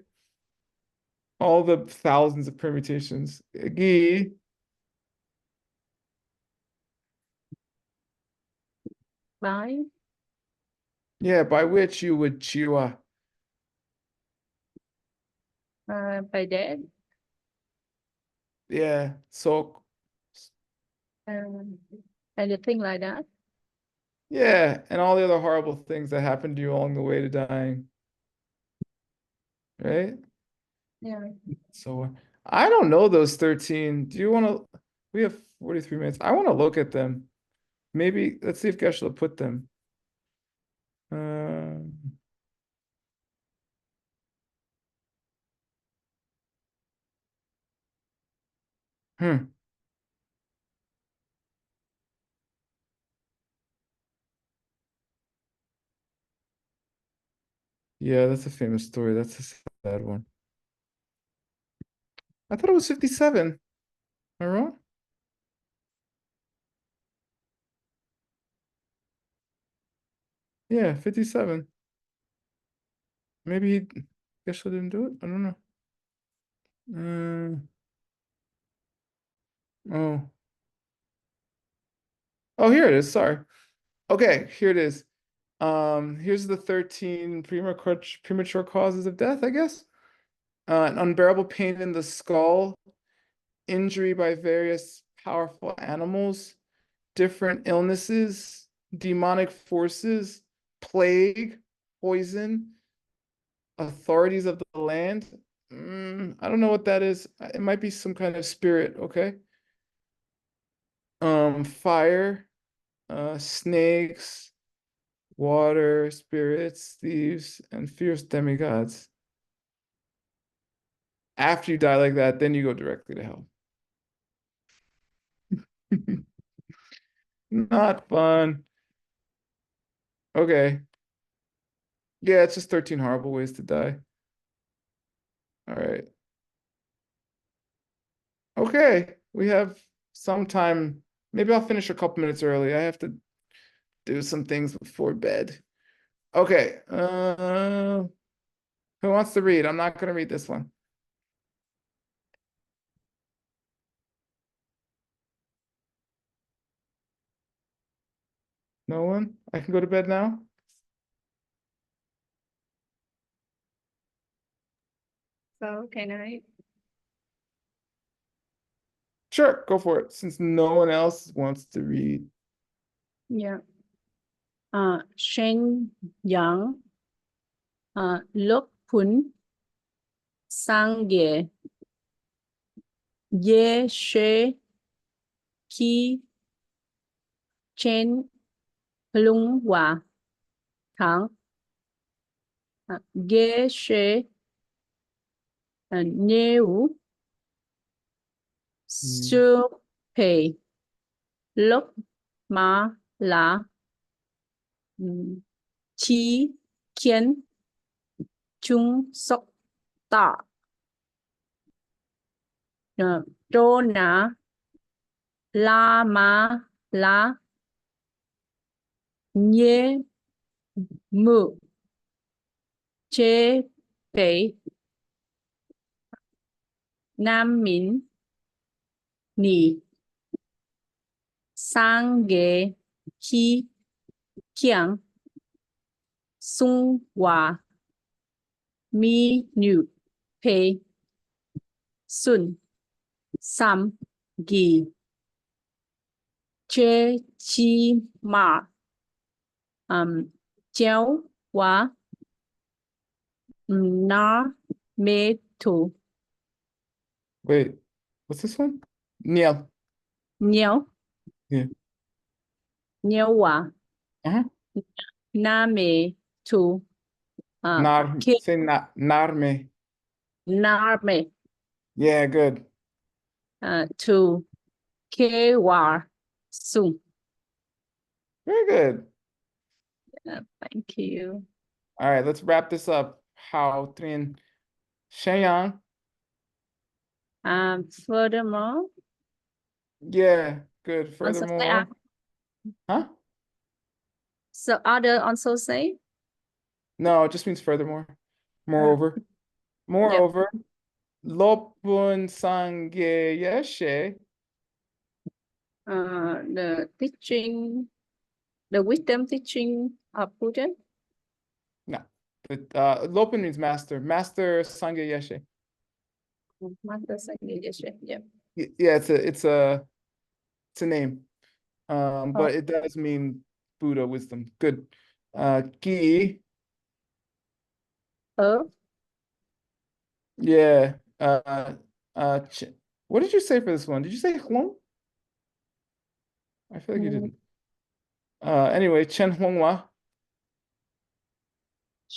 All the thousands of permutations. Gi. By. Yeah, by which you would chiwa. By that. Yeah. So Anything like that. yeah, and all the other horrible things that happened to you along the way to dying. Right? Yeah. So I don't know those 13. Do you want to? We have 43 minutes. I want to look at them. Maybe let's see if Geshe put them. Hmm. Yeah, that's a famous story. That's a sad one. I thought it was 57. Am I wrong? Yeah, 57. Maybe Geshe didn't do it. I don't know. Oh. Oh, here it is. Sorry. Okay, here it is. Here's the 13 premature causes of death, I guess. An unbearable pain in the skull, injury by various powerful animals, different illnesses, demonic forces, plague, poison, authorities of the land. I don't know what that is. It might be some kind of spirit, okay? Fire, snakes, water, spirits, thieves, and fierce demigods. After you die like that, then you go directly to hell. Not fun. Okay. Yeah, it's just 13 horrible ways to die. All right. Okay, we have some time. Maybe I'll finish a couple minutes early. I have to do some things before bed. Okay. Who wants to read? I'm not gonna read this one. No one? I can go to bed now? So can I? Sure, go for it, since no one else wants to read. Yeah. Shen Yang. Lok Pun. Sang Ye She Ki Chen Lung Hòa Thắng Geshe Nêu Sư Pei Lốc Ma La Chi Kiến Chung Sóc Tạ Đô Na La Ma La Nhê Mự Chế Pei Nam Minh Nì Sang Ghê Chi Kiang Sung Hòa Mi Nhu Pei Sun Sam Gi Chế Chi Ma Chéo Hóa Na Mê Thủ Wait, what's this one? Neil. Nhiều Yeah. Nhiều Hóa Uh-huh. Na Mê Thủ Ki Say Narme. Na Mê Yeah, good. Thủ Kê Hòa Sung. Very good. Thank you. All right, let's wrap this up. How Trin Shenyang. Furthermore, Yeah, good. also say, Furthermore. Huh? so other also say, No, it just means furthermore. Moreover. Moreover. Lopun Sangye Yeshe. the teaching, the wisdom teaching of Buddha. No. But Lopun means master. Master Sangye Yeshe. Master Sangye Geshe, yeah. Yeah, it's a name. But it does mean Buddha wisdom. Good. Ki. Yeah. What did you say for this one? Did you say Huang? I feel like you didn't. Anyway, Chen Huanghua.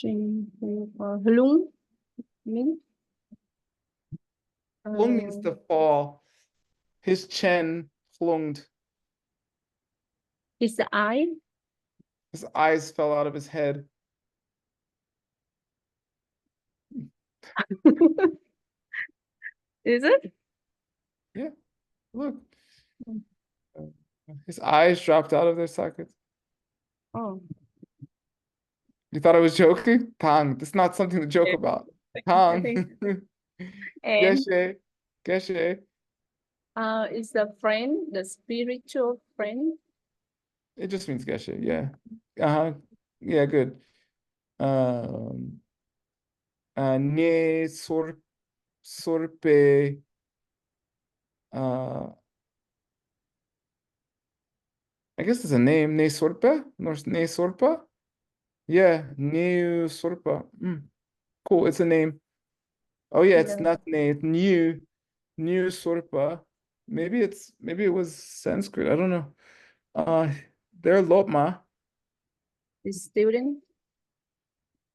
Lung mean? Huang means to fall. His Chen flunged. Is the eye? His eyes fell out of his head. Is it? Yeah. Look. His eyes dropped out of their sockets. Oh. You thought I was joking? Tang, this is not something to joke about. Tang. And Geshe. Geshe. is the friend, the spiritual friend? It just means Geshe, yeah. Uh-huh. Yeah, good. Ne sorpe. I guess it's a name. Ne sorpe? Ne sorpa? Yeah, New Sorpa. Cool, it's a name. Oh yeah, it's not Ne, it's New Sorpa. Maybe it was Sanskrit. I don't know. They're Lopma. The student?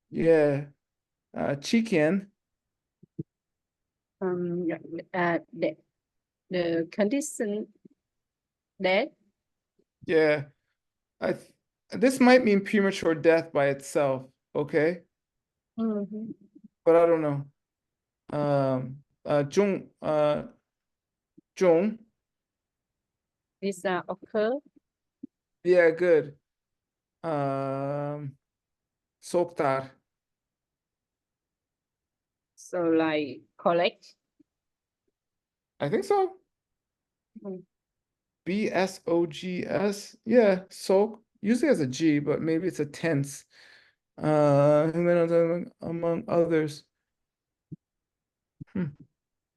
Yeah. Chikian. The condition that Yeah. This might mean premature death by itself, okay? But I don't know. Jung. is occur. Yeah, good. Soktar. So like collect. I think so. Mm. BSOGS. Yeah, soak. Usually has a G, but maybe it's a tense. Among others.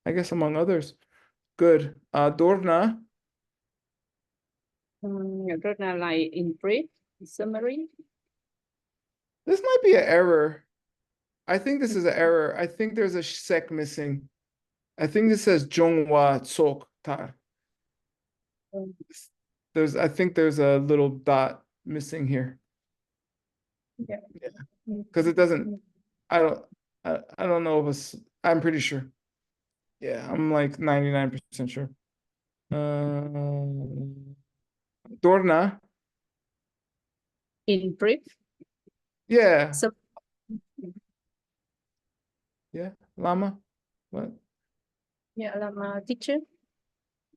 I guess among others. Good. Dorna. Rất là like in brief, summary. This might be an error. I think this is an error. I think there's a sec missing. I think this says Zhonghua Tsok Tar. I think there's a little dot missing here. Yeah. Because it doesn't, I don't know if it's, I'm pretty sure. Yeah, I'm like 99% sure. Dorna. In brief. Yeah. So, Yeah. Lama. What? yeah, làm teacher.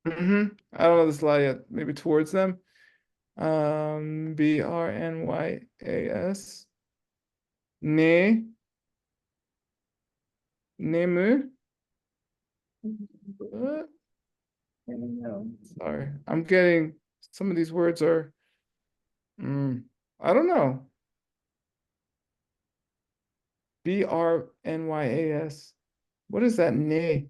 I don't know this lie yet. Maybe towards them. BRNYAS. Ne. Nemu. What? Sorry. I'm getting some of these words are I don't know. BRNYAS. What is that ne?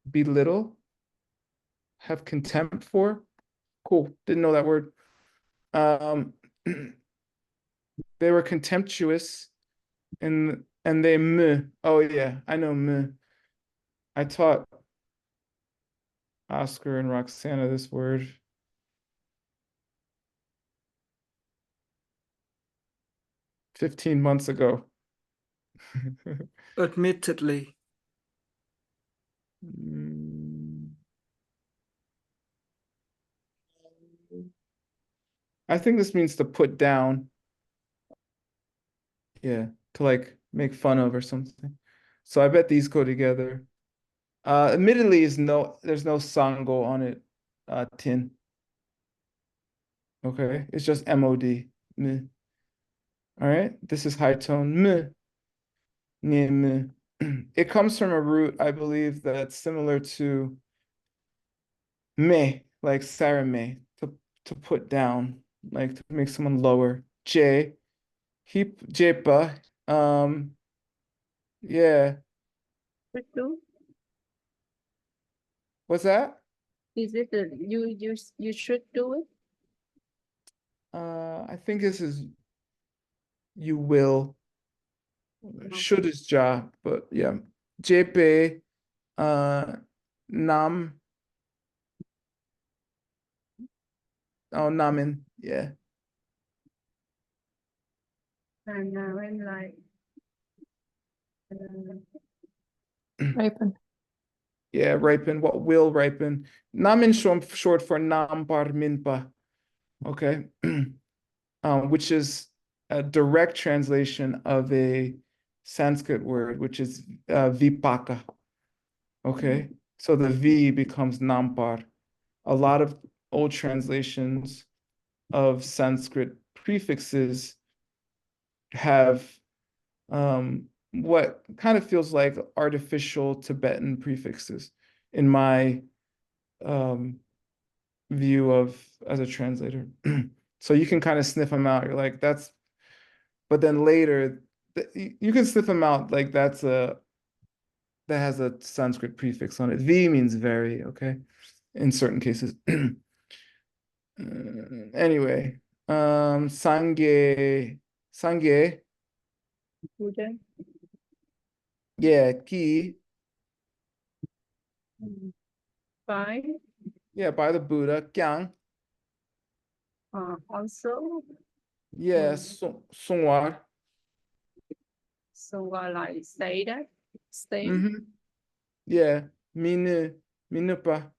Belittle. Have contempt for. Cool. Didn't know that word. They were contemptuous and they oh yeah, I know I taught Oscar and Roxana this word. $15 months ago. Admittedly. I think this means to put down. Yeah, to like make fun of or something. So I bet these go together. Admittedly, there's no sango on it. Tin. Okay, it's just MOD. Meh. All right, this is high tone. Meh. Meh. It comes from a root, I believe, that's similar to me, like Sarah May, to put down, like to make someone lower. J, heap, jepa. Yeah. What's that? Is it you should do it? I think this is you will. Should is ja, but yeah. JP, nam. Oh, namin, yeah. And when like Ripen. Yeah, ripen. What will ripen? Namin short for nampar minpa. Okay. Which is a direct translation of a Sanskrit word, which is vipaka. Okay. So the V becomes nampar. A lot of old translations of Sanskrit prefixes have what kind of feels like artificial Tibetan prefixes in my view of as a translator. So you can kind of sniff them out. You're like, that's, but then later you can sniff them out like that has a Sanskrit prefix on it. V means very, okay, in certain cases. Anyway, Sangye, Buddha. yeah, Ki, By yeah, by the Buddha, Kyang, also yeah, Sungwar, so like say that stay yeah, Minupa,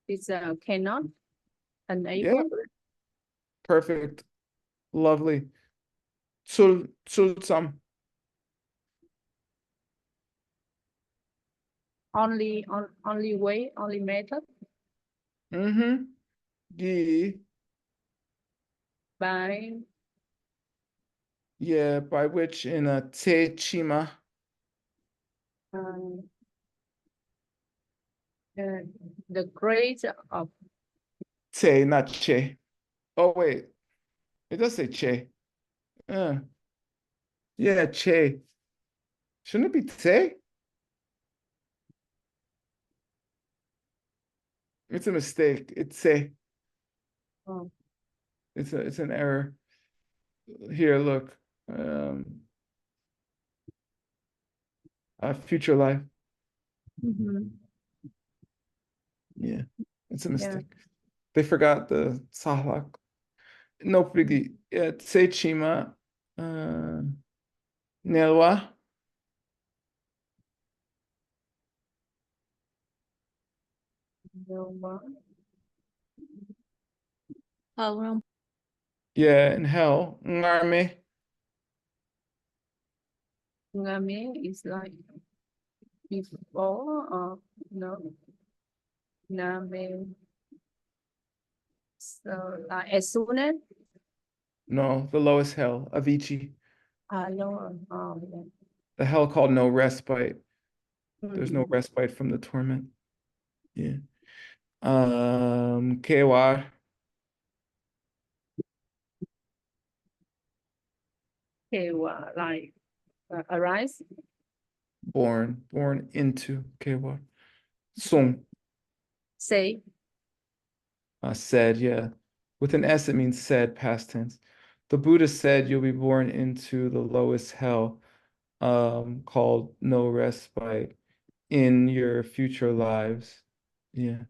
is cannot yeah, unable. perfect, lovely. Tsulsam, only way, only method Gi, by yeah, by which in a te chima, um, the grace of te, not che. Oh, wait, it does say che. Yeah, che. Shouldn't it be te? It's a mistake. It's say. oh, It's an error. Here, look. Future life. mhm, Yeah, it's a yeah, mistake. They forgot the sahlak. No biggie. Yeah, tse chima. Nelwa. no one. Hell Yeah, in hell. Ngarme. Ngame is like before or no? Name. So like as soon as No, the lowest hell. Avicii. no, yeah. The hell called no respite. There's no Mhm. respite from the torment. Yeah. Kewar. Okay, like arise, Born into Kewar. Sung. say, Said, yeah. With an S, it means said, past tense. The Buddha said you'll be born into the lowest hell, called no respite in your future lives. Yeah.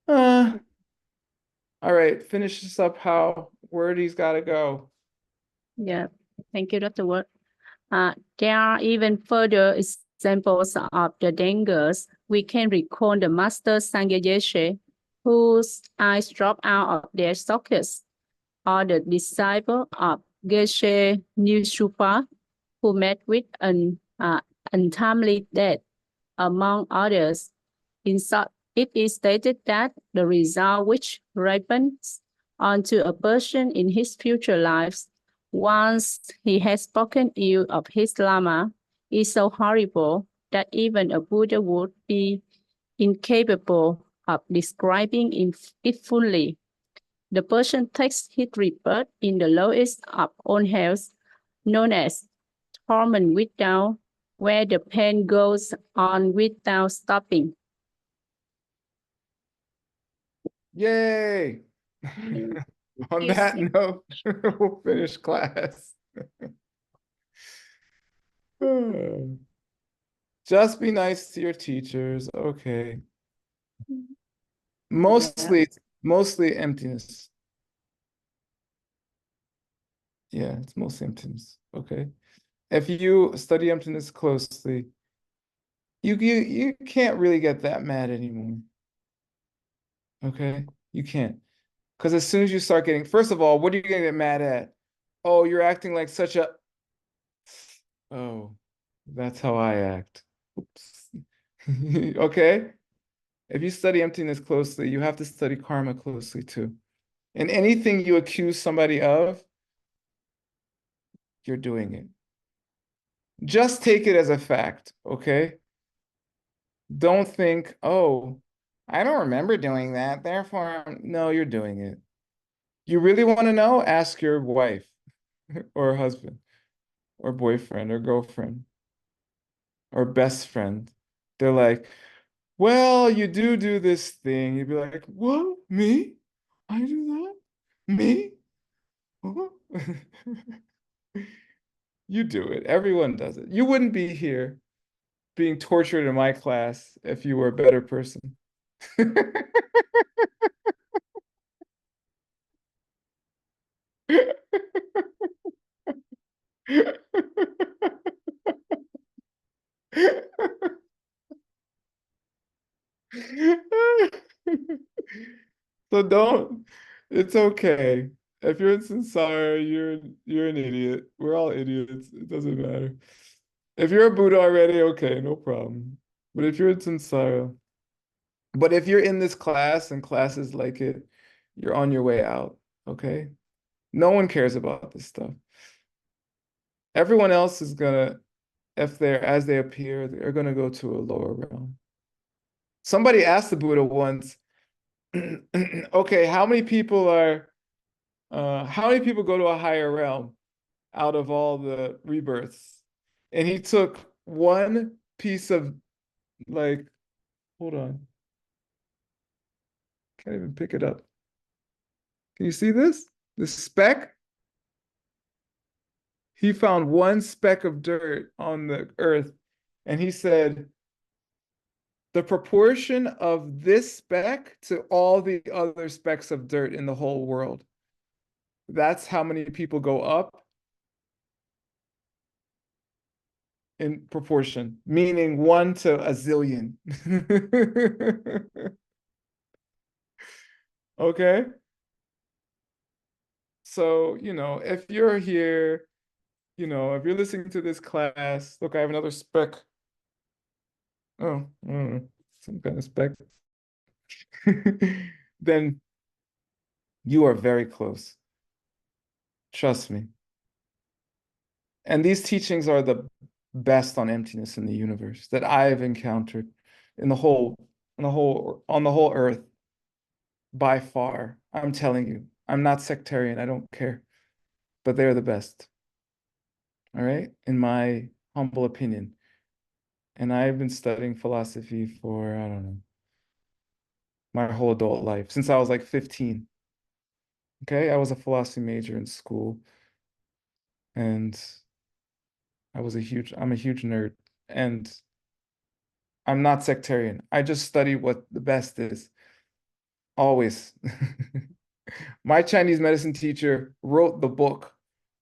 All right, finish this up how Wordy's gotta go. yeah. Thank you, Dr. Word. There are even further examples of the dangers. We can recall the master Sangye Geshe, whose eyes dropped out of their sockets, or the disciple of Geshe Nishupa, who met with an untimely death, among others. In short, it is stated that the result which ripens onto a person in his future lives, once he has spoken ill of his Lama, is so horrible that even a Buddha would be incapable of describing it fully. The person takes his rebirth in the lowest of all hells, known as torment without, where the pain goes on without stopping. Yay! On that note, we'll finish class. Just be nice to your teachers. Okay. Mostly emptiness. Yeah, it's mostly emptiness. Okay. If you study emptiness closely, you can't really get that mad anymore. Okay? You can't. Because as soon as you start getting, first of all, what are you gonna get mad at? Oh, you're acting like such a, oh, that's how I act. Oops. Okay? If you study emptiness closely, you have to study karma closely too. And anything you accuse somebody of, you're doing it. Just take it as a fact, okay? Don't think, oh, I don't remember doing that, therefore, no, you're doing it. You really want to know? Ask your wife or husband or boyfriend or girlfriend or best friend. They're like, well, you do this thing. You'd be like, what? Me? I do that? Me? What? You do it. Everyone does it. You wouldn't be here being tortured in my class if you were a better person. So don't, it's okay. If you're in Sansara, you're an idiot. We're all idiots. It doesn't matter. If you're a Buddha already, okay, no problem. But if you're a samsara, but if you're in this class and classes like it, you're on your way out, okay? No one cares about this stuff. Everyone else is gonna, if they're as they appear, they're gonna go to a lower realm. Somebody asked the Buddha once, okay, how many people go to a higher realm out of all the rebirths? And he took one piece of, like, hold on. Can't even pick it up. Can you see this? This speck? He found one speck of dirt on the earth, and he said, the proportion of this speck to all the other specks of dirt in the whole world. That's how many people go up in proportion, meaning 1 to a zillion. Okay? So, if you're here, if you're listening to this class, look, I have another speck. Oh, I don't know, some kind of speck. Then you are very close. Trust me. And these teachings are the best on emptiness in the universe that I've encountered on the whole earth by far. I'm telling you, I'm not sectarian. I don't care, but they're the best. All right, in my humble opinion. And I've been studying philosophy for, I don't know, my whole adult life, since I was like 15. Okay, I was a philosophy major in school, and I'm a huge nerd, and I'm not sectarian. I just study what the best is, always. My Chinese medicine teacher wrote the book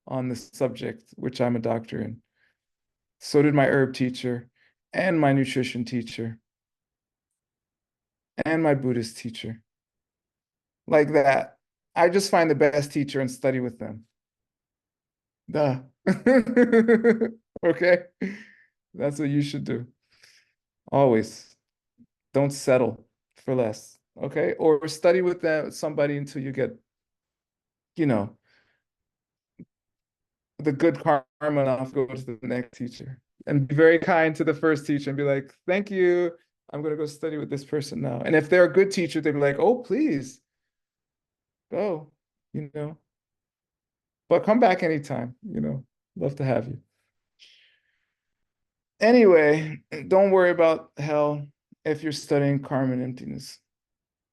on this subject, which I'm a doctor in. So did my herb teacher, and my nutrition teacher, and my Buddhist teacher. Like that. I just find the best teacher and study with them. Duh. Okay? That's what you should do. Always. Don't settle for less. Okay? Or study with somebody until you get, the good karma enough to go to the next teacher. And be very kind to the first teacher and be like, thank you. I'm going to go study with this person now. And if they're a good teacher, they'd be like, oh, please go, But come back anytime, love to have you. Anyway, don't worry about hell if you're studying karma and emptiness.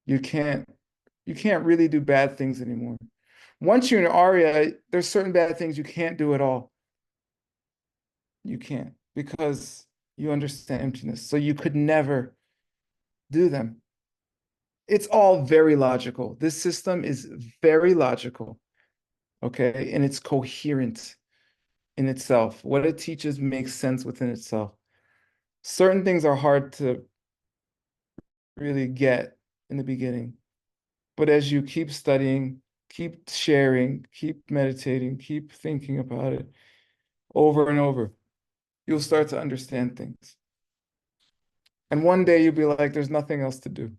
You can't really do bad things anymore. Once you're in Arya, there's certain bad things you can't do at all. You can't, because you understand emptiness. So you could never do them. It's all very logical. This system is very logical, okay? And it's coherent in itself. What it teaches makes sense within itself. Certain things are hard to really get in the beginning. But as you keep studying, keep sharing, keep meditating, keep thinking about it over and over, you'll start to understand things. And one day you'll be like, there's nothing else to do.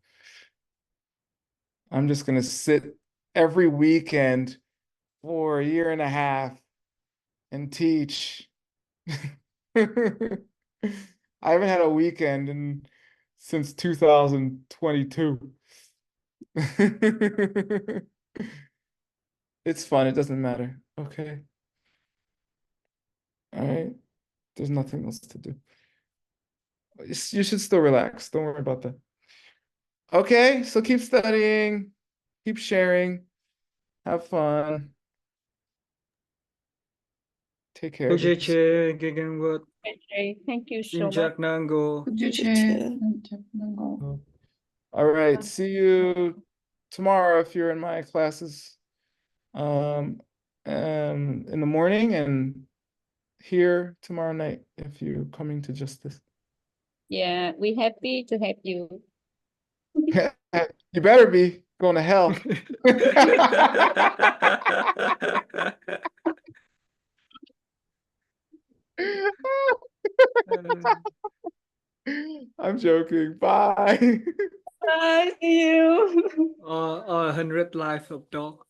I'm just going to sit every weekend for a year and a half and teach. I haven't had a weekend since 2022. It's fun. It doesn't matter. Okay. All right. There's nothing else to do. You should still relax. Don't worry about that. Okay. So keep studying, keep sharing, have fun. Take care. Geshe Gegenwart Okay, thank you so much. Injak Nango. All right. See you tomorrow if you're in my classes in the morning, and here tomorrow night if you're coming to Justice. Yeah, we're happy to have you. You better be going to hell. I'm joking. Bye. Bye, see you. Or 100 life of dog.